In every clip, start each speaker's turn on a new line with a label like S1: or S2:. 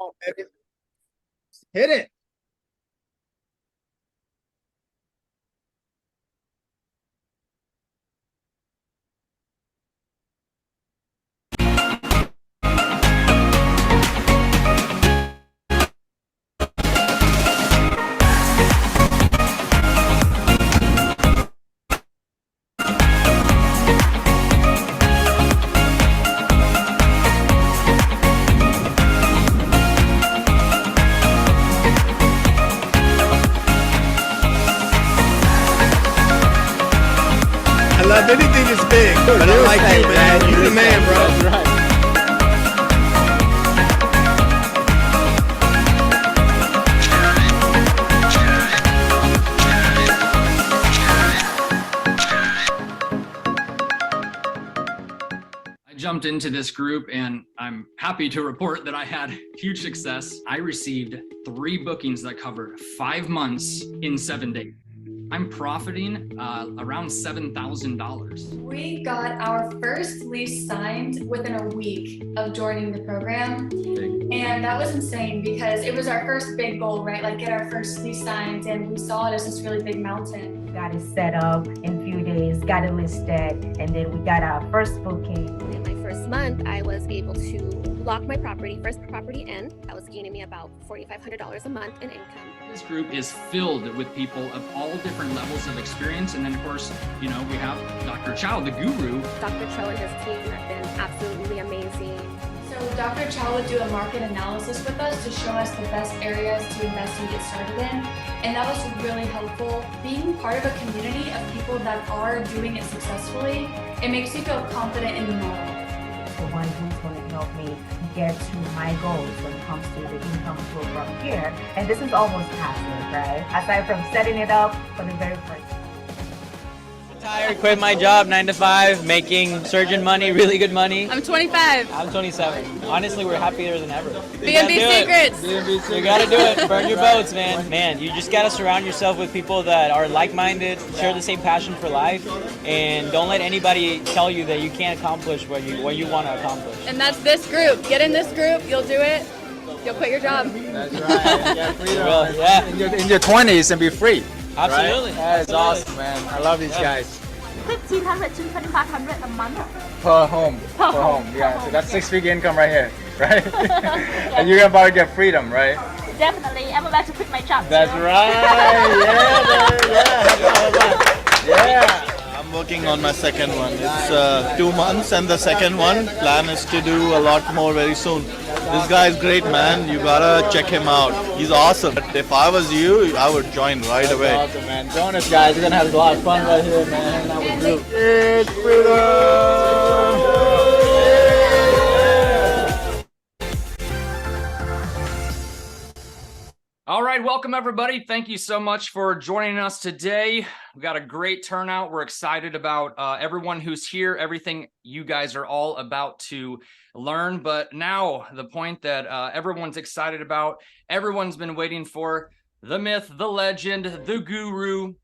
S1: on, baby. Hit it. I love anything that's big, but I like you, man. You the man, bro.
S2: That's right.
S3: I jumped into this group and I'm happy to report that I had huge success. I received 3 bookings that covered 5 months in 7 days. I'm profiting around $7,000.
S4: We got our first lease signed within a week of joining the program. And that was insane because it was our first big goal, right? Like get our first lease signed, and we saw it as this really big mountain.
S5: Got it set up in a few days, got it listed, and then we got our first booking.
S6: In my first month, I was able to lock my first property in. That was gaining me about $4,500 a month in income.
S3: This group is filled with people of all different levels of experience. And then of course, we have Dr. Chau, the guru.
S6: Dr. Chau and his team have been absolutely amazing.
S4: So Dr. Chau would do a market analysis with us to show us the best areas to invest and get started in. And that was really helpful. Being part of a community of people that are doing it successfully, it makes you feel confident in the model.
S5: The one who's going to help me get to my goals when it comes to the income flow from here. And this is almost passive, right? Aside from setting it up for the very first time.
S2: Tired, quit my job, 9 to 5, making surgeon money, really good money.
S7: I'm 25.
S2: I'm 27. Honestly, we're happier than ever.
S7: B&B Secrets.
S2: You gotta do it. Burn your boats, man. Man, you just gotta surround yourself with people that are like-minded, share the same passion for life, and don't let anybody tell you that you can't accomplish what you want to accomplish.
S7: And that's this group. Get in this group, you'll do it. You'll quit your job.
S1: That's right. Yeah, freedom.
S2: Well, yeah.
S1: In your 20s and be free.
S2: Absolutely.
S1: Right? That's awesome, man. I love these guys.
S5: 1,500 to 2,500 a month.
S1: Per home. Per home. Yeah. So that's 6-figure income right here, right? And you're about to get freedom, right?
S5: Definitely. I'm about to quit my job.
S1: That's right. Yeah.
S8: I'm working on my second one. It's 2 months, and the second one plan is to do a lot more very soon. This guy is great, man. You gotta check him out. He's awesome. If I was you, I would join right away.
S1: That's awesome, man. Join us, guys. We're gonna have a lot of fun right here, man. Hanging out with you. It's freedom.
S3: All right, welcome everybody. Thank you so much for joining us today. We got a great turnout. We're excited about everyone who's here, everything you guys are all about to learn. But now the point that everyone's excited about, everyone's been waiting for, the myth, the legend, the guru,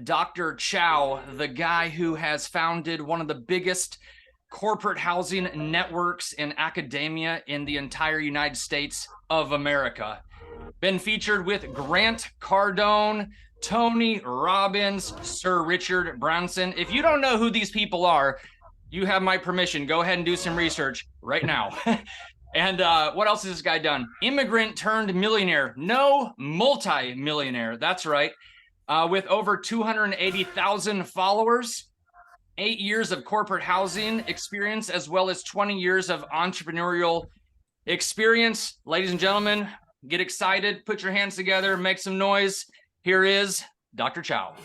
S3: Dr. Chau, the guy who has founded one of the biggest corporate housing networks in academia in the entire United States of America. Been featured with Grant Cardone, Tony Robbins, Sir Richard Branson. If you don't know who these people are, you have my permission. Go ahead and do some research right now. And what else has this guy done? Immigrant turned millionaire. No, multi-millionaire. That's right. With over 280,000 followers, 8 years of corporate housing experience, as well as 20 years of entrepreneurial experience. Ladies and gentlemen, get excited, put your hands together, make some noise. Here is Dr. Chau.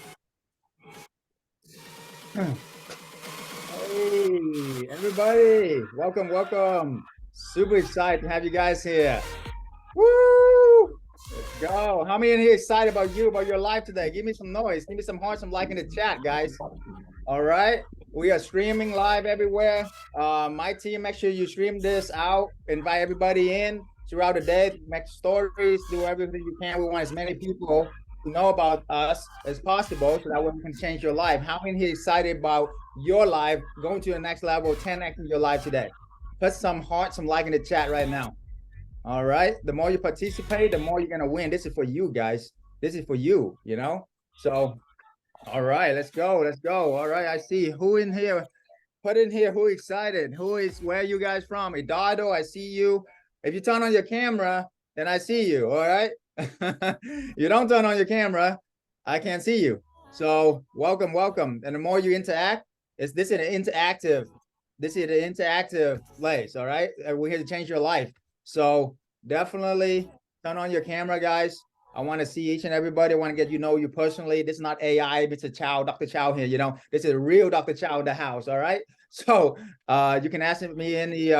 S1: Hey, everybody. Welcome. Super excited to have you guys here. Woo! Let's go. How many in here excited about your life today? Give me some noise. Give me some hearts, some like in the chat, guys. All right. We are streaming live everywhere. My team, make sure you stream this out. Invite everybody in throughout the day. Make stories. Do everything you can. We want as many people to know about us as possible so that way we can change your life. How many here excited about your life going to the next level, 10x in your life today? Put some heart, some like in the chat right now. All right. The more you participate, the more you're gonna win. This is for you guys. This is for you, you know? So all right, let's go. Let's go. All right. I see who in here. Put in here who excited. Who is where you guys from? Eduardo, I see you. If you turn on your camera, then I see you. All right. You don't turn on your camera, I can't see you. So welcome, welcome. And the more you interact, this is an interactive. This is an interactive place. All right. We're here to change your life. So definitely turn on your camera, guys. I want to see each and everybody. I want to get you know you personally. This is not AI, Mr. Chau, Dr. Chau here. You know, this is real Dr. Chau in the house. All right. So you can ask me any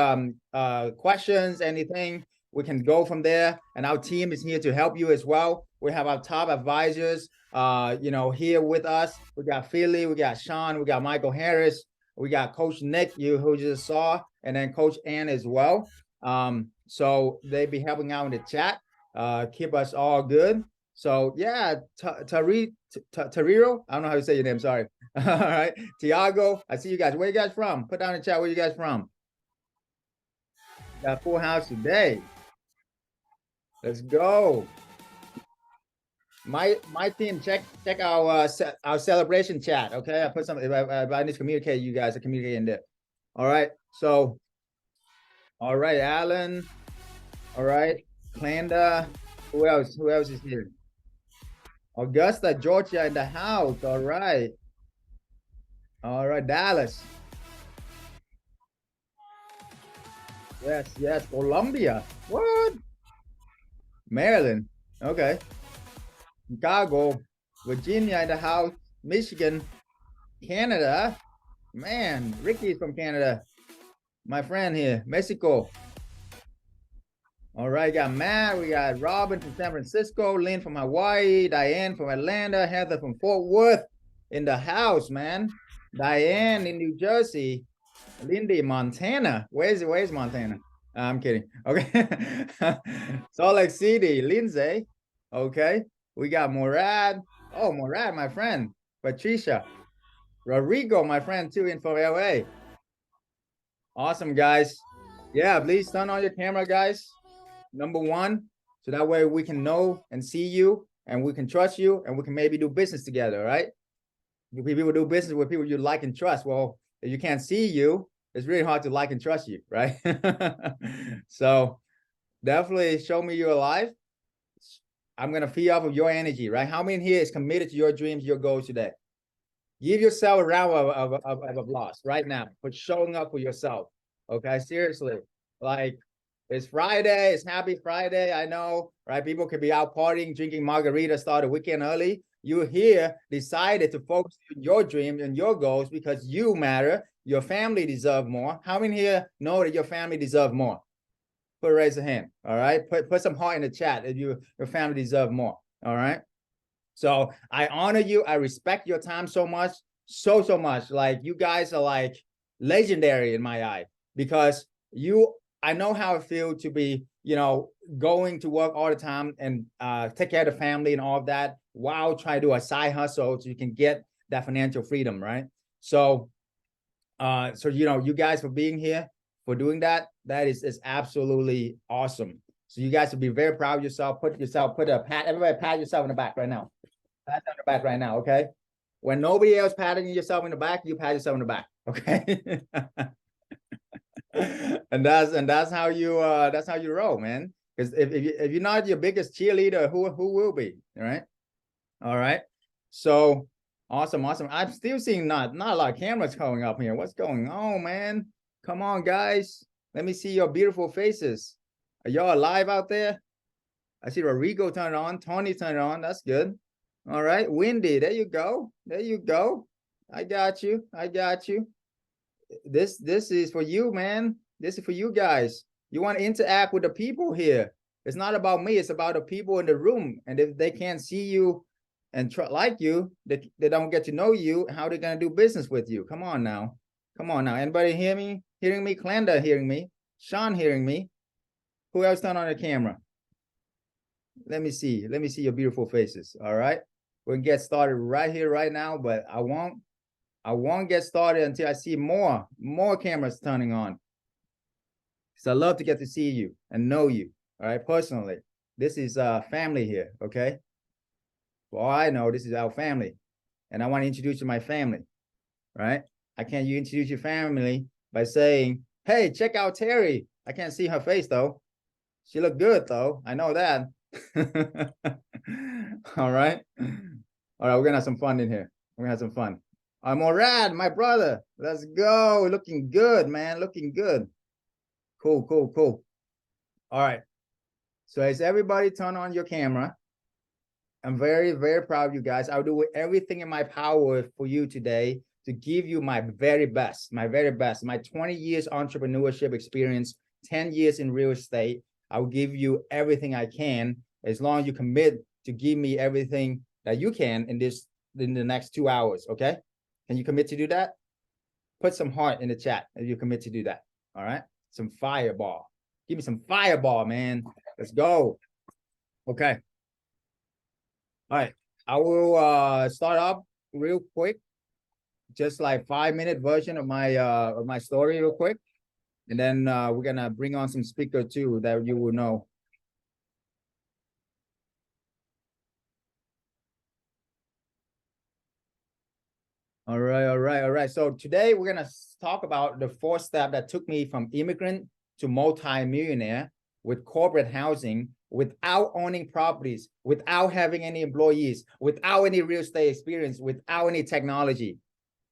S1: questions, anything. We can go from there. And our team is here to help you as well. We have our top advisors, you know, here with us. We got Philly, we got Sean, we got Michael Harris, we got Coach Nick, you who just saw, and then Coach Ann as well. So they be helping out in the chat. Keep us all good. So yeah, Tariro, I don't know how to say your name, sorry. All right, Tiago, I see you guys. Where you guys from? Put down in the chat where you guys from. Got full house today. Let's go. My team, check our celebration chat. Okay, I put some. If I need to communicate, you guys are communicating there. All right. So, all right, Alan. All right, Clanda. Who else? Who else is here? Augusta, Georgia in the house. All right. All right, Dallas. Yes, yes, Colombia. What? Maryland. Okay. Chicago, Virginia in the house, Michigan, Canada. Man, Ricky's from Canada. My friend here, Mexico. All right, got Matt, we got Robin from San Francisco, Lynn from Hawaii, Diane from Atlanta, Heather from Fort Worth in the house, man. Diane in New Jersey, Lindy, Montana. Where's Montana? I'm kidding. Okay. Salt Lake City, Lindsay. Okay. We got Murad. Oh, Murad, my friend. Patricia. Rodrigo, my friend, too, in for LA. Awesome, guys. Yeah, please turn on your camera, guys. Number one, so that way we can know and see you, and we can trust you, and we can maybe do business together, right? People do business with people you like and trust. Well, if you can't see you, it's really hard to like and trust you, right? So definitely show me you're alive. I'm going to feed off of your energy, right? How many here is committed to your dreams, your goals today? Give yourself a round of applause right now for showing up for yourself. Okay, seriously. Like, it's Friday. It's happy Friday. I know, right? People could be out partying, drinking margarita, start a weekend early. You here decided to focus on your dreams and your goals because you matter. Your family deserve more. How many here know that your family deserve more? Raise a hand. All right. Put some heart in the chat if your family deserve more. All right. So I honor you. I respect your time so much, so much. Like, you guys are like legendary in my eye, because I know how it feels to be, you know, going to work all the time and take care of the family and all of that while trying to do a side hustle so you can get that financial freedom, right? So, you know, you guys for being here, for doing that, that is absolutely awesome. So you guys should be very proud of yourself. Everybody pat yourself in the back right now. Pat on the back right now, okay? When nobody else patting yourself in the back, you pat yourself in the back, okay? and that's how you roll, man. Because if you're not your biggest cheerleader, who will be? All right. So awesome. I'm still seeing not a lot of cameras coming up here. What's going on, man? Come on, guys. Let me see your beautiful faces. Are y'all alive out there? I see Rodrigo turn it on. Tony turn it on. That's good. All right. Wendy, there you go. There you go. I got you. This is for you, man. This is for you guys. You want to interact with the people here. It's not about me. It's about the people in the room. And if they can't see you and like you, they don't get to know you, how they going to do business with you? Come on now. Anybody hearing me? Clanda hearing me? Sean hearing me? Who else turned on the camera? Let me see your beautiful faces. All right. We'll get started right here, right now, but I won't get started until I see more cameras turning on. Because I love to get to see you and know you. All right, personally, this is family here, okay? For all I know, this is our family. And I want to introduce you to my family, right? I can't you introduce your family by saying, hey, check out Terry. I can't see her face though. She looked good though. I know that. All right. All right, we're gonna have some fun in here. We're gonna have some fun. Morad, my brother. Let's go. Looking good, man. Looking good. Cool, cool, cool. All right. So as everybody turn on your camera, I'm very, very proud of you guys. I'll do everything in my power for you today to give you my very best, my 20 years entrepreneurship experience, 10 years in real estate. I'll give you everything I can as long as you commit to give me everything that you can in the next 2 hours, okay? Can you commit to do that? Put some heart in the chat if you commit to do that, all right? Some fireball. Give me some fireball, man. Let's go. Okay. All right, I will start up real quick, just like 5-minute version of my story real quick. And then we're gonna bring on some speaker too that you will know. All right. So today we're gonna talk about the 4 step that took me from immigrant to multi-millionaire with corporate housing, without owning properties, without having any employees, without any real estate experience, without any technology.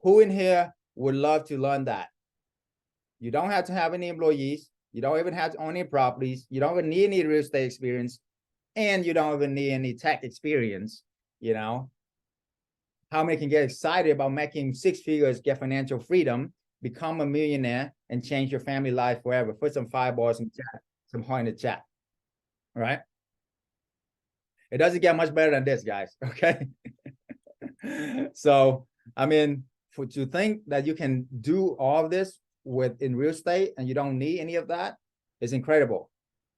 S1: Who in here would love to learn that? You don't have to have any employees. You don't even have to own any properties. You don't even need any real estate experience. And you don't even need any tech experience, you know? How many can get excited about making 6 figures, get financial freedom, become a millionaire, and change your family life forever? Put some fireballs in the chat, some heart in the chat. All right. It doesn't get much better than this, guys. Okay. So, I mean, to think that you can do all of this in real estate and you don't need any of that is incredible.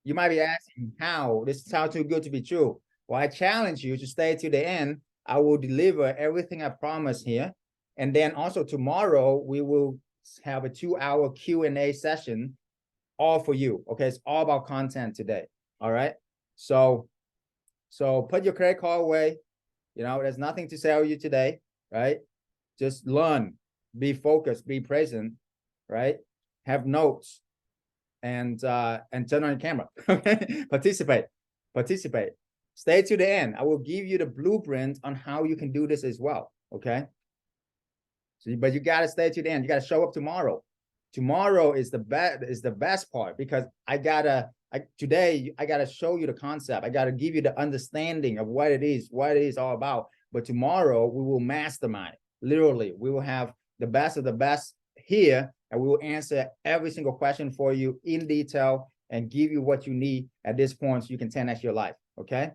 S1: You might be asking how this sounds too good to be true. Well, I challenge you to stay to the end. I will deliver everything I promise here. And then also tomorrow, we will have a 2-hour Q&A session all for you. Okay. It's all about content today. All right. So put your credit card away. You know, there's nothing to sell you today, right? Just learn, be focused, be present, right? Have notes and turn on your camera. Okay. Participate. Stay to the end. I will give you the blueprint on how you can do this as well. Okay. So, but you got to stay to the end. You got to show up tomorrow. Tomorrow is the best part, because today I gotta show you the concept. I gotta give you the understanding of what it is all about. But tomorrow we will mastermind. Literally, we will have the best of the best here, and we will answer every single question for you in detail and give you what you need at this point so you can 10x your life. Okay.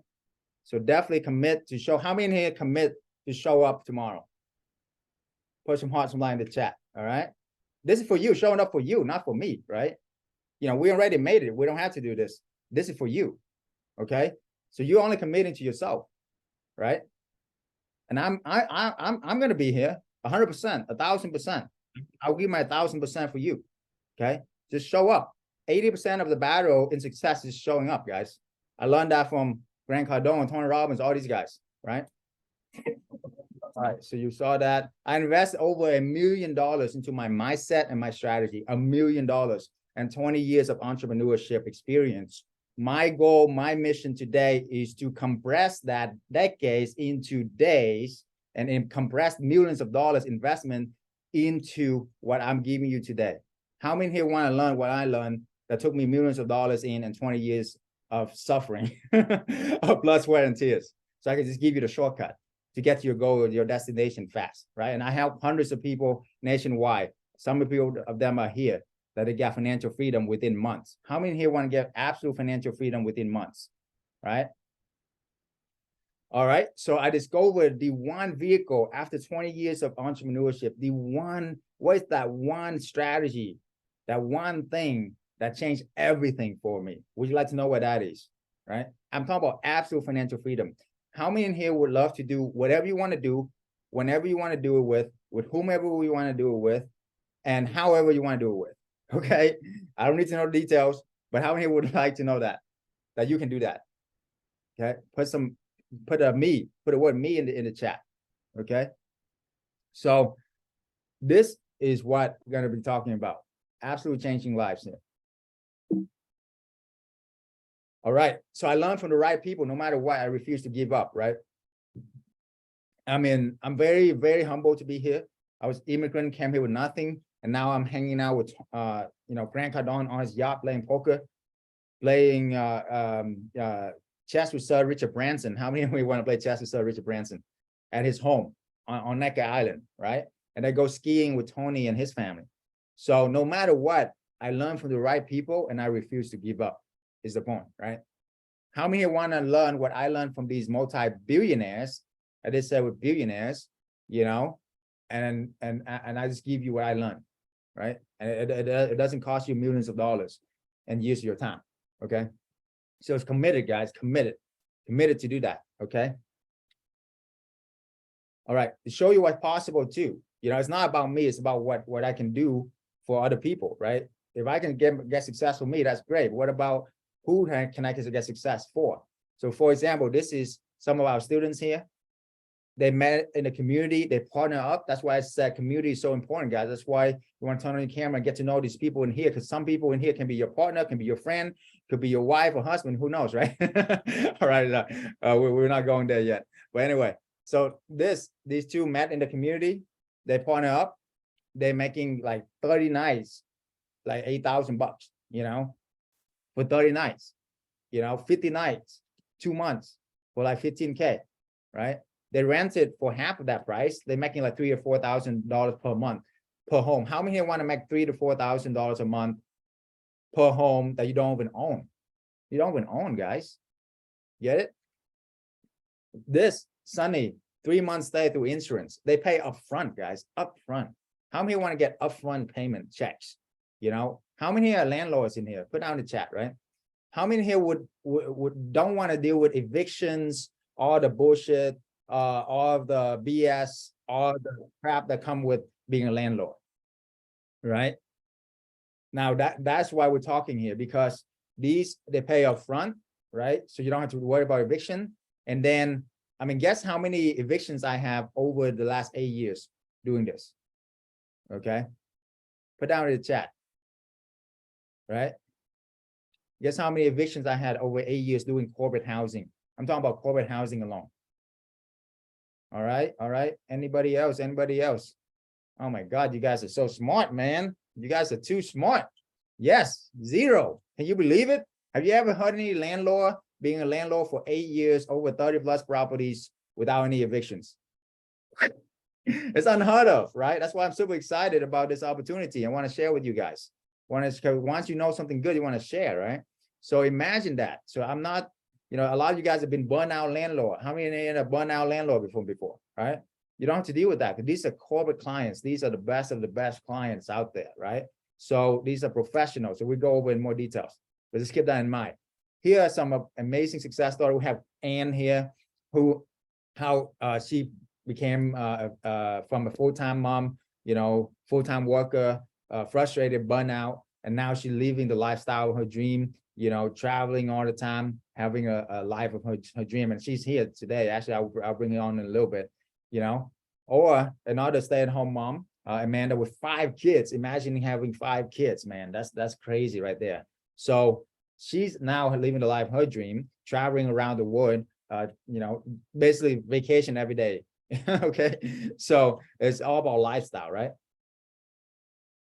S1: So definitely commit to show. How many here commit to show up tomorrow? Put some hearts, some line in the chat. All right. This is for you, showing up for you, not for me, right? You know, we already made it. We don't have to do this. This is for you, okay? So you're only committing to yourself, right? And I'm gonna be here 100%, 1,000%. I'll give my 1,000% for you, okay? Just show up. 80% of the battle in success is showing up, guys. I learned that from Grant Cardone, Tony Robbins, all these guys, right? All right, so you saw that. I invested over $1 million into my mindset and my strategy, $1 million and 20 years of entrepreneurship experience. My goal, my mission today is to compress that decades into days and compress millions of dollars investment into what I'm giving you today. How many here want to learn what I learned that took me millions of dollars in and 20 years of suffering, of blood, sweat, and tears? So I can just give you the shortcut to get to your goal, your destination fast, right? And I help hundreds of people nationwide. Some of them are here that they get financial freedom within months. How many here want to get absolute financial freedom within months, right? All right, so I discovered the one vehicle after 20 years of entrepreneurship, what is that one strategy, that one thing that changed everything for me? Would you like to know what that is, right? I'm talking about absolute financial freedom. How many in here would love to do whatever you want to do, whenever you want to do it with whomever we want to do it with, and however you want to do it with? Okay, I don't need to know the details, but how many would like to know that? that you can do that. Okay, put the word me in the chat. Okay, so this is what we're going to be talking about. Absolutely changing lives here. All right, so I learned from the right people. No matter what, I refuse to give up. Right. I mean, I'm very, very humbled to be here. I was immigrant, came here with nothing, and now I'm hanging out with Grant Cardone on his yacht, playing poker, playing chess with Sir Richard Branson. How many of you want to play chess with Sir Richard Branson at his home on Necker Island, right? And I go skiing with Tony and his family. So no matter what, I learn from the right people, and I refuse to give up, is the point, right? How many want to learn what I learned from these multi-billionaires? I did say with billionaires, and I just give you what I learned, right? And it doesn't cost you millions of dollars and use your time, okay? So it's committed, guys, committed to do that, okay? All right, to show you what's possible too. It's not about me, it's about what I can do for other people, right? If I can get success for me, that's great. But what about who can I get success for? So for example, this is some of our students here. They met in the community, they partner up. That's why I said community is so important, guys. That's why you want to turn on your camera and get to know these people in here, because some people in here can be your partner, can be your friend, could be your wife or husband, who knows, right? All right, we're not going there yet. But anyway, so these two met in the community, they partner up, they're making like 30 nights, like $8,000, for 30 nights, 50 nights, 2 months for like 15K, right? They rent it for half of that price. They're making like $3,000 or $4,000 per month per home. How many want to make $3,000 to $4,000 a month per home that you don't even own? You don't even own, guys. Get it? This Sunny 3 months stay through insurance. They pay upfront, guys, upfront. How many want to get upfront payment checks? How many are landlords in here? Put down in the chat, right? How many here would don't want to deal with evictions, all the bullshit, all of the BS, all the crap that come with being a landlord, right? Now that's why we're talking here, because they pay up front, right? So you don't have to worry about eviction. And then, I mean, guess how many evictions I have over the last 8 years doing this, okay? Put down in the chat, right? Guess how many evictions I had over 8 years doing corporate housing. I'm talking about corporate housing alone. All right. Anybody else? Oh my God, you guys are so smart, man. You guys are too smart. Yes, 0. Can you believe it? Have you ever heard any landlord being a landlord for 8 years, over 30 plus properties without any evictions? It's unheard of, right? That's why I'm super excited about this opportunity. I want to share with you guys. Once you know something good, you want to share, right? So imagine that. So I'm not, a lot of you guys have been burnout landlord. How many in a burnout landlord before, right? You don't have to deal with that, because these are corporate clients. These are the best of the best clients out there, right? So these are professionals. So we go over in more details, but just keep that in mind. Here are some amazing success stories. We have Anne here, how she became from a full-time mom, full-time worker, frustrated, burnout, and now she's living the lifestyle of her dream, traveling all the time, having a life of her dream. And she's here today. Actually, I'll bring it on in a little bit, or another stay-at-home mom, Amanda, with 5 kids. Imagine having 5 kids, man. That's crazy right there. So she's now living the life of her dream, traveling around the world, basically vacation every day. Okay, so it's all about lifestyle, right?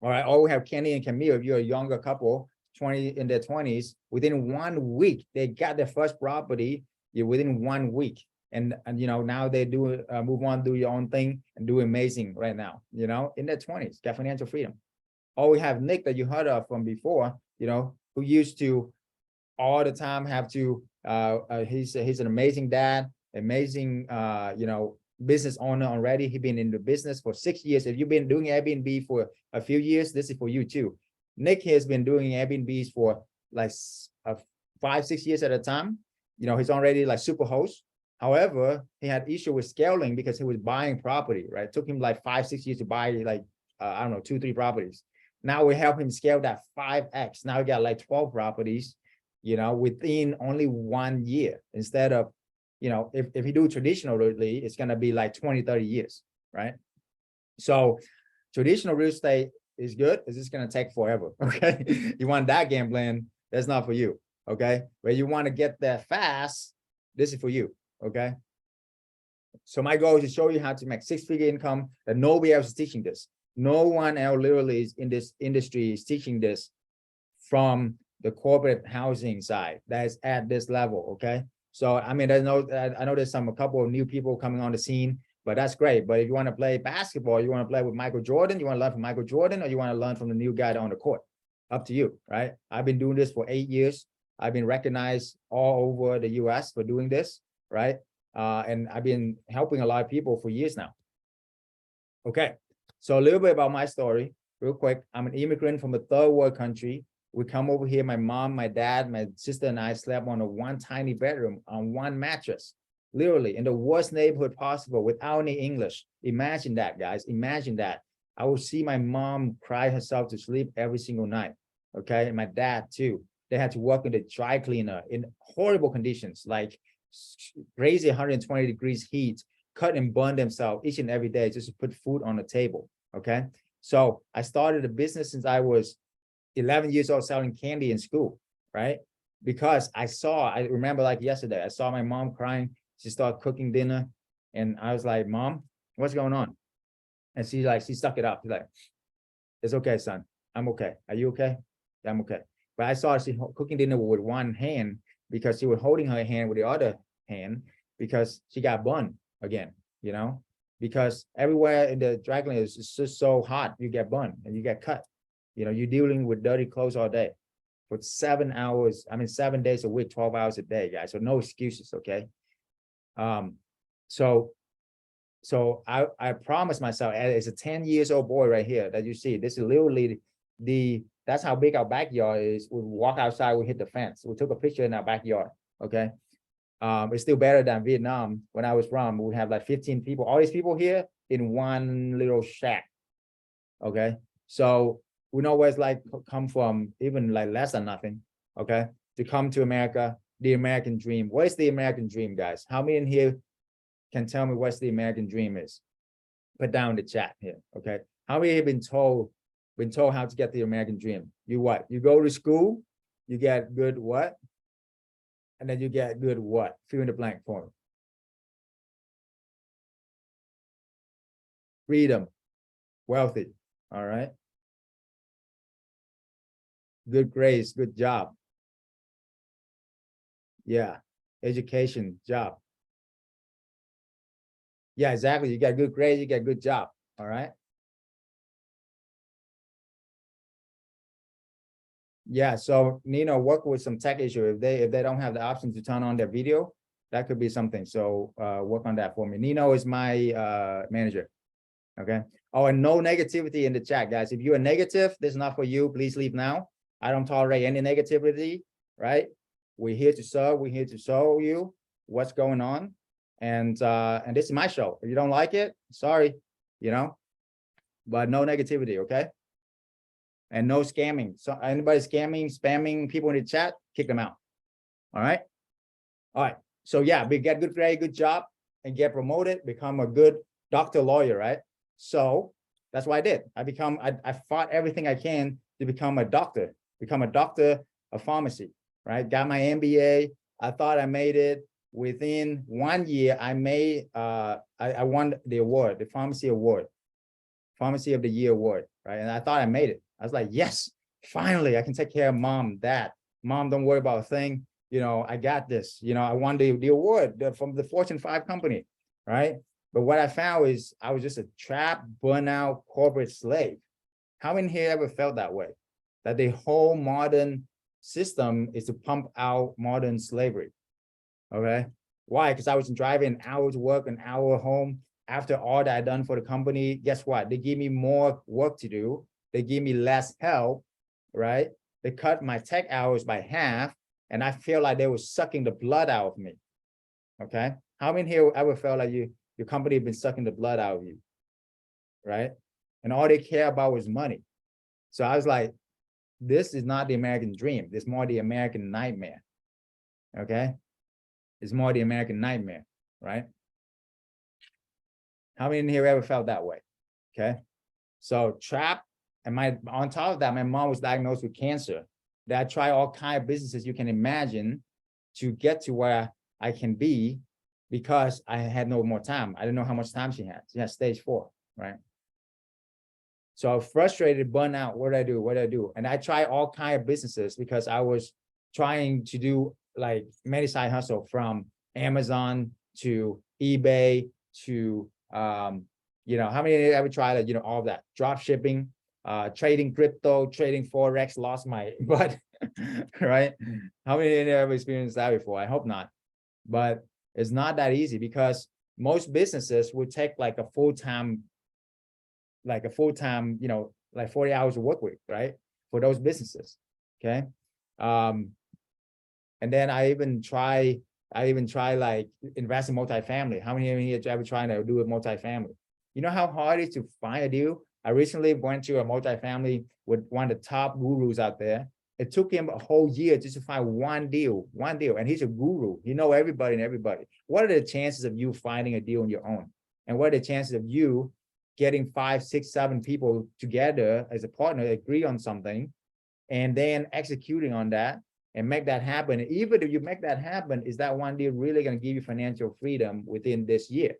S1: All right. Or we have Kenny and Camille. If you're a younger couple, in their 20s, within 1 week they got their first property. Within 1 week, and now they do move on, do your own thing, and do amazing right now. In their 20s, got financial freedom. Or we have Nick that you heard of from before. Who used to all the time have to. He's an amazing dad, amazing business owner already. He's been in the business for 6 years. If you've been doing Airbnb for a few years, this is for you too. Nick has been doing Airbnbs for like 5-6 years at a time. He's already like super host. However, he had issue with scaling because he was buying property, right? It took him like 5-6 years to buy like, 2-3 properties. Now we help him scale that 5x. Now we got like 12 properties. within only 1 year, instead of, if you do traditionally, it's going to be like 20, 30 years, right? So traditional real estate is good. It's just going to take forever. Okay. You want that gambling, that's not for you. Okay. But you want to get there fast, this is for you. Okay. So my goal is to show you how to make six-figure income that nobody else is teaching this. No one else literally is in this industry is teaching this from the corporate housing side that is at this level. Okay. So, I mean, I know there's a couple of new people coming on the scene, but that's great. But if you want to play basketball, you want to play with Michael Jordan, you want to learn from Michael Jordan, or you want to learn from the new guy on the court, up to you, right? I've been doing this for 8 years. I've been recognized all over the US for doing this, right? And I've been helping a lot of people for years now. Okay, so a little bit about my story, real quick. I'm an immigrant from a third world country. We come over here, my mom, my dad, my sister, and I slept on one tiny bedroom on one mattress, literally in the worst neighborhood possible without any English. Imagine that, guys. Imagine that. I would see my mom cry herself to sleep every single night. Okay, and my dad too. They had to work in the dry cleaner in horrible conditions, like crazy 120 degrees heat, cut and burn themselves each and every day just to put food on the table. Okay, so I started a business since I was 11 years old, selling candy in school, right? Because I remember like yesterday, I saw my mom crying. She started cooking dinner, and I was like, Mom, what's going on? And she stuck it up. She's like, it's okay, son. I'm okay. Are you okay? Yeah, I'm okay. But I saw she cooking dinner with one hand because she was holding her hand with the other hand because she got burned again, because everywhere in the dry cleaner is just so hot, you get burned and you get cut. You're dealing with dirty clothes all day for 7 hours. I mean, 7 days a week, 12 hours a day, guys. So no excuses, okay? So I promised myself as a 10 years old boy right here that you see, this is literally that's how big our backyard is. We walk outside, we hit the fence. We took a picture in our backyard, okay? It's still better than Vietnam. When I was from, we have like 15 people, all these people here in one little shack, okay? So we know where it's like come from, even like less than nothing, okay? To come to America, the American dream. What is the American dream, guys? How many in here can tell me what the American dream is? Put down in the chat here, okay? How many have been told how to get the American dream? You what? You go to school, you get good what? And then you get good what? Fill in the blank for me. Freedom, wealthy, all right? Good grades, good job. Yeah, education, job. Yeah, exactly. You get good grades, you get good job, all right? Yeah, so Nino, work with some tech issue. If they don't have the option to turn on their video, that could be something. So work on that for me. Nino is my manager. Okay. Oh, and no negativity in the chat, guys. If you are negative, this is not for you. Please leave now. I don't tolerate any negativity, right? We're here to serve. We're here to show you what's going on. And this is my show. If you don't like it, sorry, but no negativity, okay? And no scamming. So anybody scamming, spamming people in the chat, kick them out. All right. All right. So yeah, we get good grade, good job, and get promoted, become a good doctor, lawyer, right? So that's what I did. I fought everything I can to become a doctor of pharmacy, right? Got my MBA. I thought I made it. Within 1 year, I won the award, the pharmacy award, pharmacy of the year award, right? And I thought I made it. I was like, yes, finally, I can take care of mom, dad. Mom, don't worry about a thing. I got this. I won the award from the Fortune 5 company, right? But what I found is I was just a trapped, burnout corporate slave. How many here ever felt that way? That the whole modern system is to pump out modern slavery, okay? Why? Because I was driving an hour to work, an hour home. After all that I done for the company, guess what? They give me more work to do. They give me less help, right? They cut my tech hours by half, and I feel like they were sucking the blood out of me, okay? How many here ever felt like your company has been sucking the blood out of you, right? And all they care about was money. So I was like, this is not the American dream. It's more the American nightmare. Okay. It's more the American nightmare, right? How many in here ever felt that way? Okay. So trapped, and on top of that, my mom was diagnosed with cancer. That I try all kind of businesses you can imagine to get to where I can be, because I had no more time. I didn't know how much time she had. She had stage 4, right? So I was frustrated, burnt out. What did I do? What did I do? And I tried all kind of businesses because I was trying to do like many side hustle, from Amazon to eBay to how many ever tried all of that, drop shipping, trading crypto, trading forex, lost my butt, right? How many ever experienced that before? I hope not. But it's not that easy, because most businesses would take like a full-time, like 40 hours of work week, right? For those businesses. Okay. And then I even try like invest in multifamily. How many of you ever trying to do a multifamily? You know how hard it is to find a deal? I recently went to a multifamily with one of the top gurus out there. It took him a whole year just to find one deal. And he's a guru. He knows everybody and everybody. What are the chances of you finding a deal on your own? And what are the chances of you getting 5, 6, 7 people together as a partner, agree on something, and then executing on that and make that happen? And even if you make that happen, is that one deal really going to give you financial freedom within this year?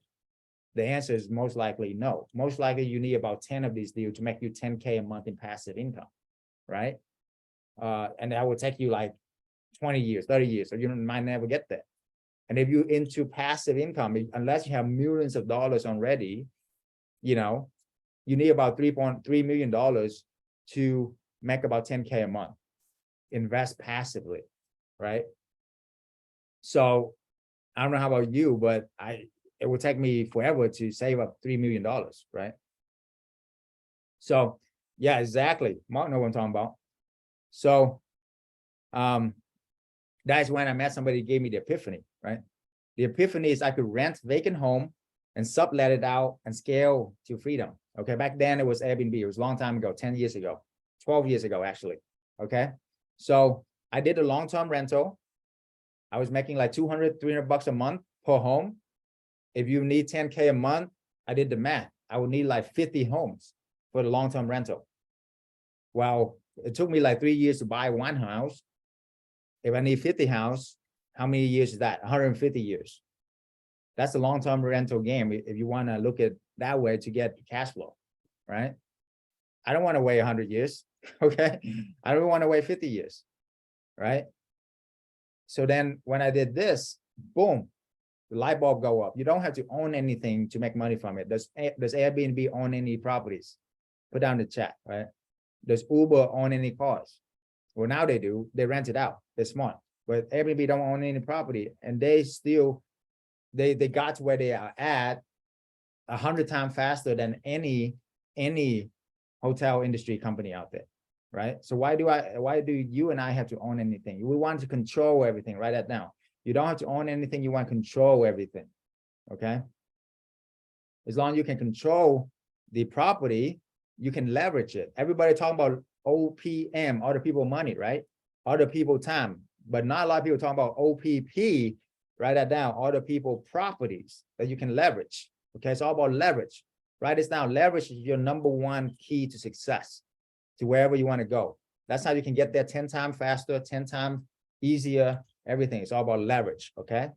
S1: The answer is most likely no. Most likely you need about 10 of these deals to make you 10K a month in passive income, right? And that will take you like 20 years, 30 years, so you might never get there. And if you're into passive income, unless you have millions of dollars already, you need about $3.3 million to make about 10K a month. Invest passively, right? So I don't know how about you, but it would take me forever to save up $3 million, right? So yeah, exactly. Mark knows what I'm talking about. So that's when I met somebody who gave me the epiphany, right? The epiphany is I could rent vacant home and sublet it out and scale to freedom. Okay, back then it was Airbnb. It was a long time ago, 10 years ago, 12 years ago, actually. Okay, so I did a long-term rental. I was making like 200, 300 bucks a month per home. If you need 10K a month, I did the math. I would need like 50 homes for the long-term rental. Well, it took me like 3 years to buy one house. If I need 50 houses, how many years is that? 150 years. That's a long-term rental game if you want to look at that way to get cash flow, right? I don't want to wait 100 years, okay? I don't want to wait 50 years, right? So then when I did this, boom, the light bulb go up. You don't have to own anything to make money from it. Does Airbnb own any properties? Put down the chat, right? Does Uber own any cars? Well, now they do. They rent it out. They're smart. But Airbnb don't own any property, and they still, they got to where they are at 100 times faster than any hotel industry company out there, right? So why do you and I have to own anything? We want to control everything. Write that down. You don't have to own anything. You want to control everything, okay? As long as you can control the property, you can leverage it. Everybody talking about OPM, other people money, right? Other people time, but not a lot of people talking about OPP. Write that down. Other people properties that you can leverage. Okay, it's all about leverage. Write this down. Leverage is your #1 key to success, to wherever you want to go. That's how you can get there 10 times faster, 10 times easier, everything. It's all about leverage, okay?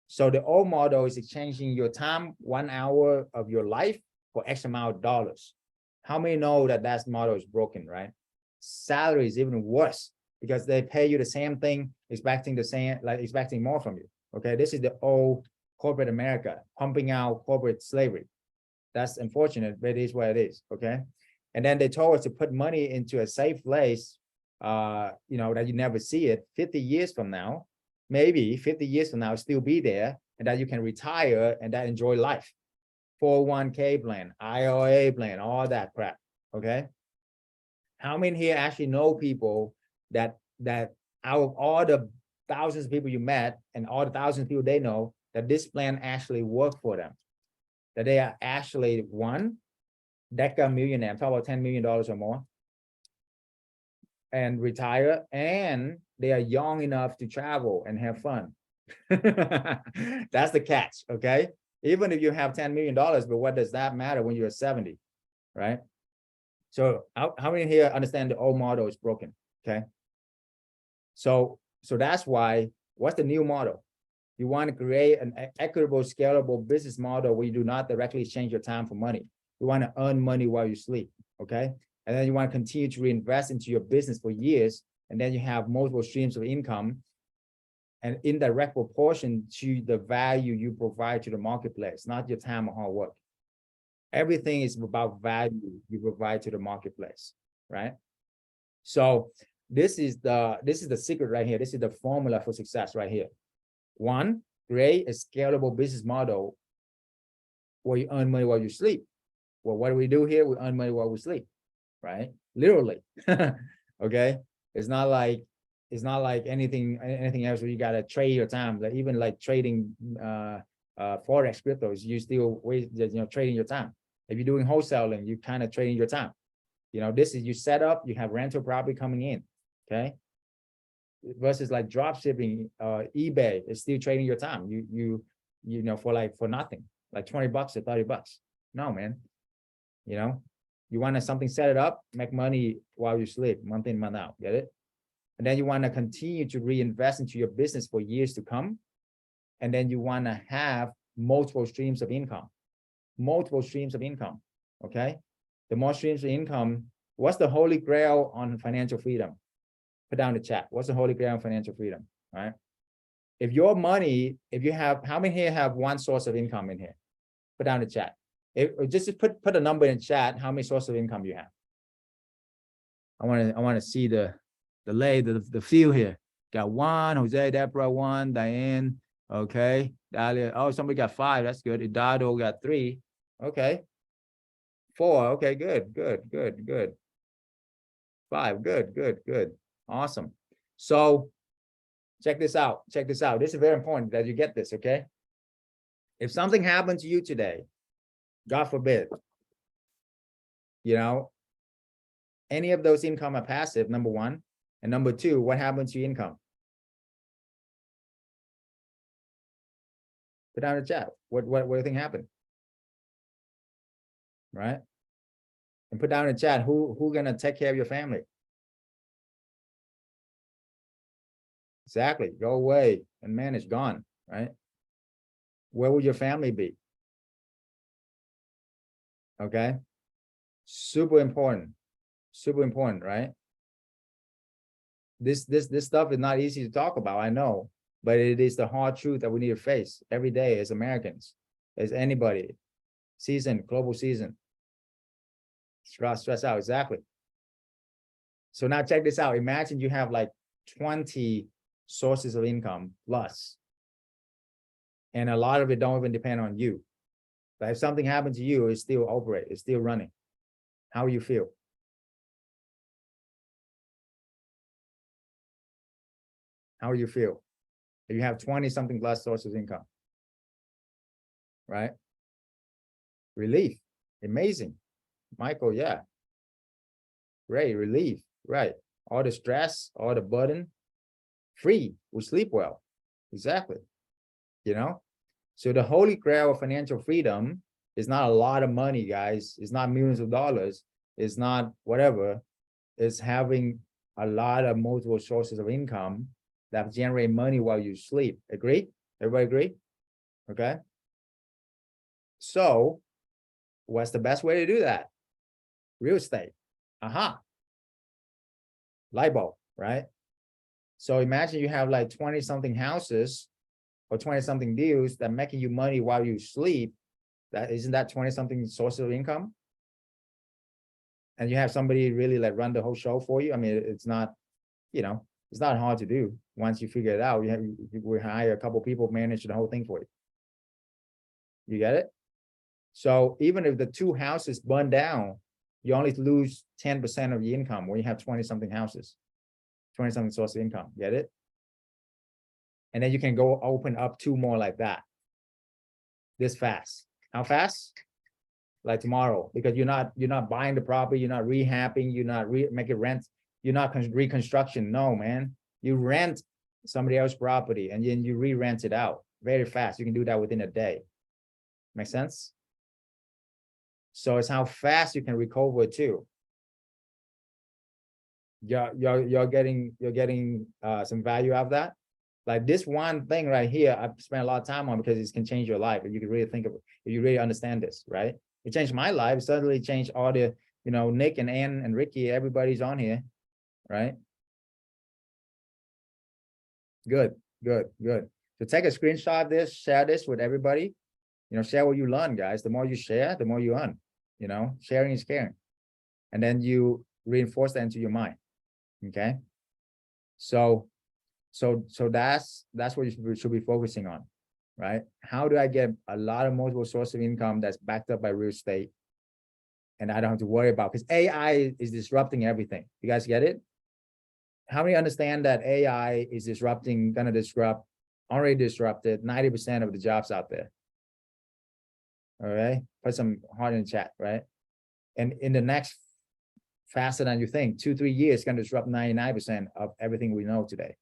S1: So the old model is exchanging your time, 1 hour of your life, for X amount of dollars. How many know that that model is broken, right? Salary is even worse because they pay you the same thing, expecting the same, like expecting more from you. Okay, this is the old corporate America pumping out corporate slavery. That's unfortunate, but it is what it is. Okay, and then they told us to put money into a safe place, that you never see it. 50 years from now, maybe 50 years from now, still be there, and that you can retire and that enjoy life. 401k plan, IRA plan, all that crap. Okay, how many here actually know people that out of all the thousands of people you met and all the thousands of people they know, that this plan actually worked for them, that they are actually one deca millionaire? I'm talking about $10 million or more. and retire, and they are young enough to travel and have fun. That's the catch, okay? Even if you have $10 million, but what does that matter when you're 70, right? So how many here understand the old model is broken, okay? So that's why, what's the new model? You want to create an equitable, scalable business model where you do not directly exchange your time for money. You want to earn money while you sleep, okay? And then you want to continue to reinvest into your business for years, and then you have multiple streams of income and indirect proportion to the value you provide to the marketplace, not your time or hard work. Everything is about value you provide to the marketplace, right? So this is the secret right here. This is the formula for success right here. One, create a scalable business model where you earn money while you sleep. Well, what do we do here? We earn money while we sleep, right? Literally. Okay. It's not like anything else where you gotta trade your time. Like even like trading forex cryptos, you still trading your time. If you're doing wholesaling, you kind of trading your time. This is you set up, you have rental property coming in, okay? Versus like drop shipping, eBay is still trading your time. For nothing, like $20 or $30. No, man. You want something set it up, make money while you sleep, month in, month out. Get it? And then you want to continue to reinvest into your business for years to come. And then you want to have multiple streams of income. Okay? The more streams of income, what's the holy grail on financial freedom? Put down the chat. What's the holy grail on financial freedom? Right? If your money, how many here have one source of income in here? Put down the chat. Just put a number in chat, how many sources of income you have. I want to see the feel here. Got one, Jose, Deborah, one, Diane, okay. Dalia, oh, somebody got 5, that's good. Idado got 3, okay. 4, okay, good. 5, good. Awesome. So check this out. This is very important that you get this, okay? If something happened to you today, God forbid, any of those income are passive, number one. And number two, what happens to your income? Put down in the chat. What do you think happened? Right? And put down in the chat, who gonna take care of your family? Exactly. Go away and manage, gone, right? Where would your family be? Okay. Super important, right? This stuff is not easy to talk about, I know, but it is the hard truth that we need to face every day as Americans, as anybody. Global season. Stress out, exactly. So now check this out. Imagine you have like 20 sources of income plus, and a lot of it don't even depend on you. But if something happened to you, it's still operate, it's still running. How will you feel? How will you feel if you have 20 something plus sources of income? Right? Relief. Amazing. Michael, yeah. Great, relief. Right. All the stress, all the burden, free. We sleep well. Exactly. So the holy grail of financial freedom is not a lot of money, guys. It's not millions of dollars. It's not whatever. It's having a lot of multiple sources of income that generate money while you sleep. Agree? Everybody agree? Okay. So what's the best way to do that? Real estate. Light bulb, right? So imagine you have like 20 something houses or 20 something deals that making you money while you sleep. Isn't that 20 something sources of income? And you have somebody really like run the whole show for you. I mean, it's not, it's not hard to do. Once you figure it out, we hire a couple people manage the whole thing for you. You get it? So even if the 2 houses burn down, you only lose 10% of your income when you have 20 something houses, 20 something source of income. Get it? And then you can go open up 2 more like that. This fast. How fast? Like tomorrow, because you're not buying the property, you're not rehabbing, you're not making rent. You're not reconstruction. No, man. You rent somebody else's property and then you re-rent it out very fast. You can do that within a day. Make sense? So it's how fast you can recover too. You're getting some value out of that. Like this one thing right here, I've spent a lot of time on because it can change your life. If you can really think of it, if you really understand this, right? It changed my life. It suddenly changed all the, Nick and Ann and Ricky, everybody's on here, right? Good. So take a screenshot of this, share this with everybody. Share what you learn, guys. The more you share, the more you earn. Sharing is caring. And then you reinforce that into your mind. Okay. So that's what you should be focusing on, right? How do I get a lot of multiple sources of income that's backed up by real estate? And I don't have to worry about, because AI is disrupting everything. You guys get it? How many understand that AI is already disrupted 90% of the jobs out there? All right, put some heart in the chat, right? And in the next, faster than you think, 2-3 years, it's going to disrupt 99% of everything we know today.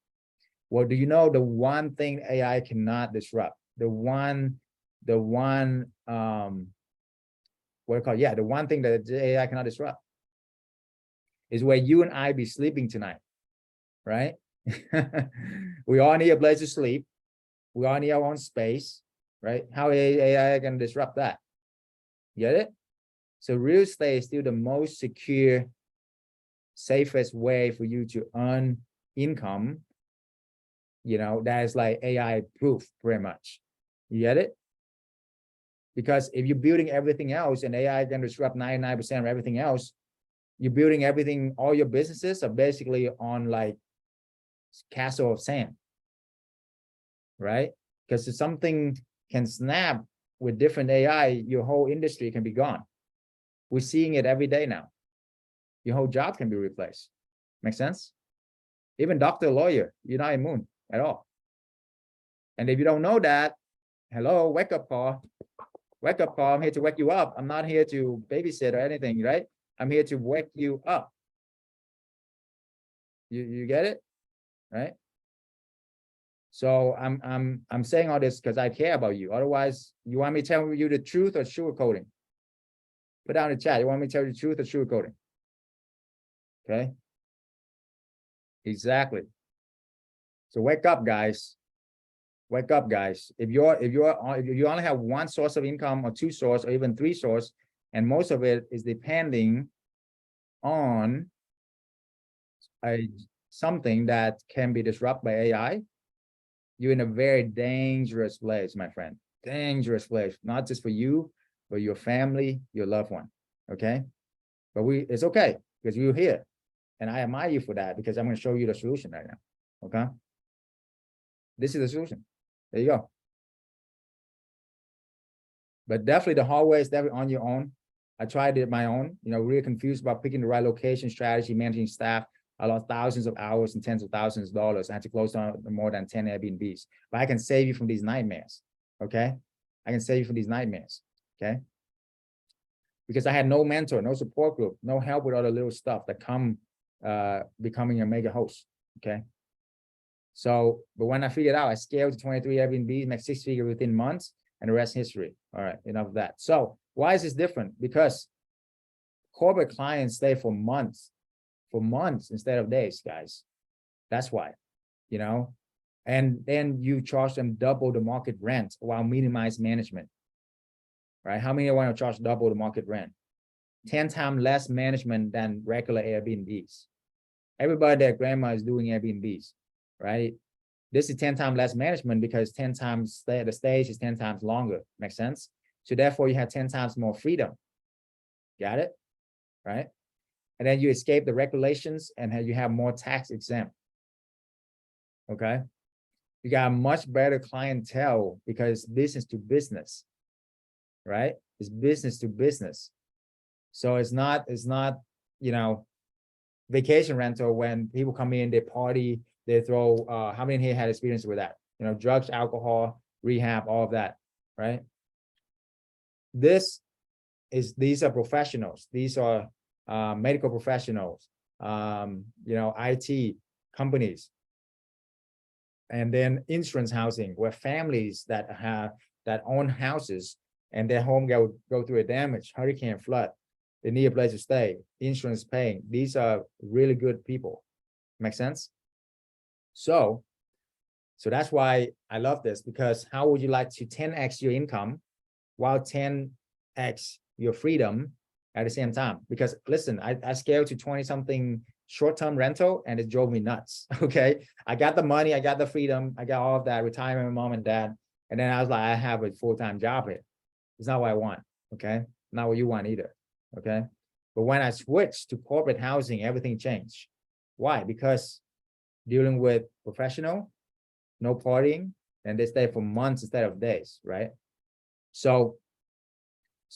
S1: Well, do you know the one thing AI cannot disrupt? The one thing that AI cannot disrupt is where you and I be sleeping tonight, right? We all need a place to sleep. We all need our own space, right? How AI can disrupt that? Get it? So real estate is still the most secure, safest way for you to earn income. That is like AI proof, pretty much. You get it? Because if you're building everything else and AI can disrupt 99% of everything else, you're building everything, all your businesses are basically on like castle of sand, right? Because if something can snap with different AI, your whole industry can be gone. We're seeing it every day now. Your whole job can be replaced. Make sense? Even doctor, lawyer, you're not immune at all. And if you don't know that, hello, wake up call. Wake up call. I'm here to wake you up. I'm not here to babysit or anything, right? I'm here to wake you up. You get it? Right? So I'm saying all this because I care about you. Otherwise, you want me to tell you the truth or sugarcoating? Put down in the chat. You want me to tell you the truth or sugarcoating? Okay. Exactly. So wake up, guys. Wake up, guys. If you only have one source of income or two sources or even three sources, and most of it is depending on something that can be disrupted by AI, you're in a very dangerous place, my friend. Dangerous place, not just for you, but your family, your loved one. Okay. But it's okay because you're here. And I admire you for that because I'm going to show you the solution right now. Okay. This is the solution. There you go. But definitely the hallway is definitely on your own. I tried it my own, really confused about picking the right location, strategy, managing staff. I lost thousands of hours and tens of thousands of dollars. I had to close down more than 10 Airbnbs. But I can save you from these nightmares. Okay. I can save you from these nightmares. Okay. Because I had no mentor, no support group, no help with all the little stuff that come becoming a mega host. Okay. So, but when I figured out, I scaled to 23 Airbnbs, make 6 figures within months, and the rest history. All right, enough of that. So why is this different? Because corporate clients stay for months instead of days, guys. That's why, and then you charge them double the market rent while minimize management, right? How many want to charge double the market rent? 10 times less management than regular Airbnbs. Everybody, their grandma is doing Airbnbs, right? This is 10 times less management because 10 times the stage is 10 times longer. Makes sense? So therefore you have 10 times more freedom. Got it? Right? And then you escape the regulations and you have more tax exempt. Okay? You got a much better clientele because business to business, right? It's business to business. So it's not, vacation rental when people come in, they party, they throw, how many here had experience with that? Drugs, alcohol, rehab, all of that, right? These are professionals. These are medical professionals, you know, IT companies, and then insurance housing, where families that own houses and their home go through a damage, hurricane, flood, they need a place to stay, insurance paying. These are really good people. Make sense? So that's why I love this, because how would you like to 10x your income while 10x your freedom at the same time? Because listen, I scaled to 20 something short-term rental and it drove me nuts. Okay. I got the money, I got the freedom, I got all of that, retirement, mom and dad. And then I was like, I have a full-time job here. It's not what I want. Okay. Not what you want either. Okay. But when I switched to corporate housing, everything changed. Why? Because dealing with professional, no partying, and they stay for months instead of days, right? So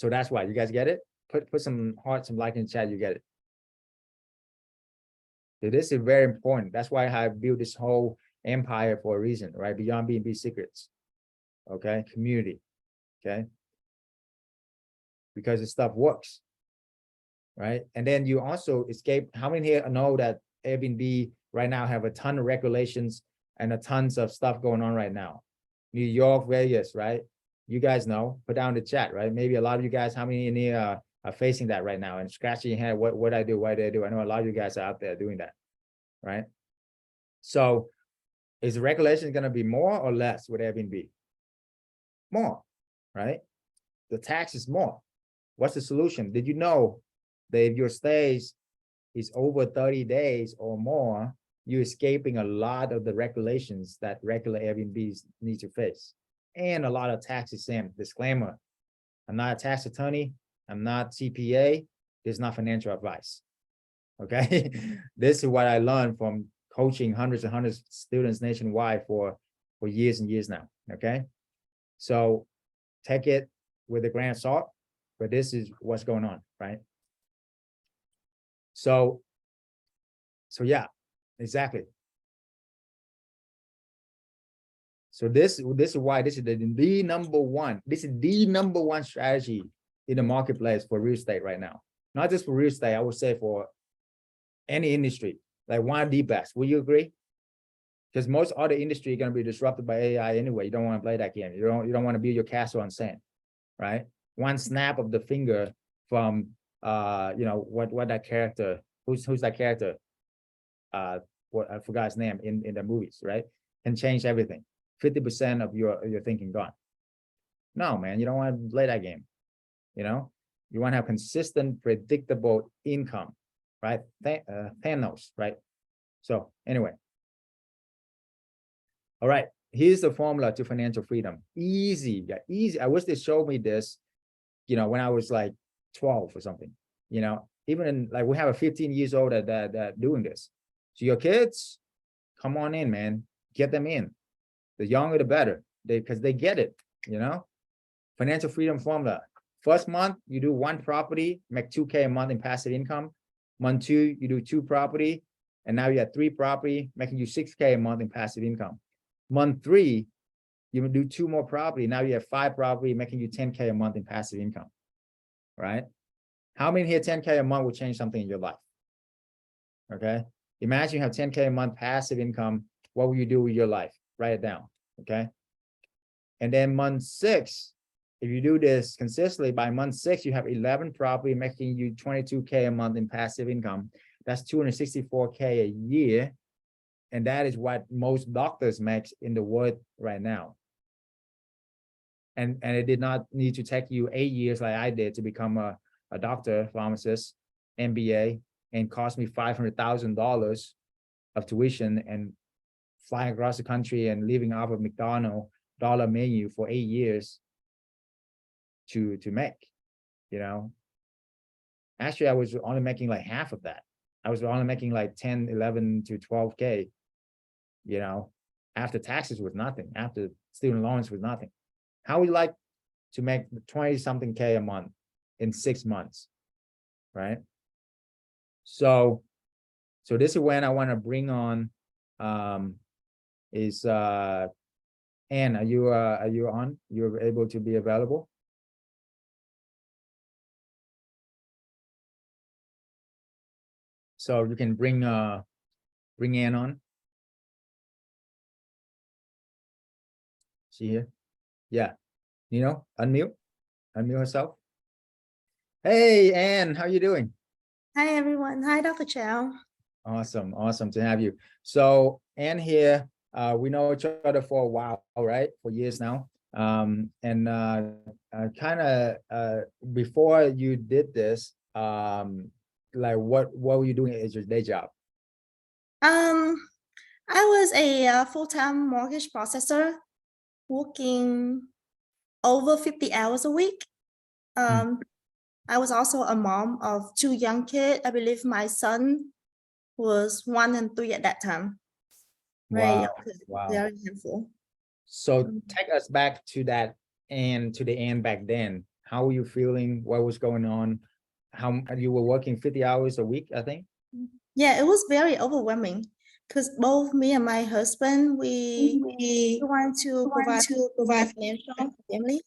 S1: that's why. You guys get it? Put some heart, some like in the chat, you get it. So this is very important. That's why I built this whole empire for a reason, right? Beyond B&B Secrets. Okay, community. Okay. Because this stuff works. Right. And then you also escape. How many here know that Airbnb right now have a ton of regulations and a tons of stuff going on right now? New York, Vegas, right? You guys know, put down the chat, right? Maybe a lot of you guys, how many in here are facing that right now and scratching your head, what I do, why did I do? I know a lot of you guys are out there doing that, right? So is the regulation going to be more or less with Airbnb? More, right? The tax is more. What's the solution? Did you know that if your stays is over 30 days or more, you're escaping a lot of the regulations that regular Airbnbs need to face, and a lot of tax exempt. Disclaimer, I'm not a tax attorney, I'm not CPA, this is not financial advice, okay? This is what I learned from coaching hundreds and hundreds of students nationwide for years and years now, okay? So take it with a grain of salt, but this is what's going on, right? So yeah, exactly. So this is why this is the number one. This is the number one strategy in the marketplace for real estate right now. Not just for real estate, I would say for any industry, like one of the best. Will you agree? Because most other industry are going to be disrupted by AI anyway. You don't want to play that game. You don't want to build your castle on sand, right? One snap of the finger from you know, what that character, who's that character? What I forgot his name in the movies, right? Can change everything. 50% of your thinking gone. No, man, you don't want to play that game. You know, you want to have consistent, predictable income, right? Thanos, right? So anyway, all right. Here's the formula to financial freedom. Easy, yeah, easy. I wish they showed me this, you know, when I was like 12 or something. You know, even in, like, we have a 15 years old that doing this. So your kids, come on in, man. Get them in. The younger, the better. Because they get it, you know? Financial freedom formula. First month, you do one property, make 2K a month in passive income. Month two, you do 2 property, and now you have 3 property, making you 6K a month in passive income. Month 3, you do 2 more property. Now you have 5 property, making you 10K a month in passive income, right? How many here 10K a month will change something in your life? Okay. Imagine you have 10K a month passive income. What will you do with your life? Write it down. Okay. And then month 6, if you do this consistently, by month 6, you have 11 property, making you 22K a month in passive income. That's 264K a year. And that is what most doctors make in the world right now. And it did not need to take you 8 years like I did to become a doctor, pharmacist, MBA, and cost me $500,000 of tuition and flying across the country and living off of McDonald's dollar menu for 8 years to make, you know. Actually, I was only making like half of that. I was only making like 10, 11 to 12K, you know, after taxes was nothing, after student loans was nothing. How would you like to make 20 something K a month in 6 months, right? So this is when I want to bring on Anne, are you on? You're able to be available? So you can bring Ann on. She here? Yeah. Unmute herself. Hey, Ann, how you doing?
S9: Hi, everyone. Hi, Dr. Chau.
S1: Awesome to have you. So Ann here, we know each other for a while, right? For years now. And kind of before you did this, like what were you doing as your day job?
S9: I was a full-time mortgage processor, working over 50 hours a week. I was also a mom of 2 young kids. I believe my son was 1 and 3 at that time. Right.
S1: Wow.
S9: Very handful.
S1: So take us back to that and to the end back then. How were you feeling? What was going on? How you were working 50 hours a week, I think?
S9: Yeah, it was very overwhelming because both me and my husband, we want to provide financial for family.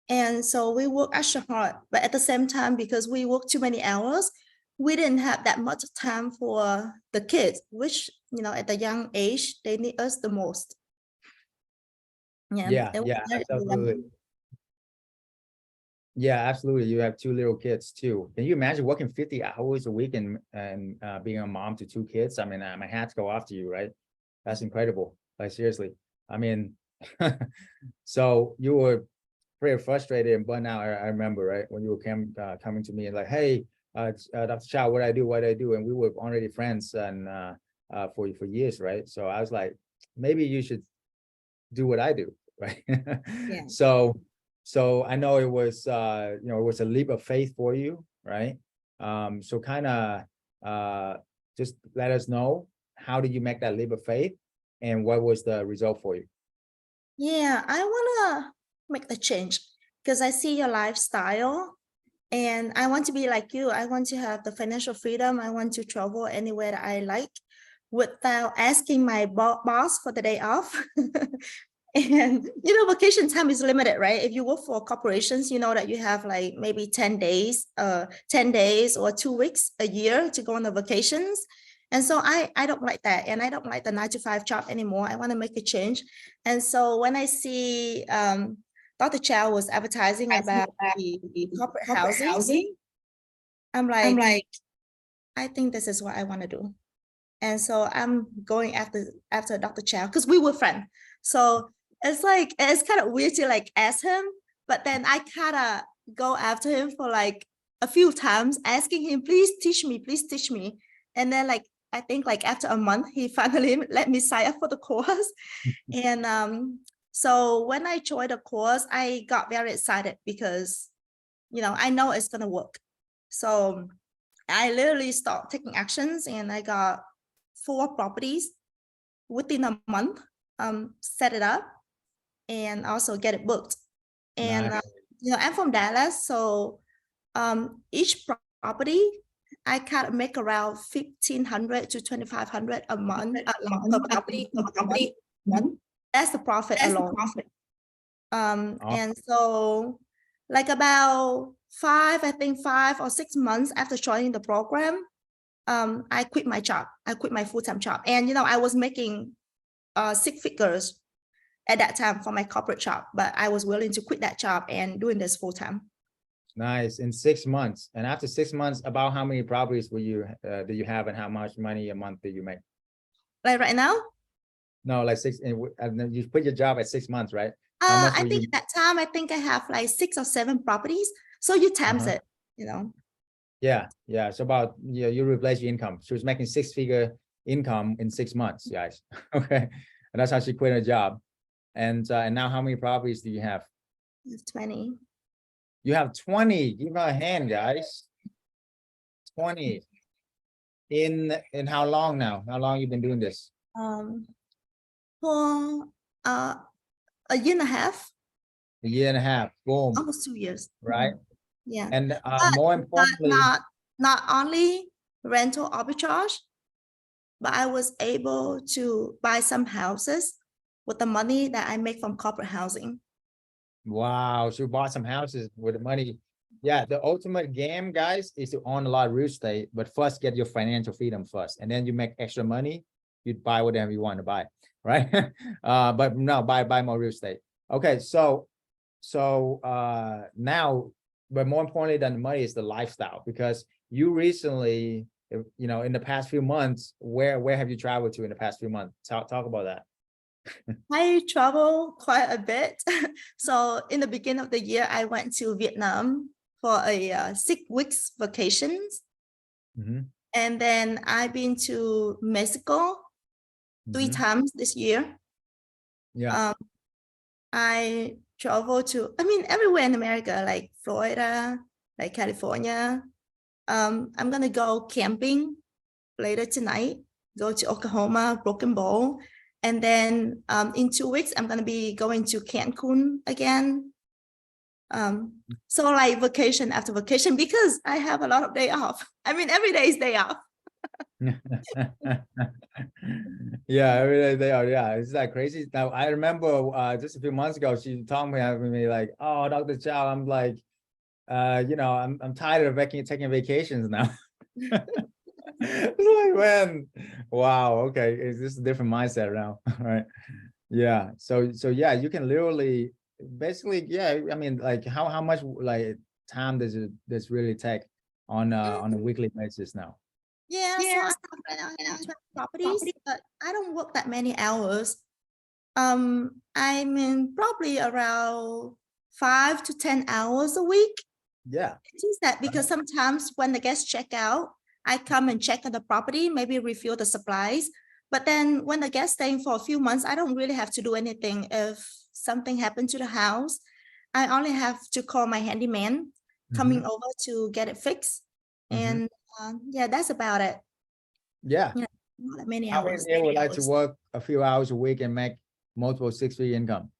S9: And so we work extra hard, but at the same time, because we work too many hours, we didn't have that much time for the kids, which, at the young age, they need us the most.
S1: Yeah, absolutely. Yeah, absolutely. You have 2 little kids too. Can you imagine working 50 hours a week and being a mom to 2 kids? I mean, my hats go off to you, right? That's incredible. Like seriously. I mean, so you were pretty frustrated and burnt out. I remember, right, when you were coming to me and like, hey, Dr. Chau, what do I do? And we were already friends and for years, right? So I was like, maybe you should do what I do, right?
S9: Yeah.
S1: So I know it was it was a leap of faith for you, right? So kind of just let us know, how did you make that leap of faith and what was the result for you?
S9: Yeah, I want to make the change because I see your lifestyle and I want to be like you. I want to have the financial freedom. I want to travel anywhere that I like without asking my boss for the day off. And, vacation time is limited, right? If you work for corporations, you know that you have like maybe 10 days or 2 weeks a year to go on the vacations. And so I don't like that. And I don't like the 9-to-5 job anymore. I want to make a change. And so when I see Dr. Chau was advertising about the corporate housing, I'm like, I think this is what I want to do. And so I'm going after Dr. Chau because we were friends. So it's kind of weird to like ask him, but then I kind of go after him for like a few times, asking him, please teach me. And then I think after a month, he finally let me sign up for the course. And so when I joined the course, I got very excited because, I know it's going to work. So I literally started taking actions and I got 4 properties within a month, set it up and also get it booked. And,
S1: Nice.
S9: I'm from Dallas. So each property, I kind of make around 1,500 to 2,500 a month. Per property. That's the profit alone. And so about 5 or 6 months after joining the program, I quit my job. I quit my full-time job. And, I was making 6 figures at that time for my corporate job, but I was willing to quit that job and doing this full-time.
S1: Nice. In 6 months. And after 6 months, about how many properties do you have and how much money a month did you make?
S9: Like right now?
S1: No, like 6, and you quit your job at 6 months, right?
S9: I think at that time, I think I have like 6 or 7 properties. So you times it,
S1: Yeah. So about, you replace your income. She was making 6-figure income in 6 months, guys. Okay. And that's how she quit her job. And now how many properties do you have?
S9: 20.
S1: You have 20. Give her a hand, guys. 20. In how long now? How long you been doing this?
S9: For a year and a half.
S1: A year and a half. Boom.
S9: Almost 2 years.
S1: Right.
S9: Yeah.
S1: And more importantly,
S9: not only rental arbitrage, but I was able to buy some houses with the money that I make from corporate housing.
S1: wow. So you bought some houses with the money Yeah, the ultimate game, guys, is to own a lot of real estate, but first get your financial freedom first, and then you make extra money, you buy whatever you want to buy, right? But no, buy more real estate. Okay, so now, but more importantly than the money is the lifestyle, because you recently, you know, in the past few months, where have you traveled to in the past few months? Talk about that.
S9: I travel quite a bit. So in the beginning of the year, I went to Vietnam for a 6 weeks vacations.
S1: Mhm.
S9: And then I've been to Mexico 3
S1: Mhm.
S9: times this year.
S1: Yeah.
S9: I travel to, I mean, everywhere in America, like Florida, like California. I'm gonna go camping later tonight, go to Oklahoma, Broken Bow. And then in 2 weeks, I'm gonna be going to Cancun again. So like vacation after vacation, because I have a lot of day off. I mean, every day is day off.
S1: Yeah, every day they are. Yeah, it's that crazy. Now I remember just a few months ago, she told me like, "Oh, Dr. Chau, I'm like, you know, I'm tired of taking vacations now." It's like, man, wow, okay, is this a different mindset now, right? Yeah, so yeah, you can literally, basically, yeah. I mean, like, how much like time does this really take on a weekly basis now?
S9: Yeah, so I have right now 12 properties, but I don't work that many hours. I'm in probably around 5 to 10 hours a week.
S1: Yeah.
S9: It is that because sometimes when the guests check out, I come and check on the property, maybe refill the supplies. But then when the guests staying for a few months, I don't really have to do anything. If something happened to the house, I only have to call my handyman coming over to get it fixed. And yeah, that's about it.
S1: Yeah.
S9: Yeah, not that many
S1: How many
S9: hours.
S1: here would like to work a few hours a week and make multiple six-figure income?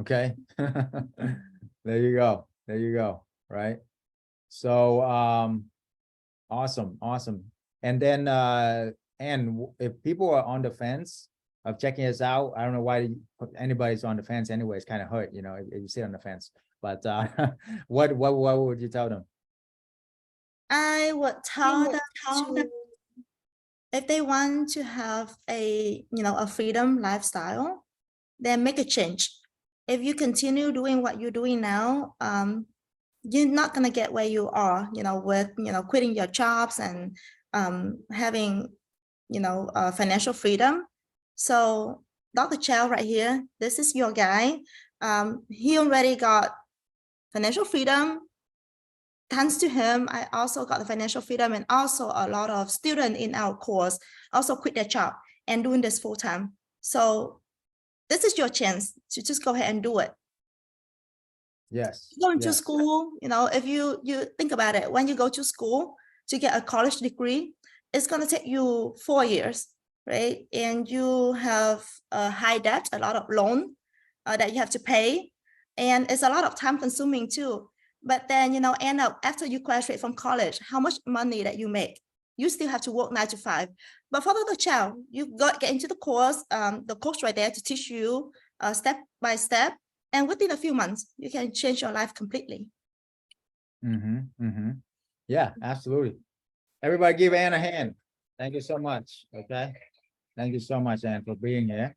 S1: Okay. There you go. There you go. Right. So awesome. And then and if people are on the fence of checking us out, I don't know why anybody's on the fence anyway. It's kind of hurt, you know, if you sit on the fence. But what would you tell them?
S9: I would tell them to, if they want to have a, you know, a freedom lifestyle, then make a change. If you continue doing what you're doing now, you're not gonna get where you are, you know, with, you know, quitting your jobs and having, you know, financial freedom. So Dr. Chau right here, this is your guy. He already got financial freedom. Thanks to him, I also got the financial freedom, and also a lot of students in our course also quit their job and doing this full time. So this is your chance to just go ahead and do it.
S1: Yes.
S9: Going to school, you know, if you think about it, when you go to school to get a college degree, it's going to take you 4 years, right? And you have a high debt, a lot of loan that you have to pay, and it's a lot of time consuming too. But then, you know, end up after you graduate from college, how much money that you make, you still have to work 9 to 5. But for the child, you get into the course, the coach right there to teach you step by step. And within a few months, you can change your life completely.
S1: Yeah, absolutely. Everybody give Ann a hand. Thank you so much. Okay. Thank you so much, Ann, for being here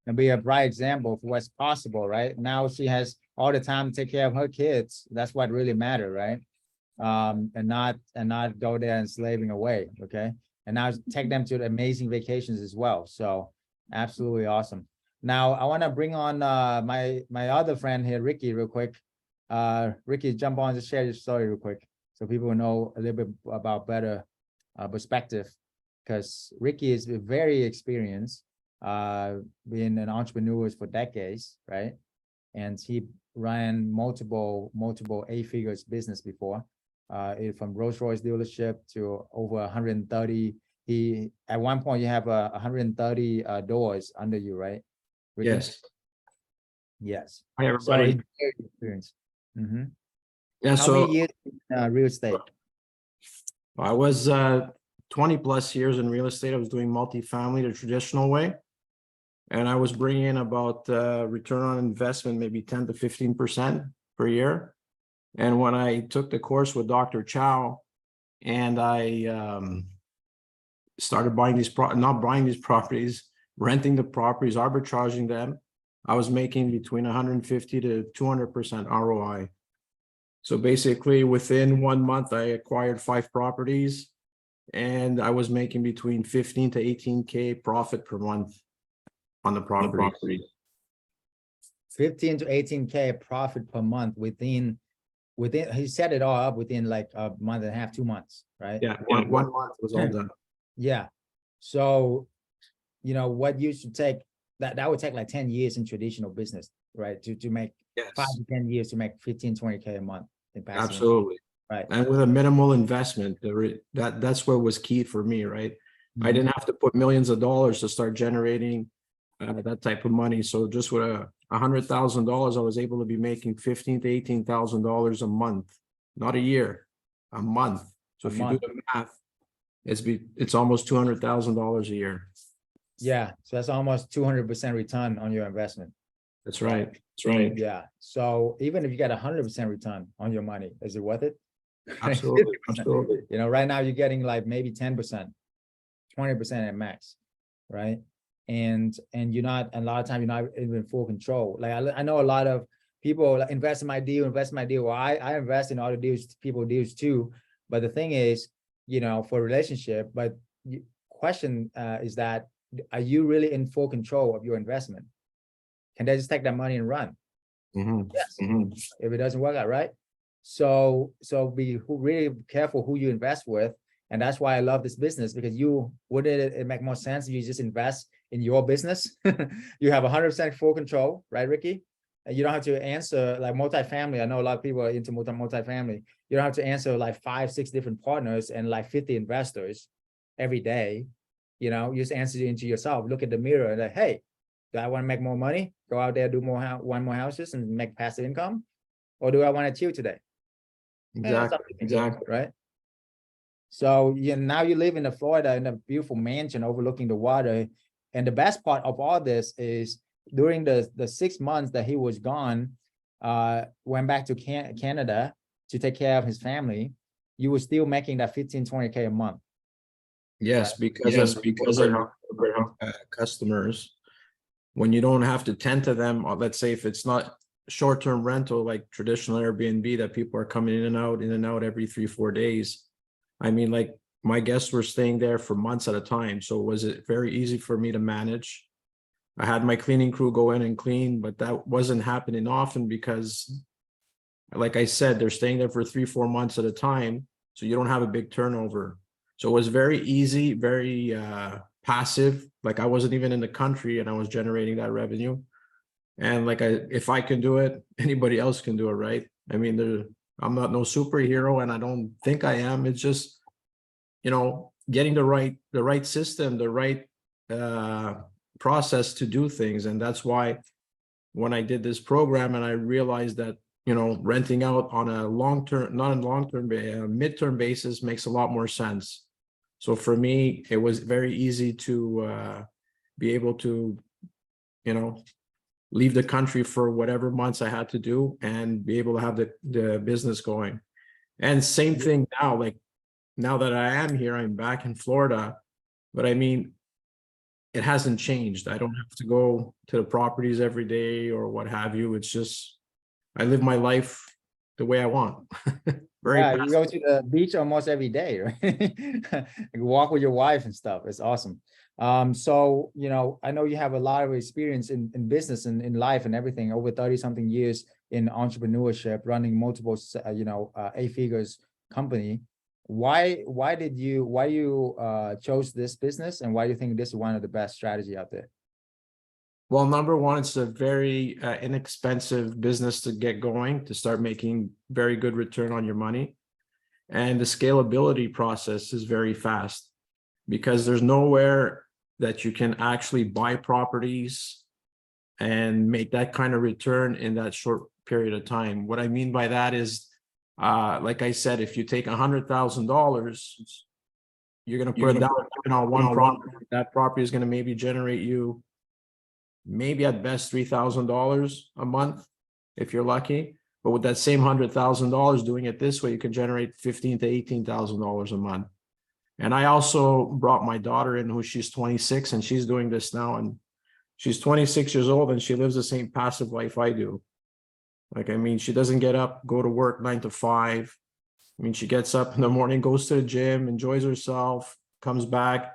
S1: and be a bright example for what's possible, right? Now she has all the time to take care of her kids. That's what really matters, right? And not go there and slaving away. Okay. And now take them to the amazing vacations as well. So absolutely awesome. Now I want to bring on my other friend here, Ricky, real quick. Ricky, jump on to share your story real quick so people will know a little bit about better perspective, because Ricky is very experienced, being an entrepreneur for decades, right? And he ran multiple 8 figures business before, from Rolls-Royce dealership to over 130. He at one point you have 130 doors under you, right? Ricky?
S10: Yes.
S1: Yes.
S10: Hi,
S1: So
S10: everybody.
S1: he's very experienced.
S10: Yeah,
S1: How
S10: so
S1: many years in real estate?
S10: I was 20 plus years in real estate. I was doing multifamily the traditional way. And I was bringing in about return on investment, maybe 10 to 15% per year. And when I took the course with Dr. Chau, and I started buying these not buying these properties, renting the properties, arbitraging them, I was making between 150 to 200% ROI. So basically within 1 month, I acquired 5 properties and I was making between 15 to 18K profit per month on the property.
S1: 15 to 18K profit per month within, he set it all up within like a month and a half, 2 months, right?
S10: Yeah, one month was all done.
S1: Yeah. So, you know, what you should take, that would take like 10 years in traditional business, right? To make 5 to 10 years to make 15, 20K a month in passive income.
S10: Absolutely.
S1: Right.
S10: And with a minimal investment, that's what was key for me, right? I didn't have to put millions of dollars to start generating that type of money. So just with $100,000, I was able to be making $15,000 to $18,000 a month, not a year, a month. So if you do the math, it's almost $200,000 a year.
S1: Yeah, so that's almost 200% return on your investment.
S10: That's right. That's right.
S1: Yeah. So even if you get 100% return on your money, is it worth it?
S10: Absolutely. Absolutely.
S1: You know, right now you're getting like maybe 10%, 20% at max, right? And you're not, a lot of time you're not even in full control. Like I know a lot of people like, invest in my deal. Well, I invest in other deals, deals too. But the thing is, you know, for a relationship, but question is that, are you really in full control of your investment? Can they just take that money and run? Yes. If it doesn't work out, right? So be really careful who you invest with. And that's why I love this business, because wouldn't it make more sense if you just invest in your business? You have 100% full control, right, Ricky? And you don't have to answer like multifamily. I know a lot of people are into multifamily. You don't have to answer like 5, 6 different partners and like 50 investors every day. You know, you just answer it into yourself. Look at the mirror and like, hey, do I want to make more money? Go out there, do more houses and make passive income? Or do I want to chill today?
S10: Exactly.
S1: Right. So now you live in Florida in a beautiful mansion overlooking the water. And the best part of all this is during the 6 months that he was gone, went back to Canada to take care of his family, you were still making that 15, 20K a month.
S10: Yes, because of customers, when you don't have to tend to them, or let's say if it's not short-term rental like traditional Airbnb that people are coming in and out every 3-4 days. I mean, like my guests were staying there for months at a time. So was it very easy for me to manage? I had my cleaning crew go in and clean, but that wasn't happening often because, like I said, they're staying there for 3-4 months at a time. So you don't have a big turnover. So it was very easy, very passive. Like I wasn't even in the country and I was generating that revenue. And like if I can do it, anybody else can do it, right? I mean, I'm not no superhero, and I don't think I am. It's just, you know, getting the right system, the right process to do things. And that's why when I did this program and I realized that, you know, renting out on a long-term, not a long-term, midterm basis makes a lot more sense. So for me, it was very easy to be able to, you know, leave the country for whatever months I had to do and be able to have the business going. And same thing now, like now that I am here, I'm back in Florida, but I mean, it hasn't changed. I don't have to go to the properties every day or what have you. It's just, I live my life the way I want.
S1: You go to the beach almost every day, right? You walk with your wife and stuff. It's awesome. So, you know, I know you have a lot of experience in business and in life and everything, over 30 something years in entrepreneurship, running multiple, 8 figures company. Why you chose this business, and why do you think this is one of the best strategy out there?
S10: Well, number one, it's a very inexpensive business to get going, to start making very good return on your money. And the scalability process is very fast because there's nowhere that you can actually buy properties and make that kind of return in that short period of time. What I mean by that is, like I said, if you take $100,000, you're going to put it down on one property. That property is going to maybe generate you maybe at best $3,000 a month if you're lucky. But with that same $100,000 doing it this way, you can generate $15,000 to $18,000 a month. And I also brought my daughter in, who she's 26, and she's doing this now. And she's 26 years old, and she lives the same passive life I do. Like, I mean, she doesn't get up, go to work 9 to 5. I mean, she gets up in the morning, goes to the gym, enjoys herself, comes back,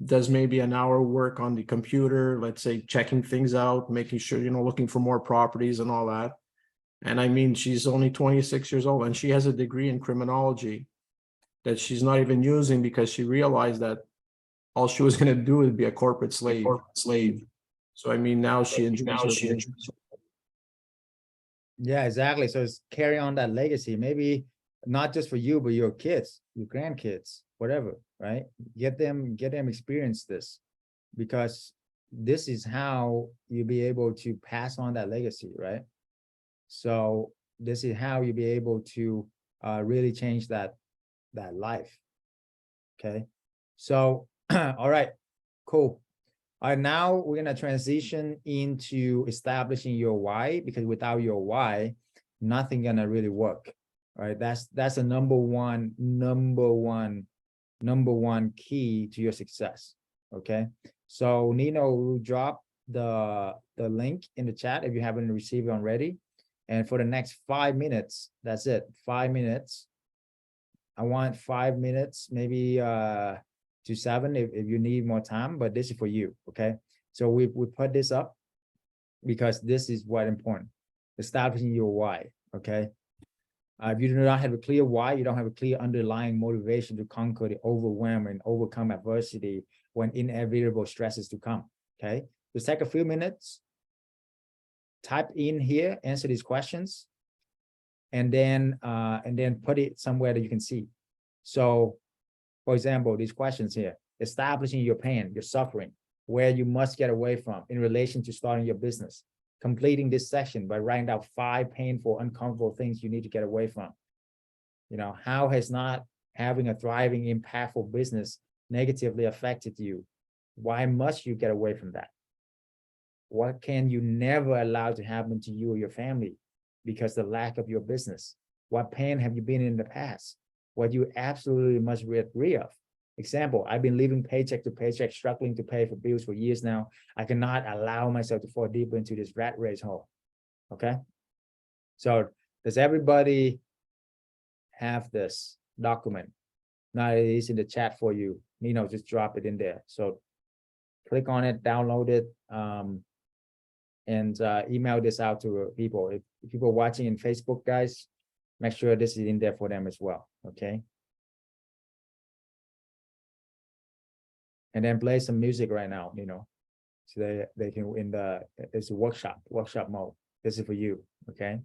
S10: does maybe an hour work on the computer, let's say checking things out, making sure, looking for more properties and all that. And I mean, she's only 26 years old, and she has a degree in criminology that she's not even using because she realized that all she was going to do is be a corporate slave. So, I mean, now she enjoys her.
S1: Yeah, exactly. So it's carry on that legacy, maybe not just for you, but your kids, your grandkids, whatever, right? Get them experience this, because this is how you'll be able to pass on that legacy, right? So this is how you'll be able to really change that life. Okay. So, all right, cool. All right, now we're gonna transition into establishing your why, because without your why, nothing gonna really work. All right, that's the number one key to your success. Okay, so Nino will drop the link in the chat if you haven't received it already. And for the next 5 minutes, that's it, 5 minutes. I want 5 minutes, maybe to 7 if you need more time, but this is for you. Okay, so we put this up because this is what important, establishing your why. Okay, if you do not have a clear why, you don't have a clear underlying motivation to conquer the overwhelm and overcome adversity when inevitable stresses to come. Okay, just take a few minutes, type in here, answer these questions, and then put it somewhere that you can see. So, for example, these questions here: establishing your pain, your suffering, where you must get away from in relation to starting your business. Completing this section by writing out 5 painful, uncomfortable things you need to get away from. How has not having a thriving, impactful business negatively affected you? Why must you get away from that? What can you never allow to happen to you or your family because the lack of your business? What pain have you been in the past? What you absolutely must get rid of? Example, I've been living paycheck to paycheck, struggling to pay for bills for years now. I cannot allow myself to fall deeper into this rat race hole. Okay. So does everybody have this document? Now it is in the chat for you. Just drop it in there. So click on it, download it, and email this out to people. If people are watching in Facebook, guys, make sure this is in there for them as well. Okay. And then play some music right now, so they can it's a workshop mode. This is for you. Okay.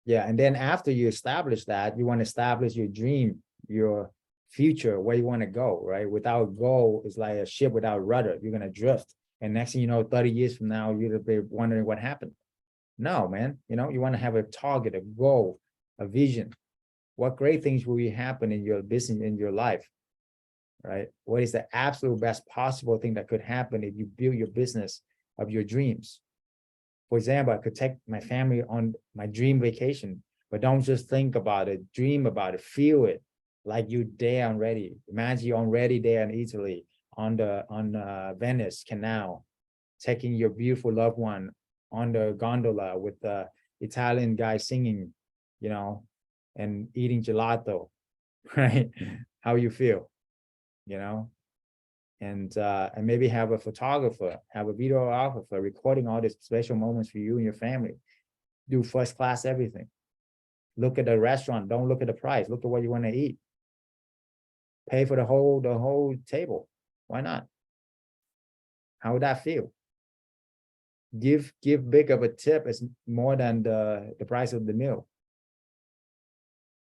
S1: Yeah, and then after you establish that, you want to establish your dream, your future, where you want to go, right? Without goal, it's like a ship without rudder. You're gonna drift, and next thing you know, 30 years from now, you'll be wondering what happened. No, man, you want to have a target, a goal, a vision. What great things will happen in your business, in your life, right? What is the absolute best possible thing that could happen if you build your business of your dreams? For example, I could take my family on my dream vacation, but don't just think about it, dream about it, feel it like you're there already. Imagine you're already there in Italy on Venice Canal, taking your beautiful loved one on the gondola with the Italian guy singing, and eating gelato, right? How you feel, and maybe have a photographer, have a videographer recording all these special moments for you and your family. Do first class everything. Look at the restaurant. Don't look at the price. Look at what you want to eat. Pay for the whole table. Why not? How would that feel? Give big of a tip is more than the price of the meal.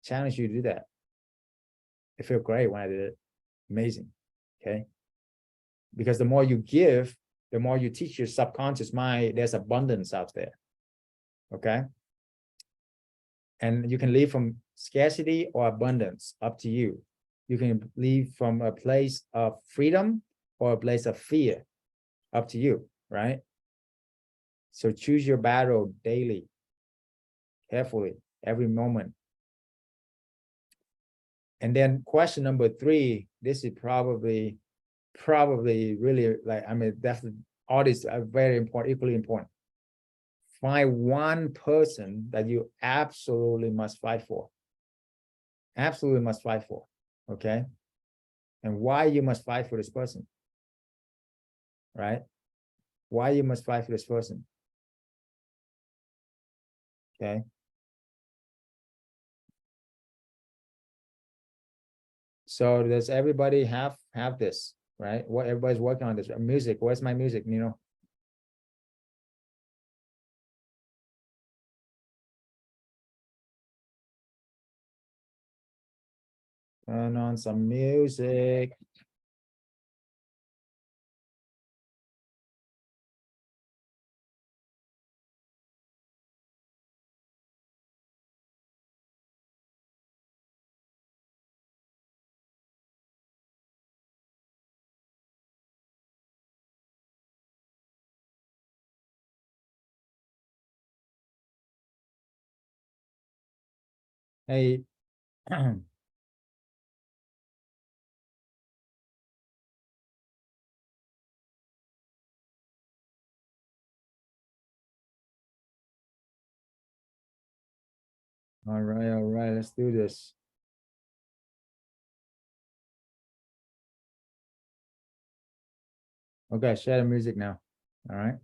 S1: Challenge you to do that. It felt great when I did it. Amazing. Okay. Because the more you give, the more you teach your subconscious mind there's abundance out there. Okay. And you can live from scarcity or abundance, up to you. You can live from a place of freedom or a place of fear. Up to you, right? So choose your battle daily, carefully, every moment. And then question number 3, this is probably really, like, I mean, definitely all these are very important, equally important. Find one person that you absolutely must fight for. Absolutely must fight for, okay? And why you must fight for this person, right? Why you must fight for this person, okay? So does everybody have this, right? What everybody's working on this music. Where's my music, Nino? Turn on some music. Hey, all right, let's do this. Okay, share the music now. All right.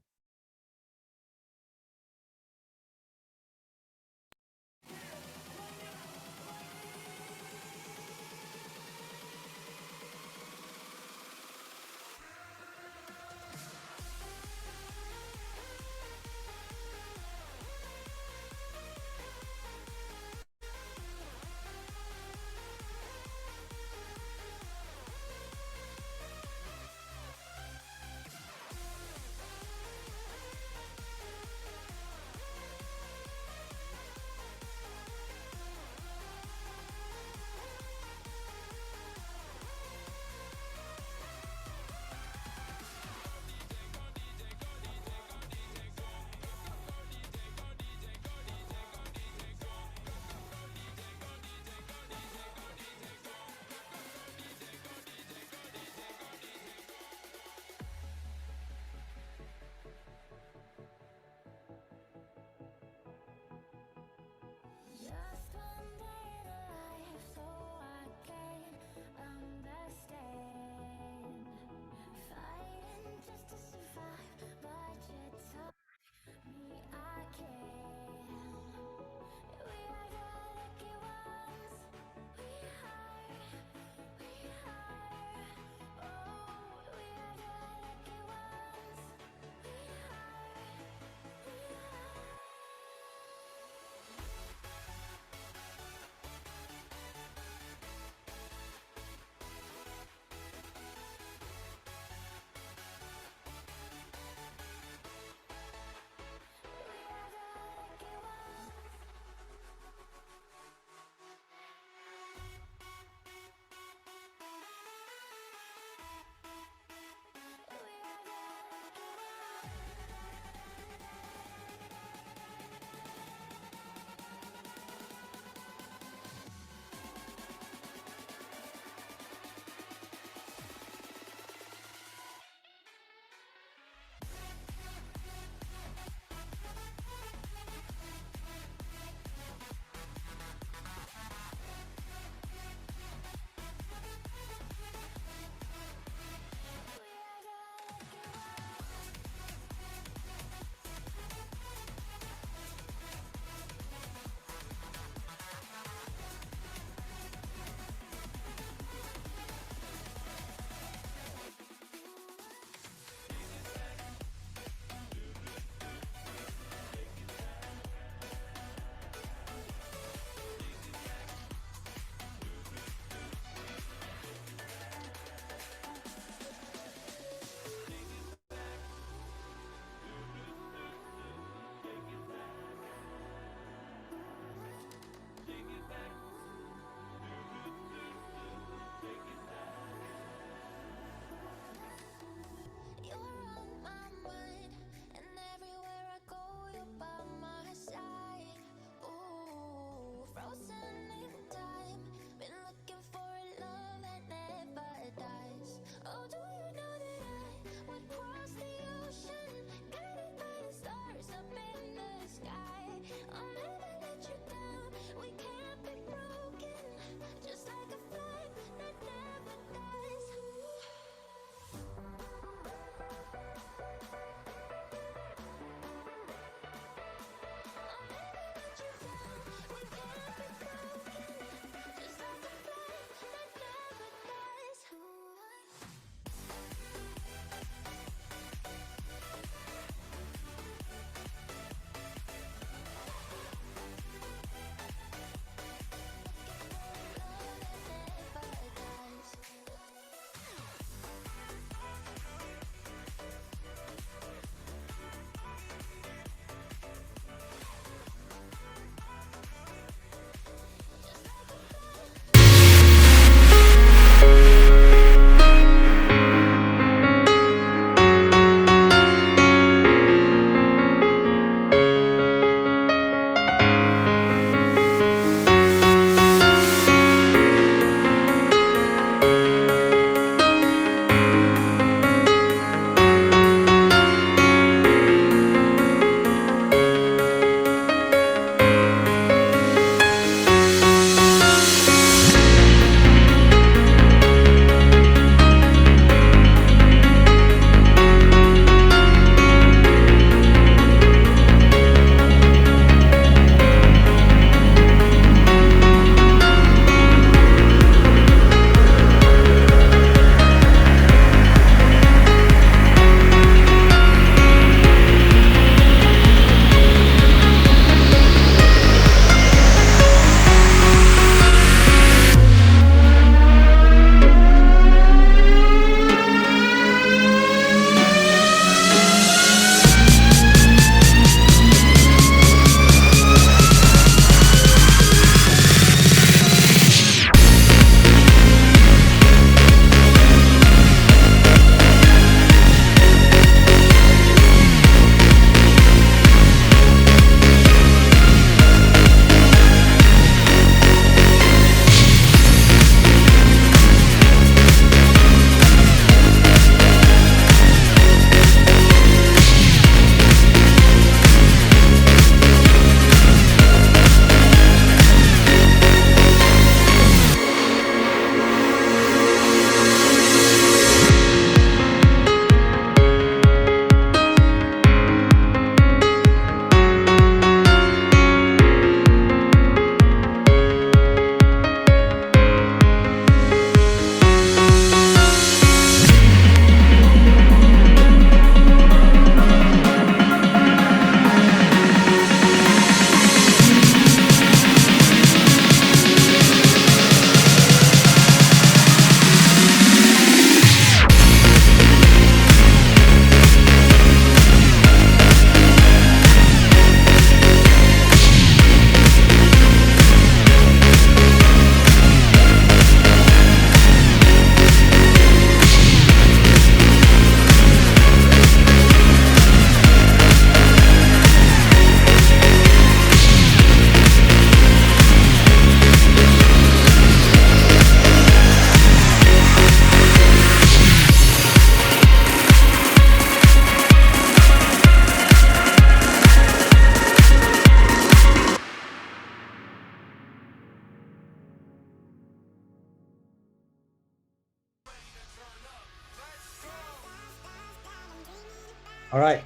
S1: All right.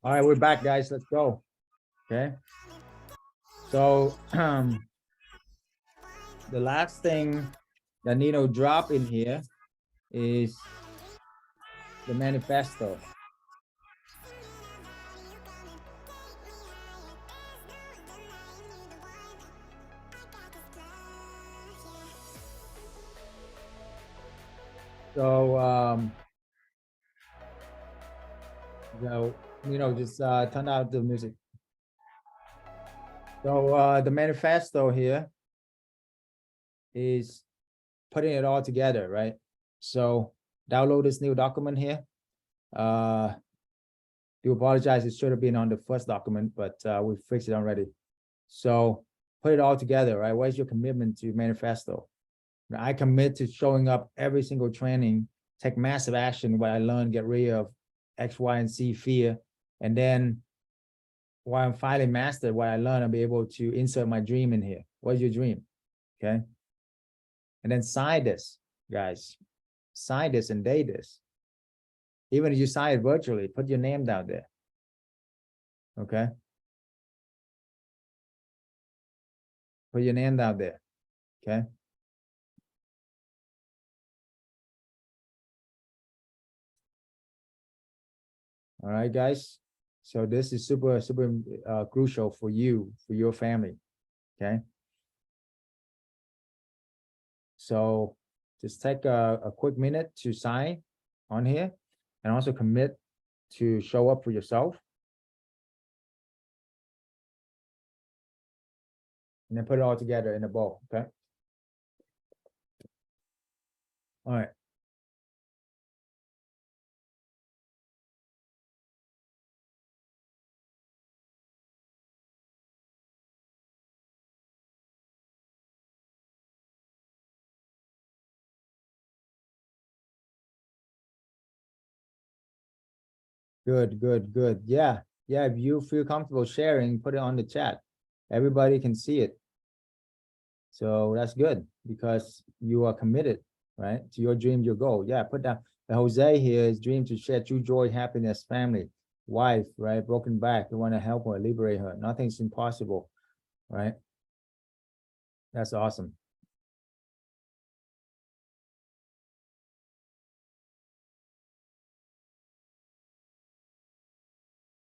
S1: All right, we're back, guys. Let's go. Okay. So the last thing that Nino dropped in here is the manifesto. So just turn out the music. So the manifesto here is putting it all together, right? So download this new document here. Do apologize, it should have been on the first document, but we fixed it already. So put it all together, right? What is your commitment to manifesto? I commit to showing up every single training, take massive action, what I learned, get rid of X, Y, and Z fear. And then while I'm finally mastered what I learned, I'll be able to insert my dream in here. What's your dream? Okay. And then sign this, guys. Sign this and date this. Even if you sign it virtually, put your name down there. Okay. Put your name down there. Okay. All right, guys. So this is super crucial for you, for your family. Okay. So just take a quick minute to sign on here and also commit to show up for yourself. And then put it all together in a bowl, okay? All right. Good. Yeah. If you feel comfortable sharing, put it on the chat. Everybody can see it. So that's good because you are committed, right? To your dream, your goal. Yeah, put down the Jose here is dream to share true joy, happiness, family, wife, right? Broken back. You want to help her, liberate her. Nothing's impossible, right? That's awesome.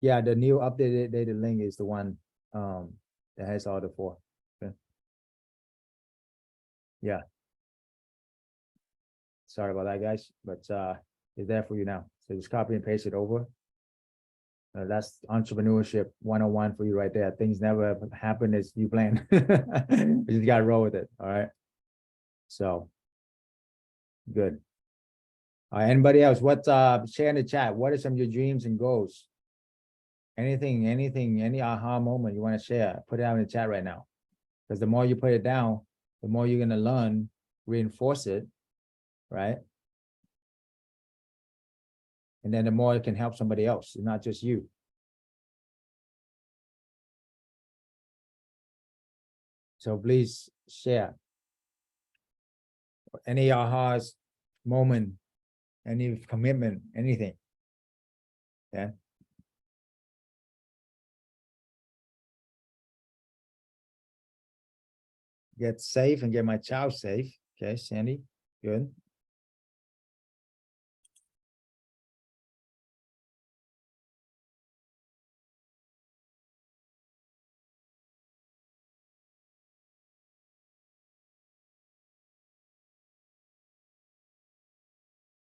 S1: Yeah, the new updated link is the one that has all the four. Okay. Yeah. Sorry about that, guys, but it's there for you now. So just copy and paste it over. That's entrepreneurship 101 for you right there. Things never happen as you plan. You just gotta roll with it. All right. So good. Anybody else? What share in the chat? What are some of your dreams and goals? Anything, any aha moment you want to share, put it out in the chat right now. Because the more you put it down, the more you're gonna learn, reinforce it, right? And then the more it can help somebody else, not just you. So please share any ahas moment, any commitment, anything. Yeah. Get safe and get my child safe. Okay, Sandy, good.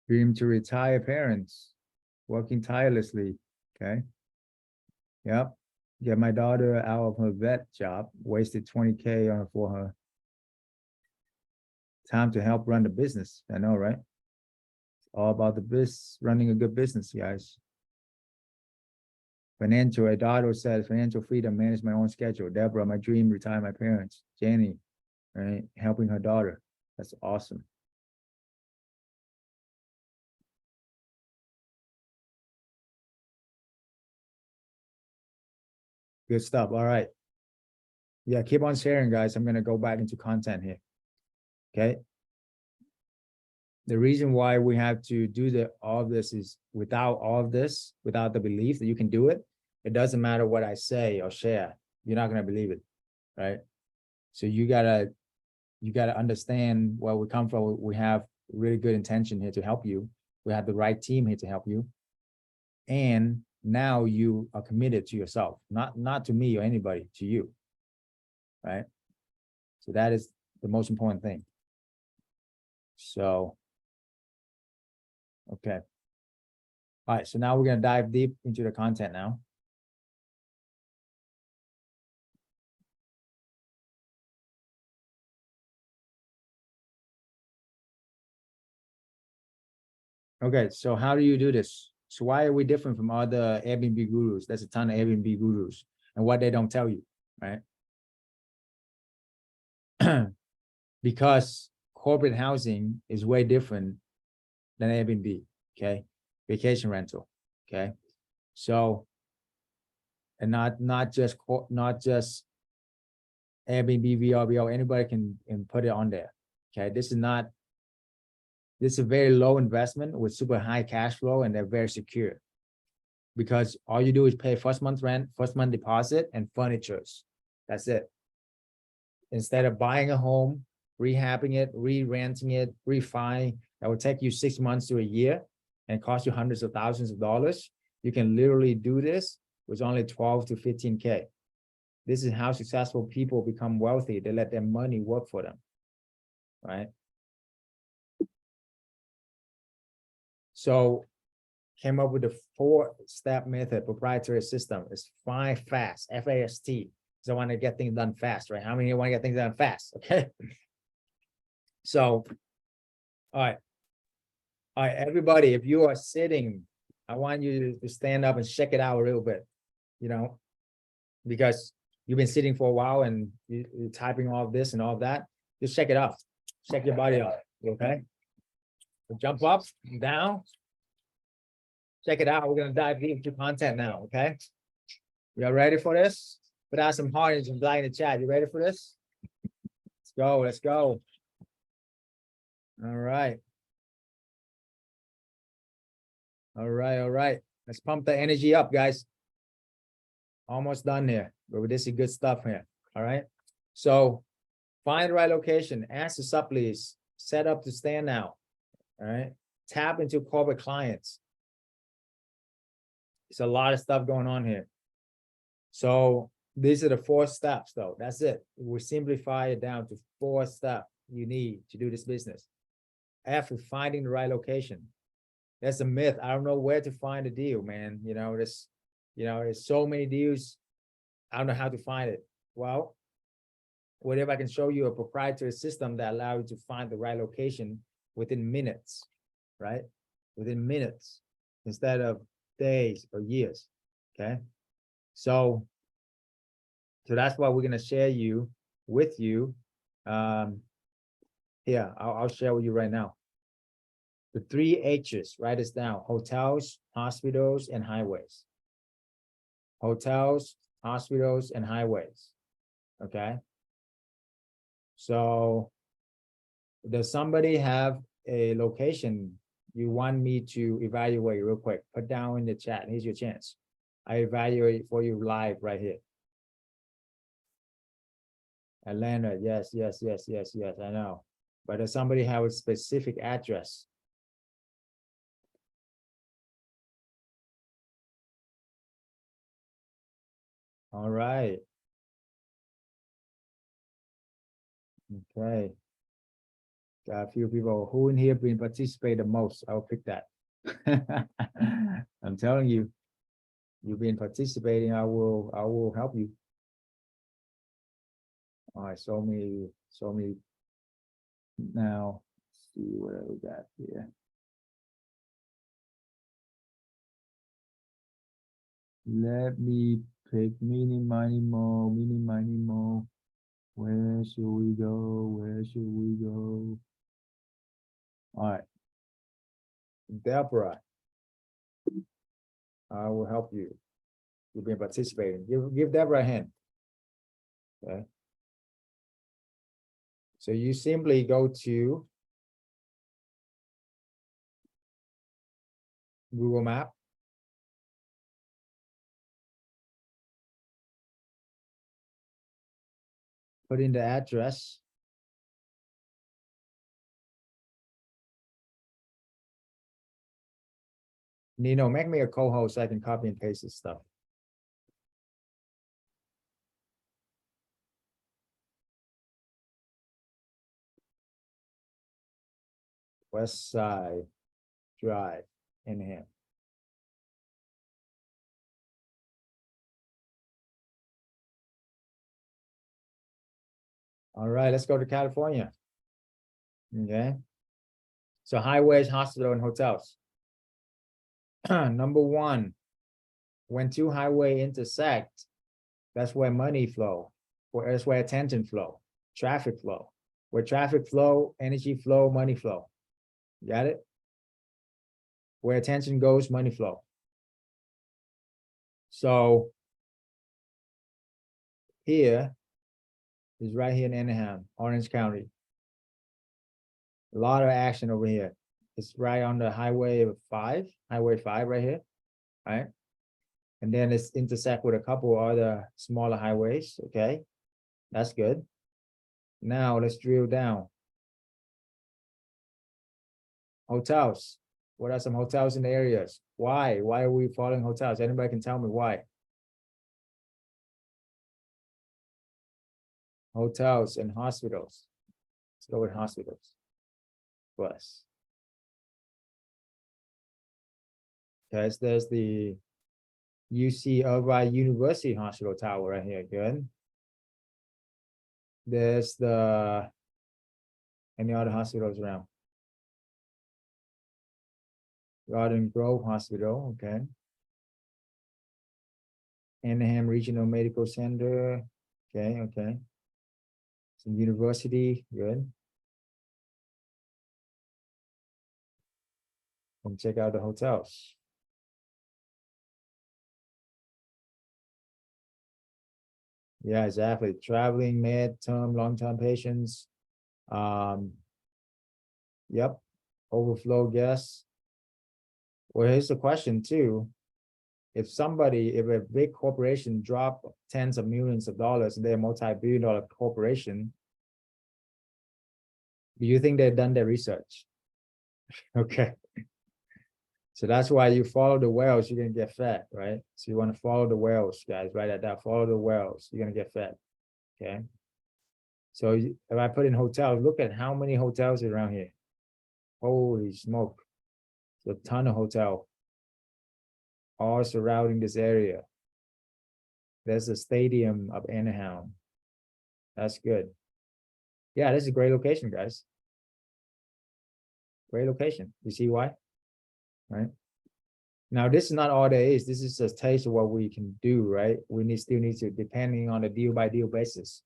S1: Dream to retire parents, working tirelessly. Okay. Yep. Get my daughter out of her vet job, wasted 20K on for her. Time to help run the business. I know, right? It's all about the business, running a good business, guys. Financial, Eduardo says, financial freedom, manage my own schedule. Deborah, my dream, retire my parents. Jenny, right? Helping her daughter. That's awesome. Good stuff. All right. Yeah, keep on sharing, guys. I'm going to go back into content here. Okay. The reason why we have to do all of this is without all of this, without the belief that you can do it, it doesn't matter what I say or share. You're not going to believe it, right? So you gotta understand where we come from. We have really good intention here to help you. We have the right team here to help you. And now you are committed to yourself, not to me or anybody, to you, right? So that is the most important thing. So, okay. All right, so now we're gonna dive deep into the content now. Okay, so how do you do this? So why are we different from other Airbnb gurus? There's a ton of Airbnb gurus and what they don't tell you, right? Because corporate housing is way different than Airbnb, okay? Vacation rental, okay? So, and not just Airbnb, VRBO, anybody can put it on there, okay? This is a very low investment with super high cash flow, and they're very secure because all you do is pay first month rent, first month deposit, and furnitures. That's it. Instead of buying a home, rehabbing it, re-renting it, refi, that would take you 6 months to a year and cost you hundreds of thousands of dollars. You can literally do this with only 12 to 15K. This is how successful people become wealthy. They let their money work for them, right? So came up with the 4-step method, proprietary system. It's five fast, F-A-S-T. So I want to get things done fast, right? How many want to get things done fast? Okay. So, all right, everybody, if you are sitting, I want you to stand up and check it out a little bit, because you've been sitting for a while and you're typing all of this and all of that. Just check it out. Check your body out. Okay. So jump up, down. Check it out. We're gonna dive deep into content now. Okay. You ready for this? Put out some heart and some black in the chat. You ready for this? Let's go. Let's go. All right. All right. Let's pump the energy up, guys. Almost done here, but this is good stuff here. All right. So find the right location, ask the sublease, set up to stand out. All right. Tap into corporate clients. It's a lot of stuff going on here. So these are the 4 steps, though. That's it. We simplify it down to 4 steps you need to do this business. After finding the right location. That's a myth. I don't know where to find a deal, man. There's so many deals. I don't know how to find it. Well, what if I can show you a proprietary system that allows you to find the right location within minutes, right? Within minutes, instead of days or years, okay? So that's what we're gonna share with you. Here, I'll share with you right now. The 3 H's, write this down: hotels, hospitals, and highways. Hotels, hospitals, and highways, okay? So does somebody have a location you want me to evaluate real quick? Put down in the chat. Here's your chance. I evaluate for you live right here. Atlanta, yes, I know. But does somebody have a specific address? All right. Okay. Got a few people. Who in here been participating the most? I'll pick that. I'm telling you, you've been participating. I will help you. All right, so many. Now, let's see what we got here. Let me pick mini, mo. Where should we go? All right. Deborah, I will help you. You've been participating. Give Deborah a hand. Okay. So you simply go to Google Map. Put in the address. Nino, make me a co-host so I can copy and paste this stuff. West Side Drive in here. All right, let's go to California. Okay. So highways, hospital, and hotels. Number one, when two highway intersect, that's where money flow, or that's where attention flow, traffic flow. Where traffic flow, energy flow, money flow. Got it? Where attention goes, money flow. So here is right here in Anaheim, Orange County. A lot of action over here. It's right on the highway 5 right here, right? And then it's intersect with a couple other smaller highways, okay? That's good. Now let's drill down. Hotels. What are some hotels in the areas? Why? Why are we following hotels? Anybody can tell me why? Hotels and hospitals. Let's go with hospitals. Plus. Okay, so there's the UC Irvine University Hospital Tower right here. Good. There's the any other hospitals around? Garden Grove Hospital, okay. Anaheim Regional Medical Center, okay, okay. Some university, good. And check out the hotels. Yeah, exactly. Traveling, mid-term, long-term patients. Yep. Overflow guests. Well, here's the question too. If a big corporation drop tens of millions of dollars and they're a multi-billion-dollar corporation, do you think they've done their research? Okay. So that's why you follow the whales, you're gonna get fed, right? So you want to follow the whales, guys, right at that. Follow the whales, you're gonna get fed. Okay. So if I put in hotels, look at how many hotels are around here. Holy smoke. It's a ton of hotel all surrounding this area. There's a stadium of Anaheim. That's good. Yeah, this is a great location, guys. Great location. You see why? Right? Now, this is not all there is. This is just a taste of what we can do, right? We still need to, depending on the deal by deal basis.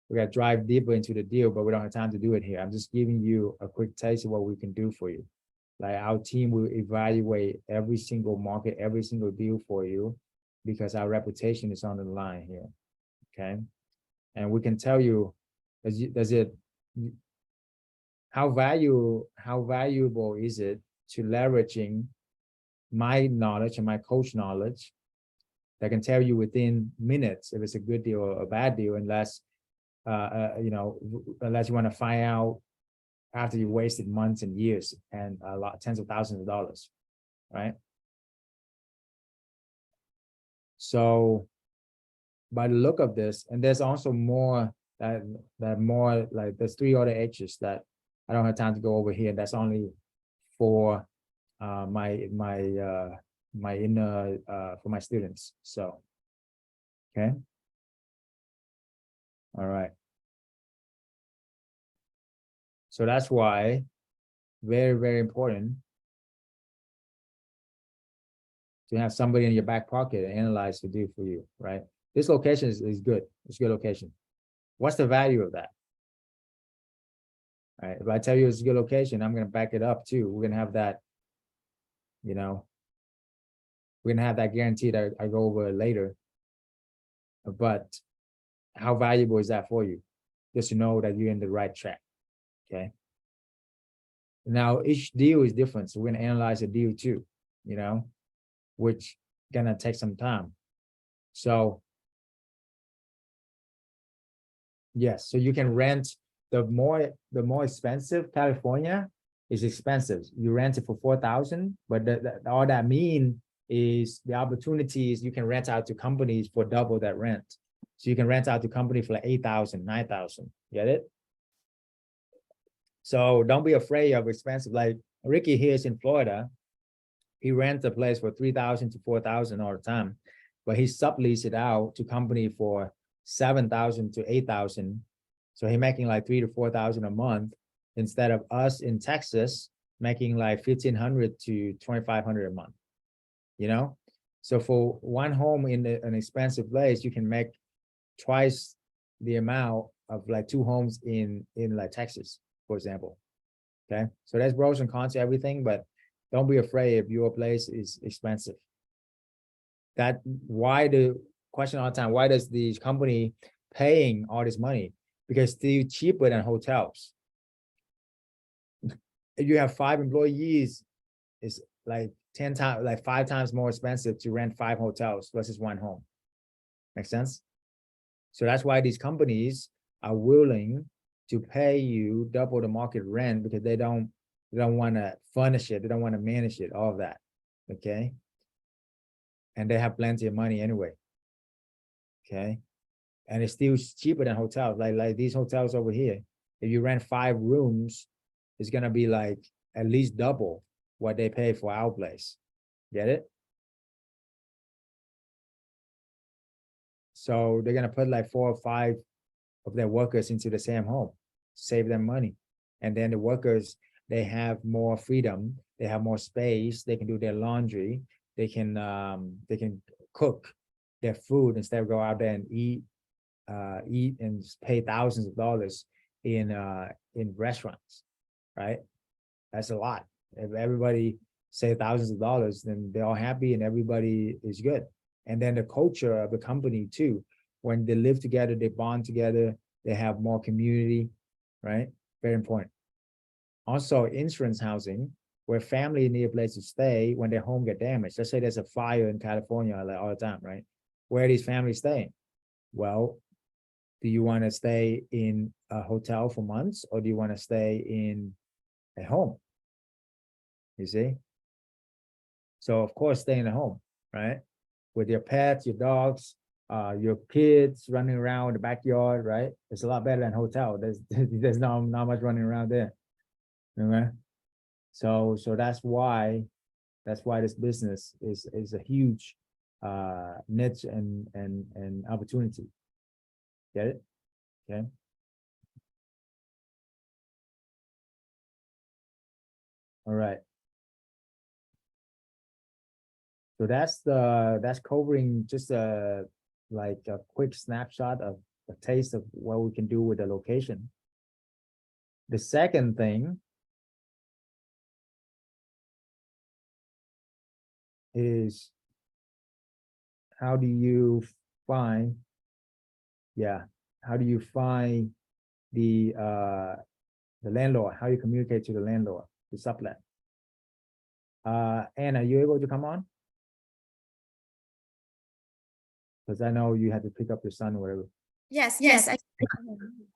S1: We got to drive deeper into the deal, but we don't have time to do it here. I'm just giving you a quick taste of what we can do for you. Like our team will evaluate every single market, every single deal for you, because our reputation is on the line here. Okay. And we can tell you, how valuable is it to leveraging my knowledge and my coach knowledge that can tell you within minutes if it's a good deal or a bad deal, unless unless you want to find out after you wasted months and years and tens of thousands of dollars, right? So by the look of this, and there's also more that more like there's 3 other H's that I don't have time to go over here. That's only for my for my students. So, okay. All right. So that's why very, very important to have somebody in your back pocket and analyze the deal for you, right? This location is good. It's a good location. What's the value of that? All right. If I tell you it's a good location, I'm going to back it up too. We're going to have that, we're going to have that guarantee that I go over later. But how valuable is that for you? Just to know that you're in the right track. Okay. Now each deal is different. So we're going to analyze a deal too. you know, which gonna take some time. So yes, so you can rent the more expensive. California is expensive. You rent it for 4,000, but all that mean is the opportunities you can rent out to companies for double that rent. So you can rent out to company for like 8,000, 9,000. Get it? So don't be afraid of expensive. Like Ricky here is in Florida. He rents a place for 3,000 to 4,000 all the time, but he sublease it out to company for 7,000 to 8,000. So he making like 3,000 to 4,000 a month instead of us in Texas making like 1,500 to 2,500 a month. You know, so for one home in an expensive place, you can make twice the amount of like two homes in like Texas, for example. Okay, so there's pros and cons to everything, but don't be afraid if your place is expensive. That why the question all the time, why does the company paying all this money? Because it's still cheaper than hotels. If you have 5 employees, it's like 10 times, like 5 times more expensive to rent 5 hotels versus 1 home. Make sense? So that's why these companies are willing to pay you double the market rent, because they don't want to furnish it, they don't want to manage it, all of that. Okay, and they have plenty of money anyway. Okay, and it's still cheaper than hotels. Like these hotels over here, if you rent 5 rooms, it's gonna be like at least double what they pay for our place. Get it? So they're gonna put like 4 or 5 of their workers into the same home, save them money. And then the workers, they have more freedom, they have more space, they can do their laundry, they can cook their food instead of go out there and eat and pay thousands of dollars in restaurants, right? That's a lot. If everybody say thousands of dollars, then they're all happy and everybody is good. And then the culture of the company too, when they live together, they bond together, they have more community, right? Very important. Also, insurance housing, where family need a place to stay when their home get damaged. Let's say there's a fire in California like all the time, right? Where are these families staying? Well, do you want to stay in a hotel for months, or do you want to stay in a home? You see? So of course, stay in a home, right? With your pets, your dogs, your kids running around the backyard, right? It's a lot better than hotel. There's not much running around there. Okay. So that's why this business is a huge niche and opportunity. Get it? Okay. All right. So that's covering just like a quick snapshot of a taste of what we can do with the location. The second thing is, how do you find the landlord? How you communicate to the landlord, the sublet? Anna, are you able to come on? Because I know you had to pick up your son or whatever.
S9: Yes, I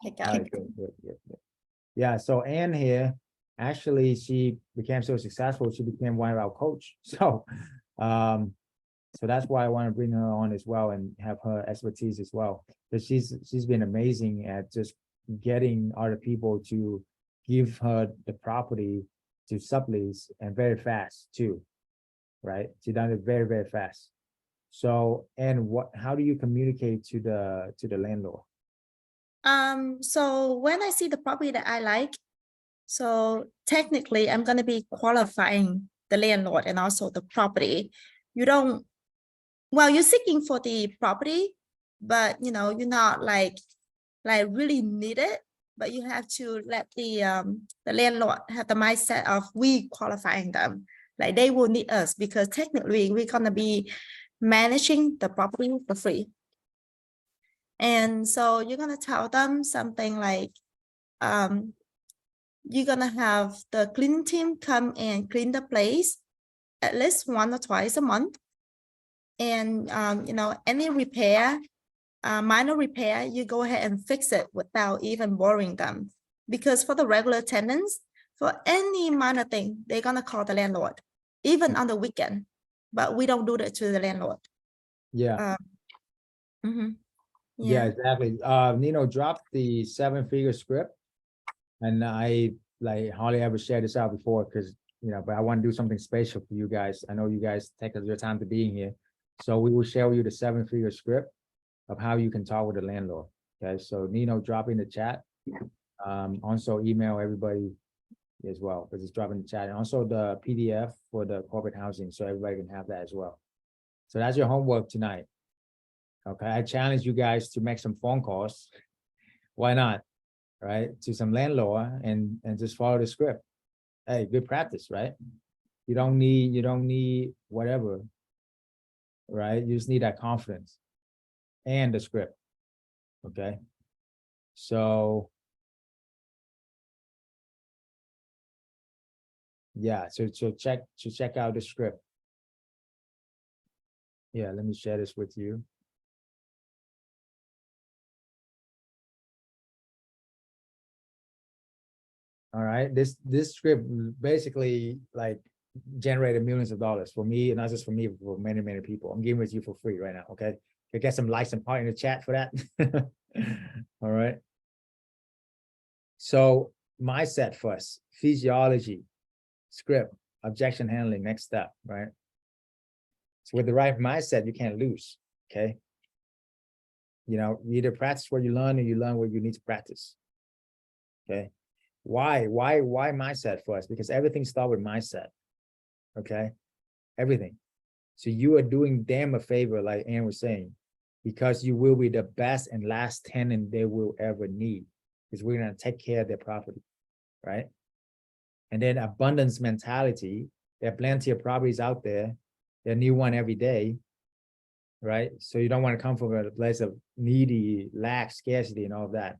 S9: pick up.
S1: Right, good. Yeah, so Anne here, actually, she became so successful, she became one of our coach. So that's why I want to bring her on as well and have her expertise as well. Because she's been amazing at just getting other people to give her the property to sublease, and very fast too, right? She done it very, very fast. So, and how do you communicate to the landlord?
S9: So when I see the property that I like, so technically I'm going to be qualifying the landlord and also the property. You're seeking for the property, but you're not like really need it, but you have to let the landlord have the mindset of we qualifying them. Like they will need us, because technically we're going to be managing the property for free. And so you're going to tell them something like, you're going to have the cleaning team come and clean the place. at least 1 or twice a month. And, you know, any repair, minor repair, you go ahead and fix it without even borrowing them. Because for the regular tenants, for any minor thing, they're gonna call the landlord, even on the weekend. But we don't do that to the landlord.
S1: Yeah.
S9: Mhm.
S1: Yeah, exactly. Nino dropped the 7-figure script, and I like hardly ever shared this out before because but I want to do something special for you guys. I know you guys take your time to being here, so we will share with you the 7-figure script of how you can talk with the landlord. Okay, so Nino, drop in the chat. Also email everybody as well because it's dropping the chat, and also the PDF for the corporate housing, so everybody can have that as well. So that's your homework tonight. Okay, I challenge you guys to make some phone calls. Why not? Right, to some landlord and just follow the script. Hey, good practice, right? You don't need whatever, right? You just need that confidence and the script. Okay, so yeah, so check out the script. Yeah, let me share this with you. All right, this script basically like generated millions of dollars for me, and not just for me, for many people. I'm giving it to you for free right now. Okay, you get some likes and heart in the chat for that. All right. So mindset first, physiology, script, objection handling, next step, right? So with the right mindset, you can't lose. Okay. You either practice what you learn or you learn what you need to practice. Okay. Why mindset first? Because everything starts with mindset. Okay. Everything. So you are doing them a favor, like Ann was saying, because you will be the best and last tenant they will ever need, because we're going to take care of their property, right? And then abundance mentality. There are plenty of properties out there. There are new one every day, right? So you don't want to come from a place of needy, lack, scarcity, and all of that.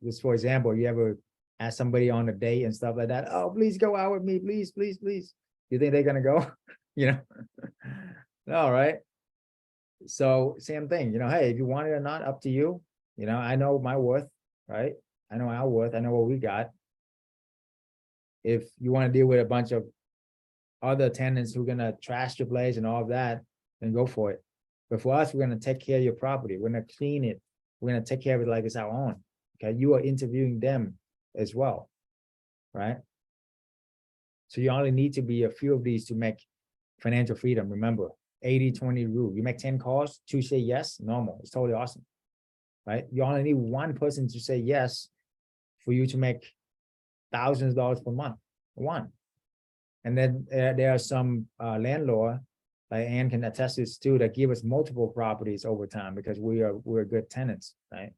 S1: Just for example, you ever ask somebody on a date and stuff like that, oh, please go out with me, please. You think they're gonna go? No, right? So same thing, hey, if you want it or not, up to you. I know my worth, right? I know our worth, I know what we got. If you want to deal with a bunch of other tenants who are gonna trash your place and all of that, then go for it. But for us, we're gonna take care of your property. We're gonna clean it. We're gonna take care of it like it's our own. Okay, you are interviewing them as well, right? So you only need to be a few of these to make financial freedom. Remember, 80-20 rule. You make 10 calls, 2 say yes, normal. It's totally awesome, right? You only need one person to say yes for you to make thousands of dollars per month. One. And then there are some landlord, like Ann can attest this too, that give us multiple properties over time because we're good tenants, right?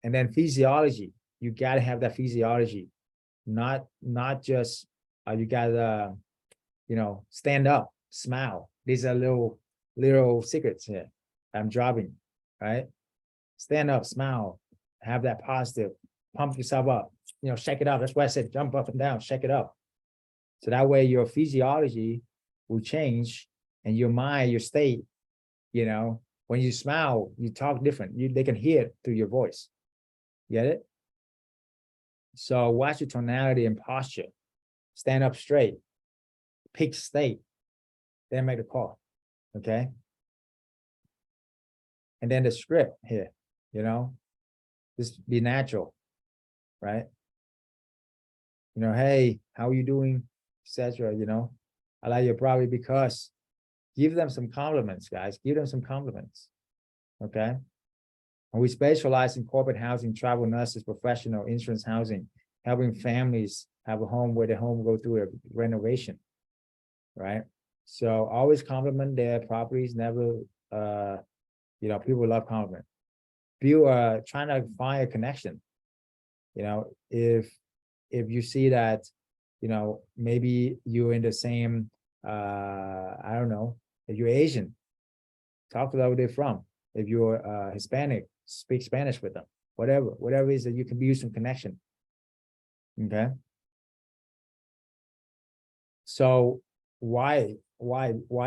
S1: And then physiology, you got to have that physiology, not just you gotta stand up, smile. These are little secrets here I'm dropping, right? Stand up, smile, have that positive, pump yourself up, shake it up. That's why I said jump up and down, shake it up. So that way your physiology will change and your mind, your state, when you smile, you talk different. They can hear it through your voice. Get it? So watch your tonality and posture. Stand up straight, peak state, then make the call. Okay. And then the script here, just be natural, right? Hey, how are you doing? Etc. I like your property because give them some compliments, guys. Give them some compliments. Okay. And we specialize in corporate housing, travel nurses, professional, insurance housing, helping families have a home where the home go through a renovation. Right. So always compliment their properties, never people love compliment. People are trying to find a connection. If you see that, maybe you're in the same, I don't know, if you're Asian, talk about where they're from. If you're Hispanic, speak Spanish with them. Whatever it is that you can build some connection. Okay. So why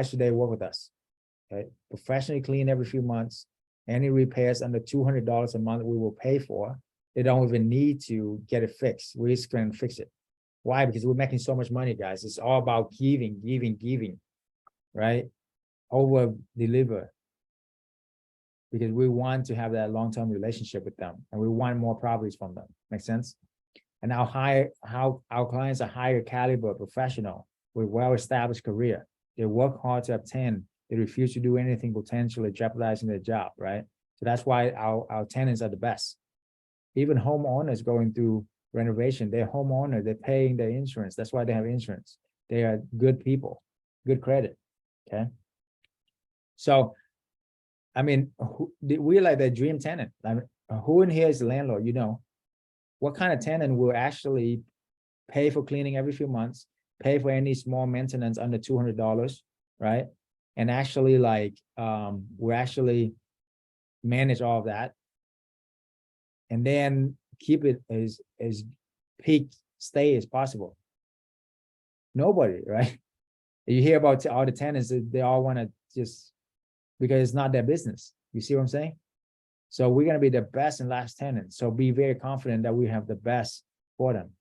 S1: should they work with us? Okay, professionally clean every few months. Any repairs under $200 a month, we will pay for. They don't even need to get it fixed. We just can fix it. Why? Because we're making so much money, guys. It's all about giving, right? Over deliver. Because we want to have that long-term relationship with them, and we want more properties from them. Make sense? And our clients are higher caliber professional with well-established career. They work hard to obtain. They refuse to do anything potentially jeopardizing their job, right? So that's why our tenants are the best. Even homeowners going through renovation, they're homeowners, they're paying their insurance. That's why they have insurance. They are good people, good credit, okay? So, I mean, we're like the dream tenant. I mean, who in here is the landlord, you know? What kind of tenant will actually pay for cleaning every few months, pay for any small maintenance under $200, right? And actually we actually manage all of that. And then keep it as peak stay as possible. Nobody, right? You hear about all the tenants, they all want to just, because it's not their business. You see what I'm saying? So we're going to be the best and last tenant. So be very confident that we have the best for them,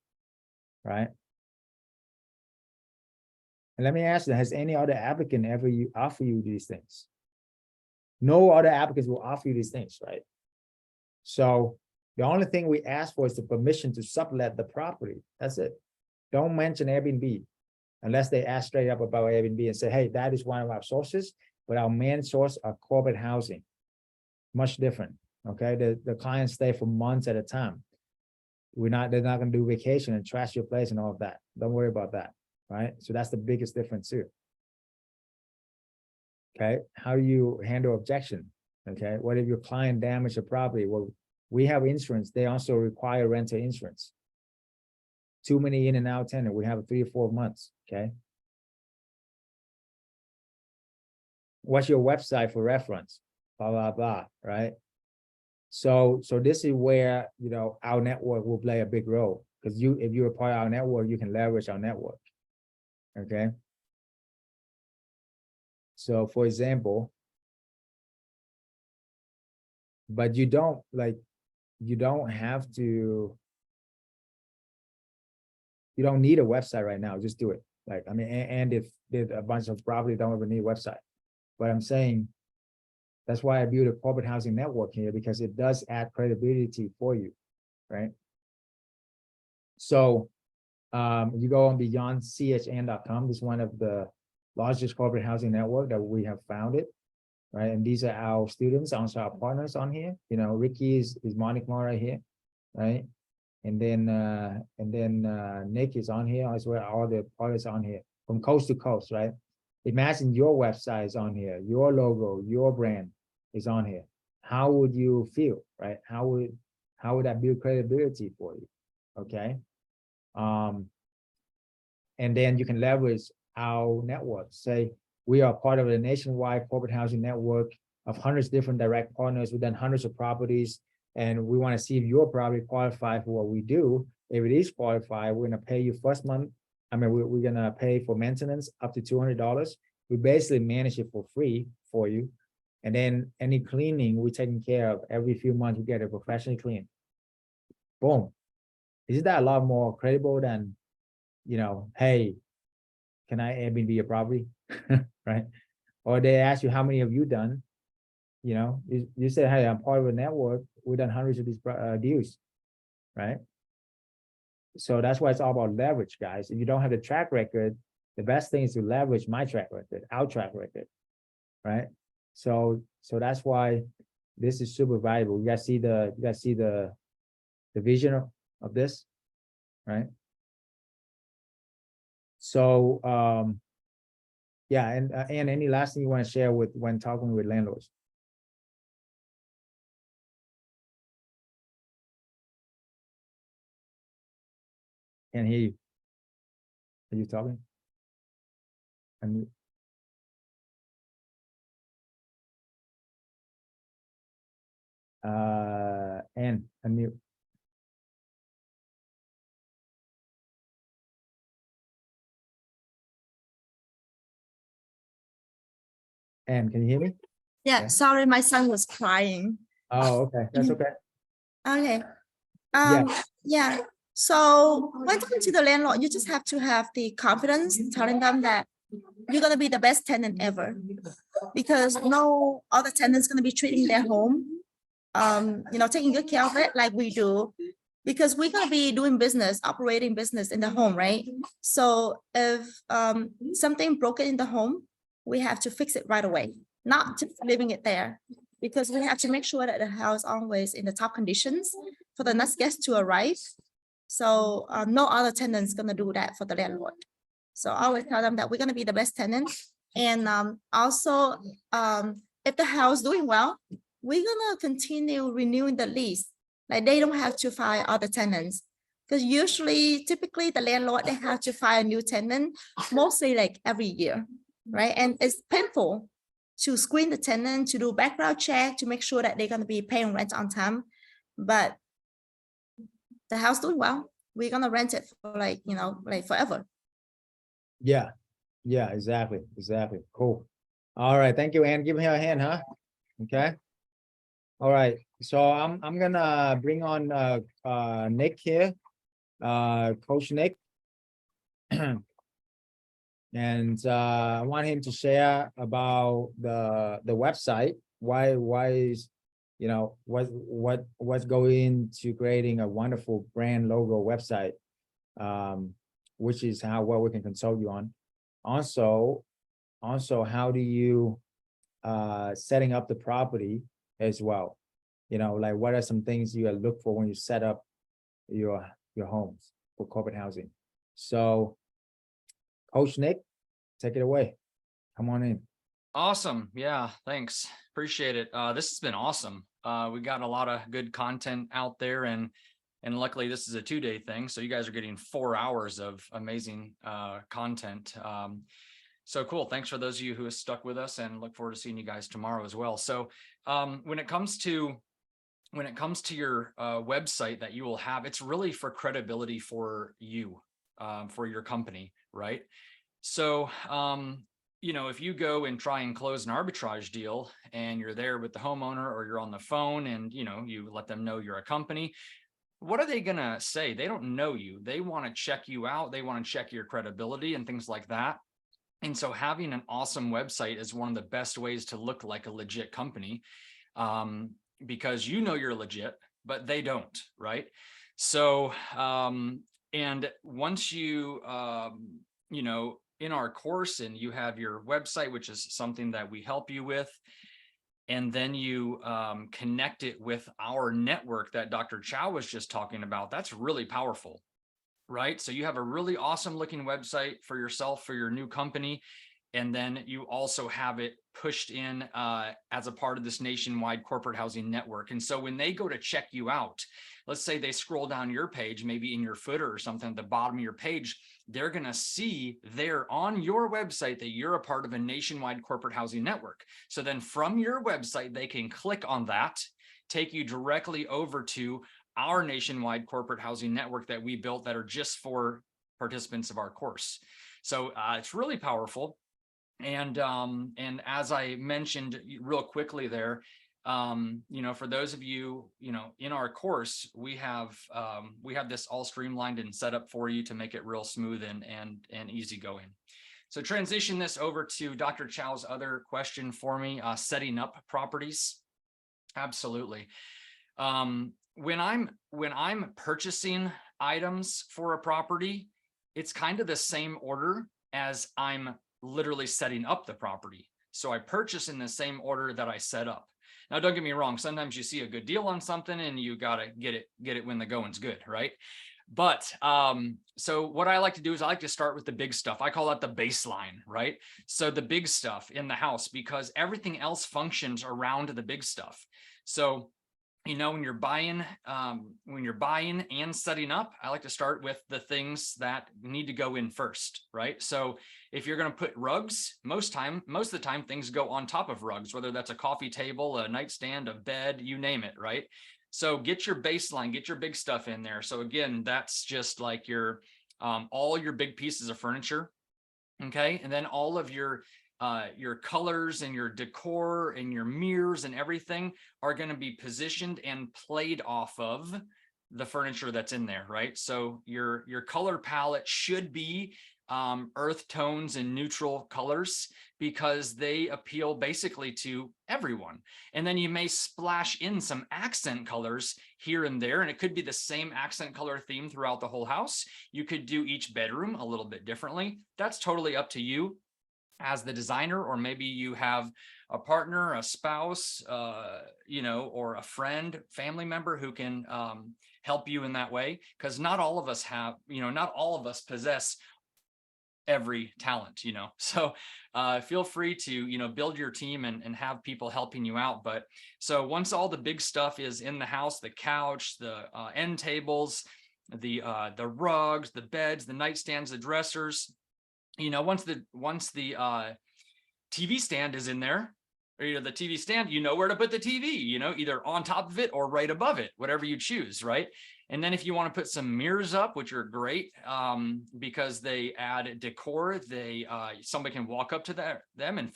S1: right? And let me ask you, has any other applicant ever offer you these things? No other applicants will offer you these things, right? So the only thing we ask for is the permission to sublet the property. That's it. Don't mention Airbnb unless they ask straight up about Airbnb and say, hey, that is one of our sources, but our main source are corporate housing. Much different. Okay. The clients stay for months at a time. They're not going to do vacation and trash your place and all of that. Don't worry about that. Right. So that's the biggest difference too. Okay. How do you handle objection? Okay. What if your client damaged the property? Well, we have insurance. They also require rental insurance. Too many in and out tenant. We have 3 or 4 months. Okay. What's your website for reference? Blah, blah, blah. Right. So this is where, you know, our network will play a big role, because if you're a part of our network, you can leverage our network. Okay. So for example, but you don't have to, you don't need a website right now. Just do it. Like, I mean, and if there's a bunch of property don't even need a website. But I'm saying that's why I built a corporate housing network here, because it does add credibility for you, right? So you go on beyondchn.com. This is one of the largest corporate housing network that we have founded, right? And these are our students, also our partners on here. You know, Ricky is Monica right here, right? And then Nick is on here as well. All the partners on here from coast to coast, right? Imagine your website is on here, your logo, your brand is on here. How would you feel, right? How would that build credibility for you? Okay. And then you can leverage our network. Say we are part of a nationwide corporate housing network of hundreds of different direct partners. We've done hundreds of properties, and we want to see if your property qualifies for what we do. If it is qualified, we're going to pay you first month. I mean, we're going to pay for maintenance up to $200. We basically manage it for free for you. And then any cleaning we're taking care of. Every few months, we get it professionally clean. Boom. Isn't that a lot more credible than, you know, hey, can I Airbnb your property? Right? Or they ask you, how many have you done? You know, you say, hey, I'm part of a network. We've done hundreds of these deals, right? So that's why it's all about leverage, guys. If you don't have the track record, the best thing is to leverage my track record, our track record, right? So that's why this is super valuable. You guys see the vision of this, right? So yeah, and any last thing you want to share with when talking with landlords? Can't hear you. Are you talking? And unmute. And can you hear me?
S9: Yeah,
S1: Yeah.
S9: sorry, my son was crying.
S1: Oh, okay. That's okay.
S9: Okay.
S1: Yeah.
S9: Yeah. So when talking to the landlord, you just have to have the confidence telling them that you're gonna be the best tenant ever, because no other tenant's gonna be treating their home, taking good care of it like we do, because we're gonna be doing business, operating business in the home, right? So if something broken in the home, we have to fix it right away, not just leaving it there, because we have to make sure that the house always in the top conditions for the next guest to arrive. So no other tenant's gonna do that for the landlord. So I always tell them that we're gonna be the best tenant. And also, if the house doing well, we're gonna continue renewing the lease. Like they don't have to find other tenants. Because typically the landlord, they have to find a new tenant, mostly like every year, right? And it's painful to screen the tenant, to do background check, to make sure that they're gonna be paying rent on time. But the house doing well, we're gonna rent it for like forever.
S1: Yeah. Yeah, exactly. Exactly. Cool. All right. Thank you, Ann. Give me a hand, huh? Okay. All right. So I'm gonna bring on Nick here, Coach Nick. And I want him to share about the website. Why is what's going to creating a wonderful brand logo website, which is what we can consult you on. Also, how do you setting up the property as well? Like what are some things you look for when you set up your homes for corporate housing? So, Coach Nick, take it away. Come on in.
S3: Awesome. Yeah, thanks. Appreciate it. This has been awesome. We got a lot of good content out there, and luckily this is a 2-day thing. So you guys are getting 4 hours of amazing content. So cool. Thanks for those of you who have stuck with us, and look forward to seeing you guys tomorrow as well. So when it comes to your website that you will have, it's really for credibility for you, for your company, right? So, if you go and try and close an arbitrage deal and you're there with the homeowner, or you're on the phone and, you let them know you're a company, what are they going to say? They don't know you. They want to check you out. They want to check your credibility and things like that. And so having an awesome website is one of the best ways to look like a legit company, because you're legit, but they don't, right? So, and once you, in our course, and you have your website, which is something that we help you with, and then you connect it with our network that Dr. Chau was just talking about, that's really powerful, right? So you have a really awesome looking website for yourself, for your new company, and then you also have it pushed in as a part of this nationwide corporate housing network. And so when they go to check you out, let's say they scroll down your page, maybe in your footer or something at the bottom of your page, they're going to see there on your website that you're a part of a nationwide corporate housing network. So then from your website, they can click on that, take you directly over to our nationwide corporate housing network that we built that are just for participants of our course. So it's really powerful. And as I mentioned real quickly there, for those of you, in our course, we have this all streamlined and set up for you to make it real smooth and easy going. So transition this over to Dr. Chau's other question for me, setting up properties. Absolutely. When I'm purchasing items for a property, it's kind of the same order as I'm literally setting up the property. So I purchase in the same order that I set up. Now, don't get me wrong. Sometimes you see a good deal on something and you got to get it when the going's good, right? But so what I like to do is I like to start with the big stuff. I call that the baseline, right? So the big stuff in the house, because everything else functions around the big stuff. So when you're buying and setting up, I like to start with the things that need to go in first, right? So if you're going to put rugs, most of the time things go on top of rugs, whether that's a coffee table, a nightstand, a bed, you name it, right? So get your baseline, get your big stuff in there. So again, that's just like your all your big pieces of furniture, okay? And then all of your your colors and your decor and your mirrors and everything are going to be positioned and played off of the furniture that's in there, right? So your color palette should be earth tones and neutral colors, because they appeal basically to everyone. And then you may splash in some accent colors here and there, and it could be the same accent color theme throughout the whole house. You could do each bedroom a little bit differently. That's totally up to you as the designer, or maybe you have a partner, a spouse, you know, or a friend, family member who can help you in that way. Because not all of us have, you know, not all of us possess every talent, you know. So feel free to, you know, build your team and have people helping you out. But so once all the big stuff is in the house, the couch, the end tables, the rugs, the beds, the nightstands, the dressers, you know, once the TV stand is in there, or, you know, the TV stand, you know where to put the TV, you know, either on top of it or right above it, whatever you choose, right? And then if you want to put some mirrors up, which are great because they add decor, they somebody can walk up to them and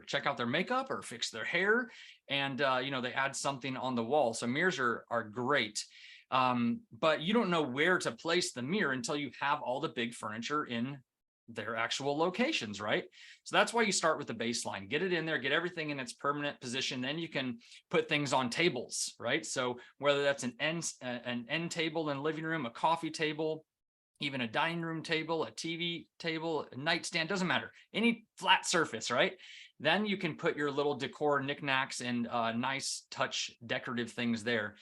S3: check out their makeup or fix their hair, and you know, they add something on the wall. So mirrors are great. But you don't know where to place the mirror until you have all the big furniture in their actual locations, right? So that's why you start with the baseline, get it in there, get everything in its permanent position. Then you can put things on tables, right? So whether that's an end table in the living room, a coffee table, even a dining room table, a TV table, a nightstand, doesn't matter, any flat surface, right? Then you can put your little decor knickknacks and nice touch decorative things there.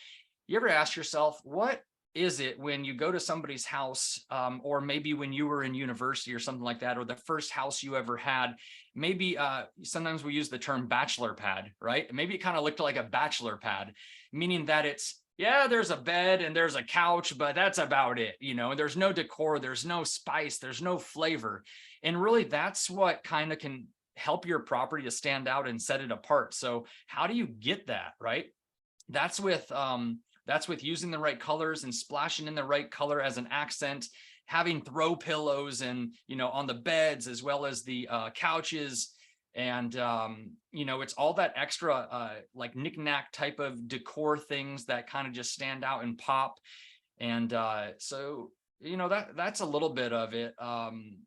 S3: You ever ask yourself, what is it when you go to somebody's house, or maybe when you were in university or something like that, or the first house you ever had, maybe sometimes we use the term bachelor pad, right? Maybe it kind of looked like a bachelor pad, meaning that it's, yeah, there's a bed and there's a couch, but that's about it. You know, there's no decor, there's no spice, there's no flavor. And really that's what kind of can help your property to stand out and set it apart. So how do you get that, right? That's with using the right colors and splashing in the right color as an accent, having throw pillows and, you know, on the beds as well as the couches. And, you know, it's all that extra like knickknack type of decor things that kind of just stand out and pop. And so, you know, that's a little bit of it,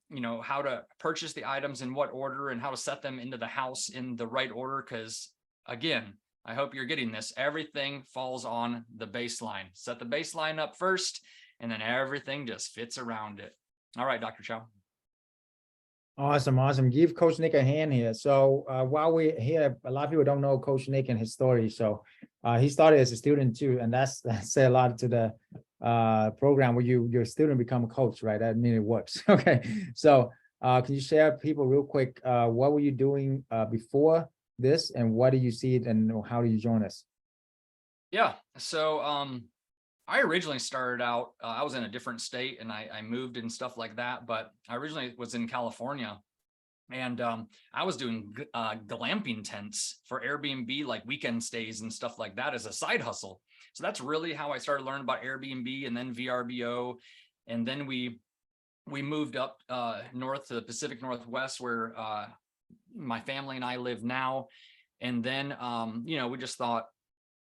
S3: you know, how to purchase the items in what order and how to set them into the house in the right order. Because again, I hope you're getting this. Everything falls on the baseline. Set the baseline up first, and then everything just fits around it. All right, Dr. Chau.
S1: Awesome. Give Coach Nick a hand here. So while we're here, a lot of people don't know Coach Nick and his story. So he started as a student too, and that's say a lot to the program where your student become a coach, right? That means it works. Okay. So can you share people real quick? What were you doing before this, and what do you see it, and how do you join us?
S3: Yeah, so I originally started out, I was in a different state and I moved and stuff like that, but I originally was in California, and I was doing glamping tents for Airbnb, like weekend stays and stuff like that as a side hustle. So that's really how I started learning about Airbnb and then VRBO. And then we moved up north to the Pacific Northwest where my family and I live now. And then, you know, we just thought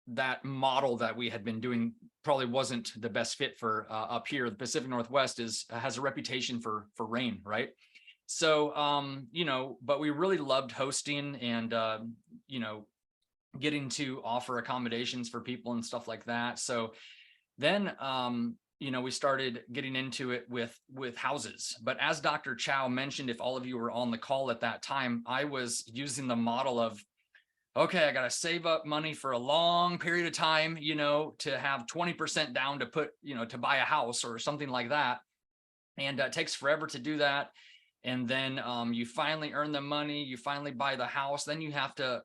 S3: that model that we had been doing probably wasn't the best fit for up here. The Pacific Northwest has a reputation for rain, right? So, you know, but we really loved hosting and, you know, getting to offer accommodations for people and stuff like that. So then, you know, we started getting into it with houses. But as Dr. Chau mentioned, if all of you were on the call at that time, I was using the model of, okay, I got to save up money for a long period of time, you know, to have 20% down to put, you know, to buy a house or something like that. And it takes forever to do that. And then you finally earn the money, you finally buy the house, then you have to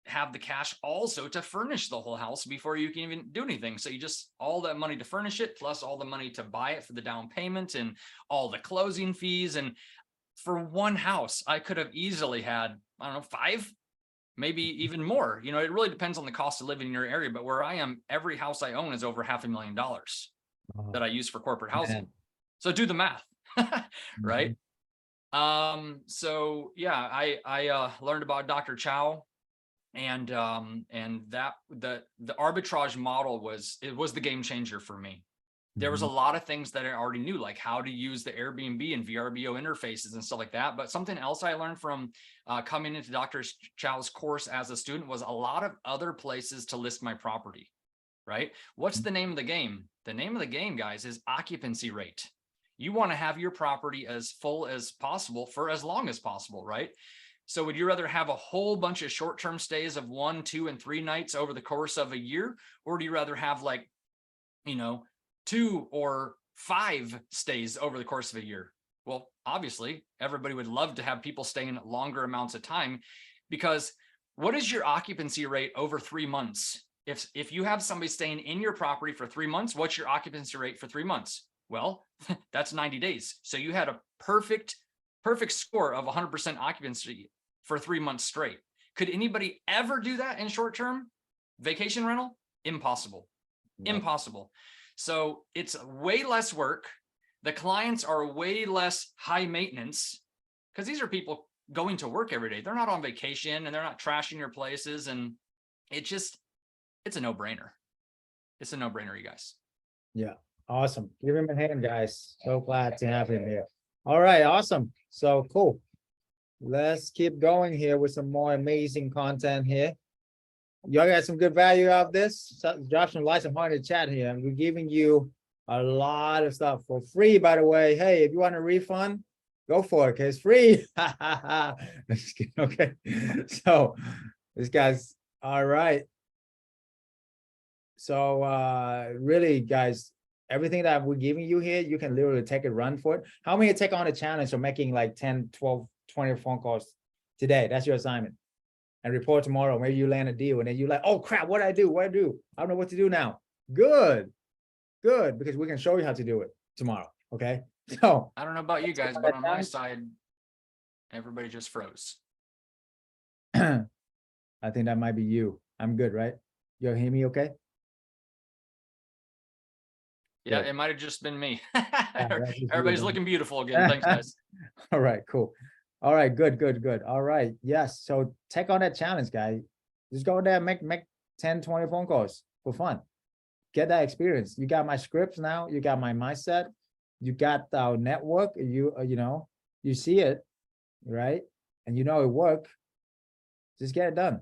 S3: have the cash also to furnish the whole house before you can even do anything. So you just, all that money to furnish it, plus all the money to buy it for the down payment and all the closing fees. And for one house, I could have easily had, I don't know, 5, maybe even more. You know, it really depends on the cost of living in your area. But where I am, every house I own is over $500,000 that I use for corporate housing. So do the math, right? So yeah, I learned about Dr. Chau, and that the arbitrage model was the game changer for me. There was a lot of things that I already knew, like how to use the Airbnb and VRBO interfaces and stuff like that. But something else I learned from coming into Dr. Chau's course as a student was a lot of other places to list my property, right? What's the name of the game? The name of the game, guys, is occupancy rate. You want to have your property as full as possible for as long as possible, right? So would you rather have a whole bunch of short-term stays of 1, 2, and 3 nights over the course of a year? Or do you rather have, like, 2 or 5 stays over the course of a year? Well, obviously, everybody would love to have people staying longer amounts of time, because what is your occupancy rate over 3 months? If you have somebody staying in your property for 3 months, what's your occupancy rate for 3 months? Well, that's 90 days. So you had a perfect score of 100% occupancy for 3 months straight. Could anybody ever do that in short-term vacation rental? Impossible. No. Impossible. So it's way less work. The clients are way less high maintenance, because these are people going to work every day. They're not on vacation and they're not trashing your places. And it's a no-brainer. It's a no-brainer, you guys.
S1: Yeah. Awesome. Give him a hand, guys. So glad to have him here. All right. Awesome. So cool. Let's keep going here with some more amazing content here. Y'all got some good value out of this. Drop some likes and heart in the chat here. We're giving you a lot of stuff for free, by the way. Hey, if you want a refund, go for it, because it's free. Okay. So this guy's all right. So really, guys, everything that we're giving you here, you can literally take a run for it. How many take on a challenge of making like 10, 12, 20 phone calls today? That's your assignment. And report tomorrow. Maybe you land a deal and then you're like, oh crap, what do I do? What do I do? I don't know what to do now. Good. Good. Because we can show you how to do it tomorrow. Okay. So
S3: I don't know about you guys, but on my side, everybody just froze.
S1: I think that might be you. I'm good, right? You hear me okay?
S3: Yeah, it might have just been me. Everybody's looking beautiful again. Thanks, guys.
S1: All right, cool. All right, good. All right. Yes. So take on that challenge, guys. Just go there, make 10, 20 phone calls for fun. Get that experience. You got my scripts now. You got my mindset. You got our network. You see it, right? And you know it worked. Just get it done.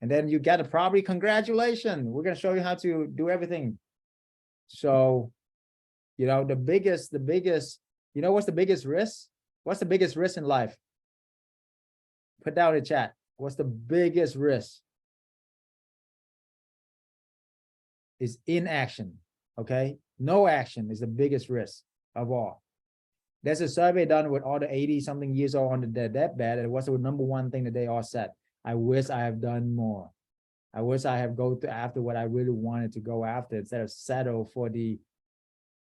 S1: And then you get a property. Congratulations. We're going to show you how to do everything. So, the biggest, what's the biggest risk? What's the biggest risk in life? Put down in the chat. What's the biggest risk? Is inaction. Okay. No action is the biggest risk of all. There's a survey done with all the 80-something years old on their deathbed. And what's the number one thing that they all said? I wish I have done more. I wish I have go after what I really wanted to go after instead of settle for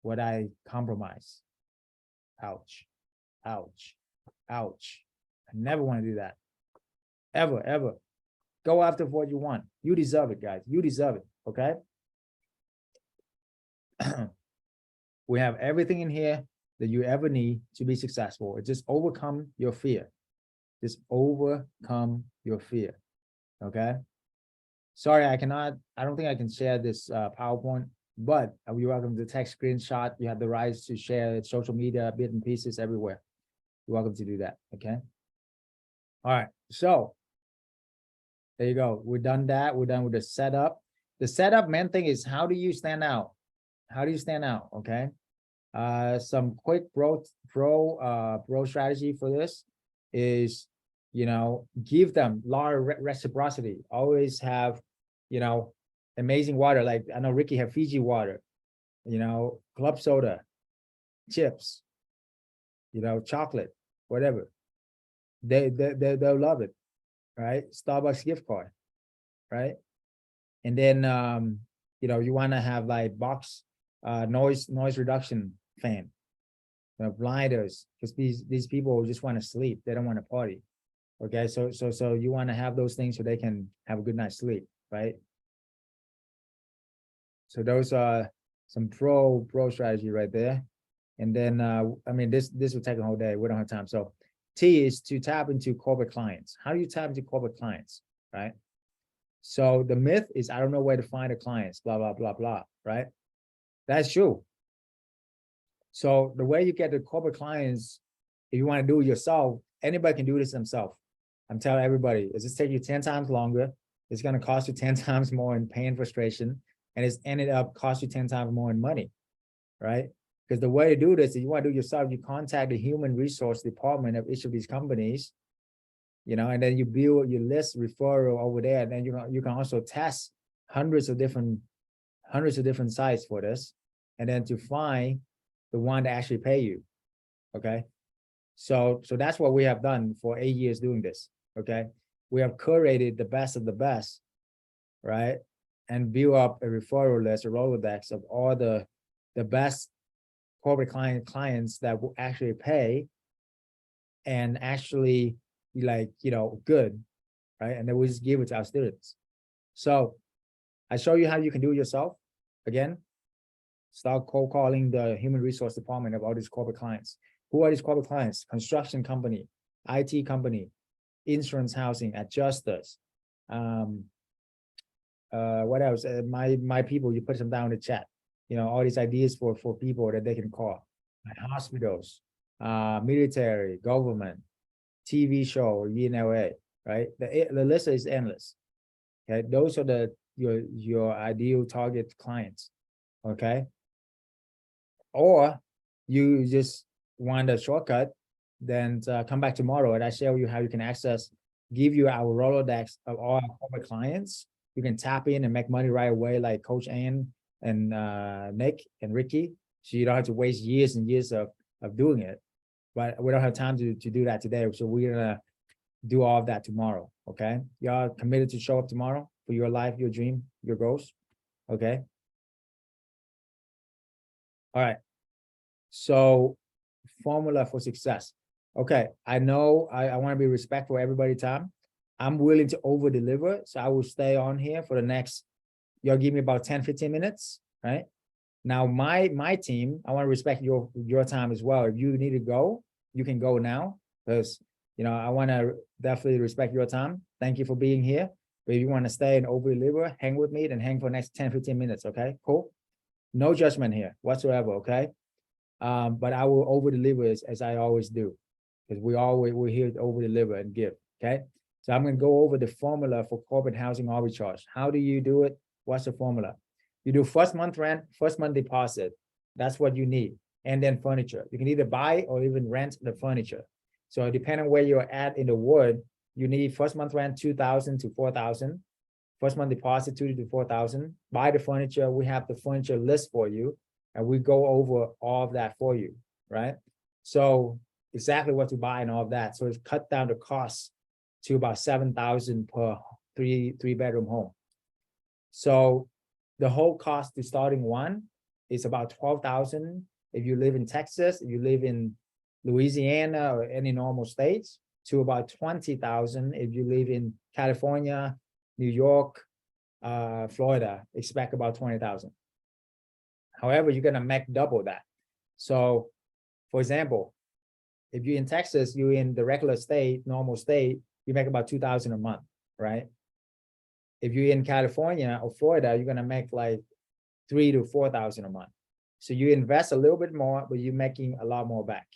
S1: what I compromise. Ouch. Ouch. Ouch. I never want to do that. Ever. Go after what you want. You deserve it, guys. You deserve it. Okay. We have everything in here that you ever need to be successful. It's just overcome your fear. Just overcome your fear. Okay. Sorry, I don't think I can share this PowerPoint, but you're welcome to text screenshot. You have the rights to share social media, bits and pieces everywhere. You're welcome to do that. Okay. All right. So there you go. We're done that. We're done with the setup. The setup, main thing is, how do you stand out? How do you stand out? Okay. Some quick pro strategy for this is, give them a lot of reciprocity. Always have, amazing water. Like I know Ricky have Fiji water, club soda, chips, chocolate, whatever. They'll love it, right? Starbucks gift card, right? And then, you want to have like box noise reduction fan, blinders, because these people just want to sleep. They don't want to party. Okay, so you want to have those things so they can have a good night's sleep, right? So those are some pro strategy right there. And then, I mean, this will take a whole day. We don't have time. So T is to tap into corporate clients. How do you tap into corporate clients, right? So the myth is, I don't know where to find the clients, blah, blah, blah, blah, right? That's true. So the way you get the corporate clients, if you want to do it yourself, anybody can do this themselves. I'm telling everybody, it's just take you 10 times longer. It's going to cost you 10 times more in pain and frustration. And it's ended up cost you 10 times more in money, right? Because the way to do this, if you want to do it yourself, you contact the human resource department of each of these companies, you know, and then you build your list referral over there. And then you can also test hundreds of different sites for this, and then to find the one that actually pay you. Okay. So that's what we have done for 8 years doing this. Okay. We have curated the best of the best, right? And build up a referral list, a Rolodex of all the best corporate clients that will actually pay and actually like, you know, good, right? And then we just give it to our students. So I show you how you can do it yourself. Again, start cold calling the human resource department of all these corporate clients. Who are these corporate clients? Construction company, IT company, insurance, housing, adjusters. What else? My people, you put them down in the chat. You know, all these ideas for people that they can call. Hospitals, military, government, TV show, UNLA, right? The list is endless. Okay, those are your ideal target clients. Okay, or you just want a shortcut, then come back tomorrow and I show you how you can access, give you our Rolodex of all our corporate clients. You can tap in and make money right away, like Coach Ann and Nick and Ricky. So you don't have to waste years and years of doing it. But we don't have time to do that today. So we're gonna do all of that tomorrow. Okay, y'all committed to show up tomorrow for your life, your dream, your goals. Okay. All right. So formula for success. Okay, I know I want to be respectful of everybody's time. I'm willing to over deliver. So I will stay on here for the next, y'all give me about 10, 15 minutes, right? Now my team, I want to respect your time as well. If you need to go, you can go now, because you know I want to definitely respect your time. Thank you for being here. But if you want to stay and over deliver, hang with me, then hang for the next 10, 15 minutes. Okay, cool. No judgment here whatsoever. Okay. But I will over deliver as I always do, because we're here to over deliver and give. Okay. So I'm going to go over the formula for corporate housing arbitrage. How do you do it? What's the formula? You do first month rent, first month deposit. That's what you need. And then furniture. You can either buy or even rent the furniture. So depending on where you're at in the world, you need first month rent, 2,000 to 4,000. First month deposit, 2,000 to 4,000. Buy the furniture. We have the furniture list for you, and we go over all of that for you, right? So exactly what to buy and all of that. So it's cut down the costs to about 7,000 per three bedroom home. So the whole cost to starting one is about 12,000 if you live in Texas, if you live in Louisiana or any normal states, to about 20,000 if you live in California, New York, Florida. Expect about 20,000. However, you're gonna make double that. So, for example, if you're in Texas, you're in the regular state, normal state, you make about 2,000 a month, right? If you're in California or Florida, you're gonna make like 3,000 to 4,000 a month. So you invest a little bit more, but you're making a lot more back.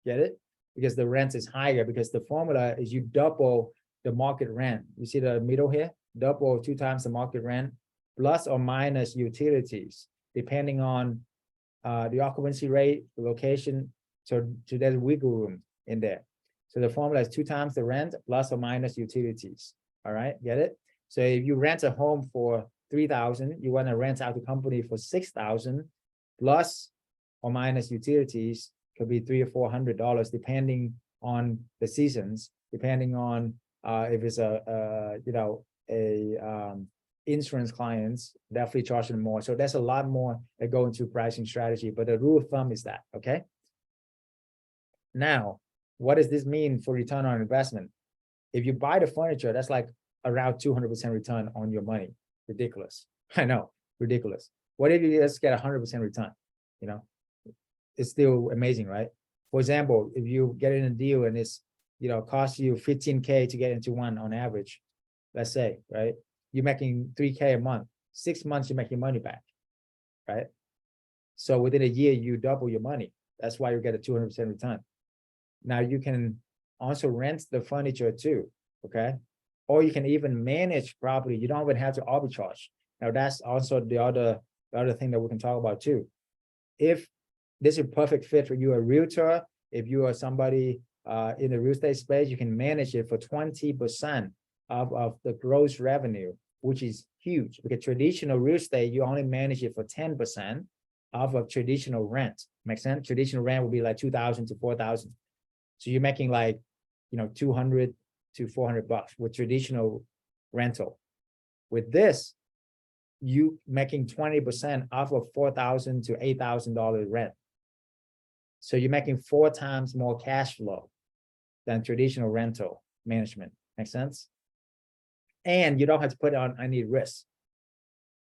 S1: Get it? Because the rent is higher, because the formula is you double the market rent. You see the middle here? Double 2 times the market rent, plus or minus utilities, depending on the occupancy rate, the location. So there's wiggle room in there. So the formula is 2 times the rent plus or minus utilities. All right, get it? So if you rent a home for 3,000, you want to rent out the company for 6,000 plus or minus utilities, could be $300 or $400 depending on the seasons, depending on if it's insurance clients, definitely charging more. So there's a lot more that go into pricing strategy, but the rule of thumb is that, okay? Now, what does this mean for return on investment? If you buy the furniture, that's like around 200% return on your money. Ridiculous. I know, ridiculous. What if you just get 100% return? You know, it's still amazing, right? For example, if you get in a deal and it's, costs you 15K to get into one on average, let's say, right? You're making 3K a month, 6 months, you make your money back, right? So within a year, you double your money. That's why you get a 200% return. Now you can also rent the furniture too, okay? Or you can even manage property. You don't even have to arbitrage. Now that's also the other thing that we can talk about too. If this is a perfect fit for you, a realtor, if you are somebody in the real estate space, you can manage it for 20% of the gross revenue, which is huge. Because traditional real estate, you only manage it for 10% of traditional rent. Make sense? Traditional rent would be like 2,000 to 4,000. So you're making like, 200 to 400 bucks with traditional rental. With this, you making 20% off of $4,000 to $8,000 rent. So you're making 4 times more cash flow than traditional rental management. Make sense? And you don't have to put on any risk.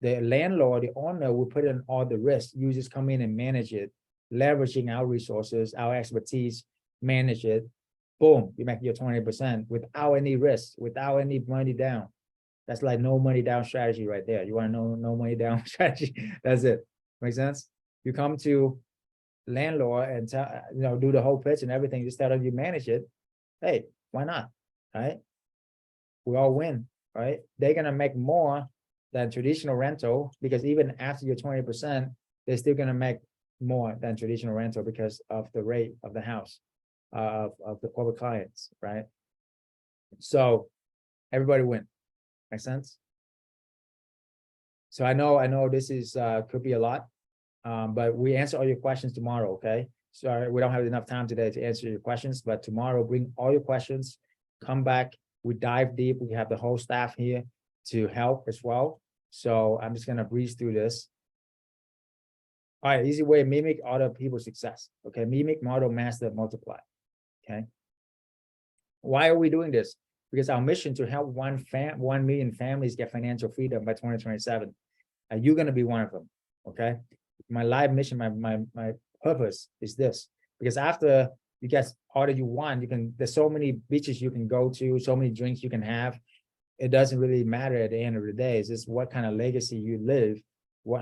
S1: The landlord, the owner will put in all the risk. You just come in and manage it, leveraging our resources, our expertise, manage it. Boom, you make your 20% without any risk, without any money down. That's like no money down strategy right there. You want to know no money down strategy? That's it. Make sense? You come to landlord and do the whole pitch and everything. Instead of you manage it, hey, why not? Right? We all win, right? They're gonna make more than traditional rental because even after your 20%, they're still gonna make more than traditional rental because of the rate of the house, of the corporate clients, right? So everybody win. Make sense? So I know this is could be a lot, but we answer all your questions tomorrow, okay? Sorry, we don't have enough time today to answer your questions, but tomorrow bring all your questions, come back, we dive deep. We have the whole staff here to help as well. So I'm just gonna breeze through this. All right, easy way, mimic other people's success. Okay, mimic, model, master, multiply. Okay. Why are we doing this? Because our mission to help 1 million families get financial freedom by 2027. You're gonna be one of them. Okay. My life mission, my purpose is this. Because after you get all that you want, there's so many beaches you can go to, so many drinks you can have. It doesn't really matter at the end of the day. It's just what kind of legacy you live.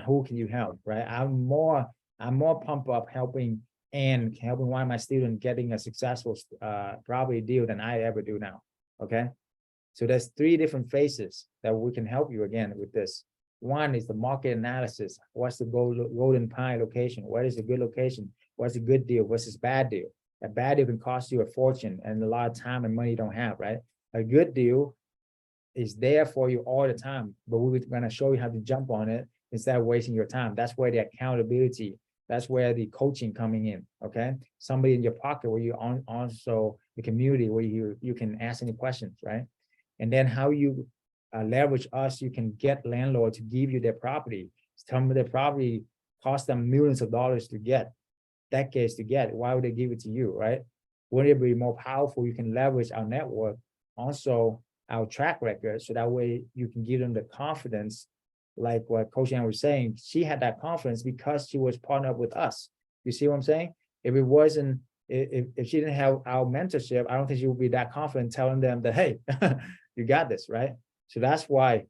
S1: Who can you help, right? I'm more pumped up helping one of my students getting a successful property deal than I ever do now. Okay, so there's 3 different phases that we can help you again with this. One is the market analysis. What's the golden pie location? What is a good location? What's a good deal? What's this bad deal? A bad deal can cost you a fortune and a lot of time and money you don't have, right? A good deal is there for you all the time, but we're gonna show you how to jump on it instead of wasting your time. That's where the accountability, that's where the coaching coming in, okay? Somebody in your pocket where you also the community where you can ask any questions, right? And then how you leverage us, you can get landlords to give you their property. Some of their property cost them millions of dollars to get, decades to get. Why would they give it to you, right? Wouldn't it be more powerful? You can leverage our network, also our track record, so that way you can give them the confidence. Like what Coach Ann was saying, she had that confidence because she was partnered with us. You see what I'm saying? If it wasn't, if she didn't have our mentorship, I don't think she would be that confident telling them that, hey, you got this, right? So that's why,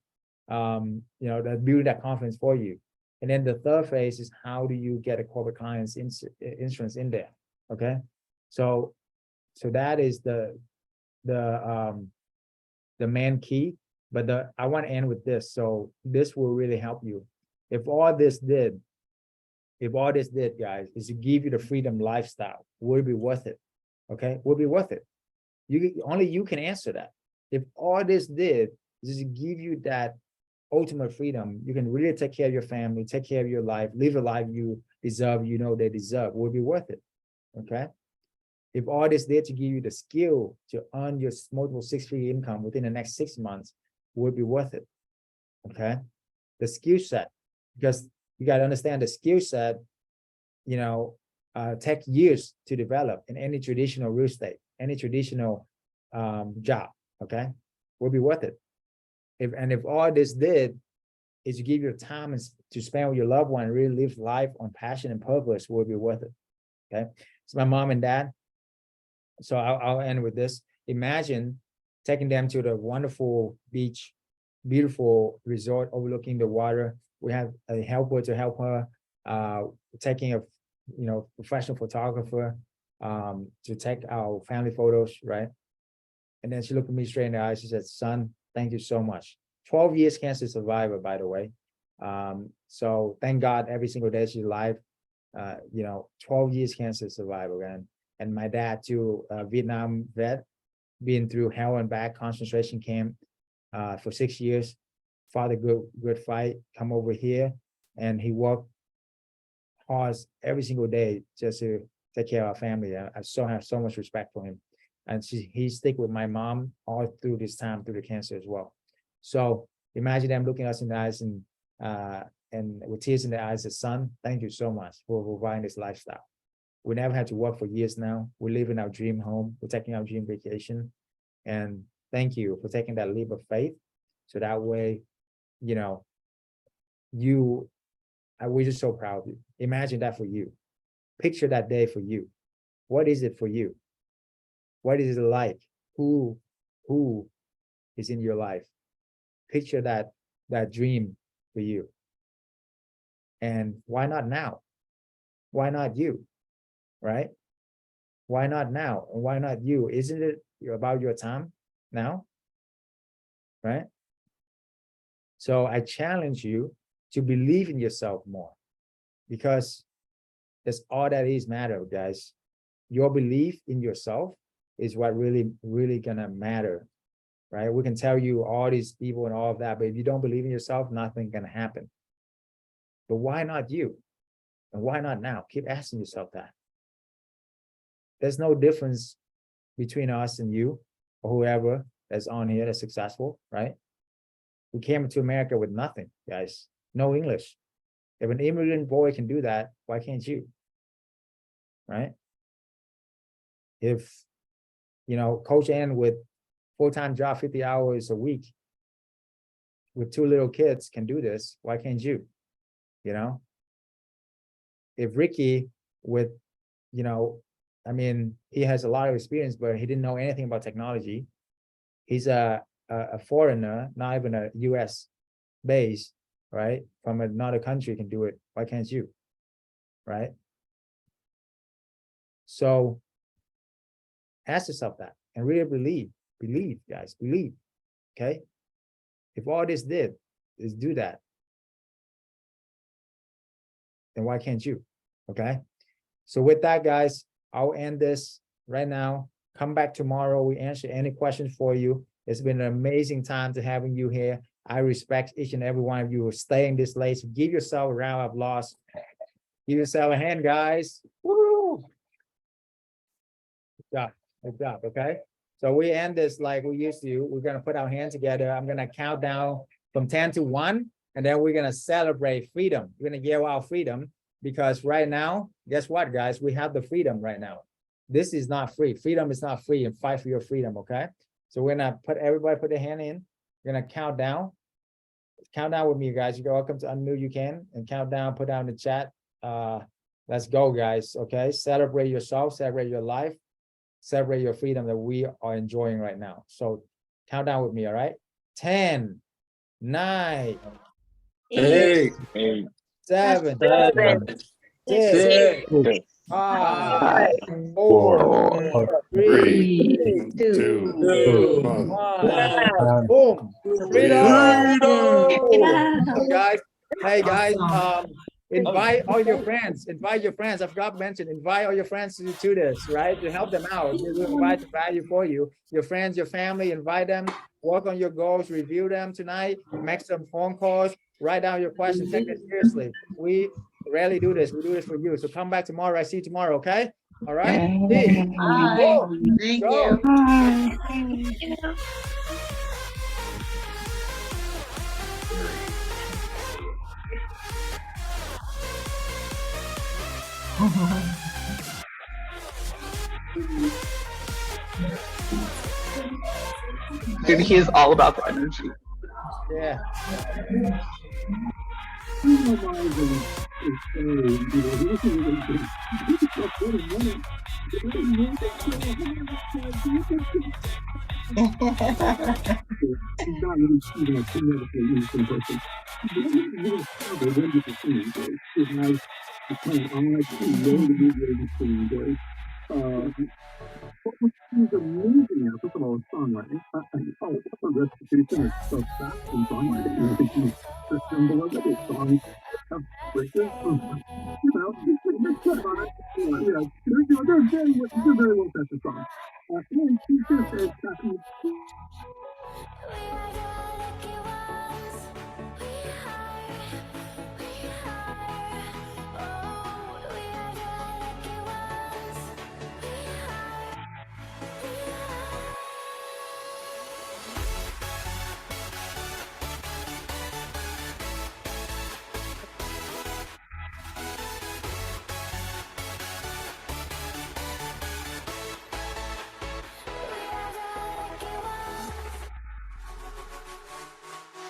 S1: that building that confidence for you. And then the third phase is how do you get a corporate client's insurance in there? Okay, so that is the main key. But I want to end with this. So this will really help you. If all this did, guys, is to give you the freedom lifestyle, will it be worth it? Okay, will it be worth it? Only you can answer that. If all this did is to give you that ultimate freedom, you can really take care of your family, take care of your life, live a life you deserve, they deserve, will it be worth it? Okay. If all this did to give you the skill to earn your multiple 6-figure income within the next 6 months, would be worth it. Okay, the skill set, because you got to understand the skill set, take years to develop in any traditional real estate, any traditional job. Okay, would be worth it. If all this did is to give you time to spend with your loved one, really live life on passion and purpose, would be worth it. Okay, it's my mom and dad. So I'll end with this. Imagine taking them to the wonderful beach, beautiful resort overlooking the water. We have a helper to help her, taking a professional photographer to take our family photos, right? And then she looked at me straight in the eyes. She said, "Son, thank you so much." 12 years cancer survivor, by the way. So thank God every single day she's alive. 12 years cancer survivor, and my dad too, Vietnam vet, been through hell and back concentration camp for 6 years. Fought a good fight, come over here, and he worked hard every single day just to take care of our family. I have so much respect for him, and he stick with my mom all through this time through the cancer as well. So imagine them looking us in the eyes and with tears in their eyes, says, "Son, thank you so much for providing this lifestyle. We never had to work for years now. We live in our dream home. We're taking our dream vacation. And thank you for taking that leap of faith. So that way, we're just so proud of you. Imagine that for you. Picture that day for you. What is it for you? What is it like? Who is in your life? Picture that dream for you. And why not now? Why not you? Right? Why not now? And why not you? Isn't it about your time now? Right? So I challenge you to believe in yourself more, because that's all that is matter, guys. Your belief in yourself is what really, really gonna matter, right? We can tell you all these people and all of that, but if you don't believe in yourself, nothing can happen. But why not you? And why not now? Keep asking yourself that. There's no difference between us and you or whoever that's on here that's successful, right? We came to America with nothing, guys. No English. If an immigrant boy can do that, why can't you? Right? If, Coach Ann with full-time job, 50 hours a week with 2 little kids can do this, why can't you? If Ricky with, he has a lot of experience, but he didn't know anything about technology. He's a foreigner, not even a US base, right? From another country can do it. Why can't you? Right? So ask yourself that and really believe, guys, believe. Okay. If all this did is do that, then why can't you? Okay. So with that, guys, I'll end this right now. Come back tomorrow. We answer any questions for you. It's been an amazing time to having you here. I respect each and every one of you who are staying this late. So give yourself a round of applause. Give yourself a hand, guys. Woo! Good job, okay? So we end this like we used to. We're gonna put our hands together. I'm gonna count down from 10 to 1, and then we're gonna celebrate freedom. We're gonna give our freedom, because right now, guess what, guys? We have the freedom right now. This is not free. Freedom is not free, and fight for your freedom, okay? So we're gonna everybody put their hand in. We're gonna count down. Count down with me, guys. You're welcome to unmute, you can, and count down, put down in the chat. Let's go, guys, okay? Celebrate yourself, celebrate your life, celebrate your freedom that we are enjoying right now. So count down with me, all right? 10, 9, 8, 7, 6, 5, 4, 3, 2, 1. Boom. Freedom. Guys, hey guys, invite all your friends. Invite your friends. I forgot to mention, invite all your friends to this, right? To help them out. We will provide the value for you. Your friends, your family, invite them. Work on your goals, review them tonight. Make some phone calls. Write down your questions. Take it seriously. We rarely do this. We do this for you. So come back tomorrow. I see you tomorrow, okay? All right?
S11: Bye. Thank you.
S7: Bye.
S11: Dude, he is all about the energy.
S1: Yeah.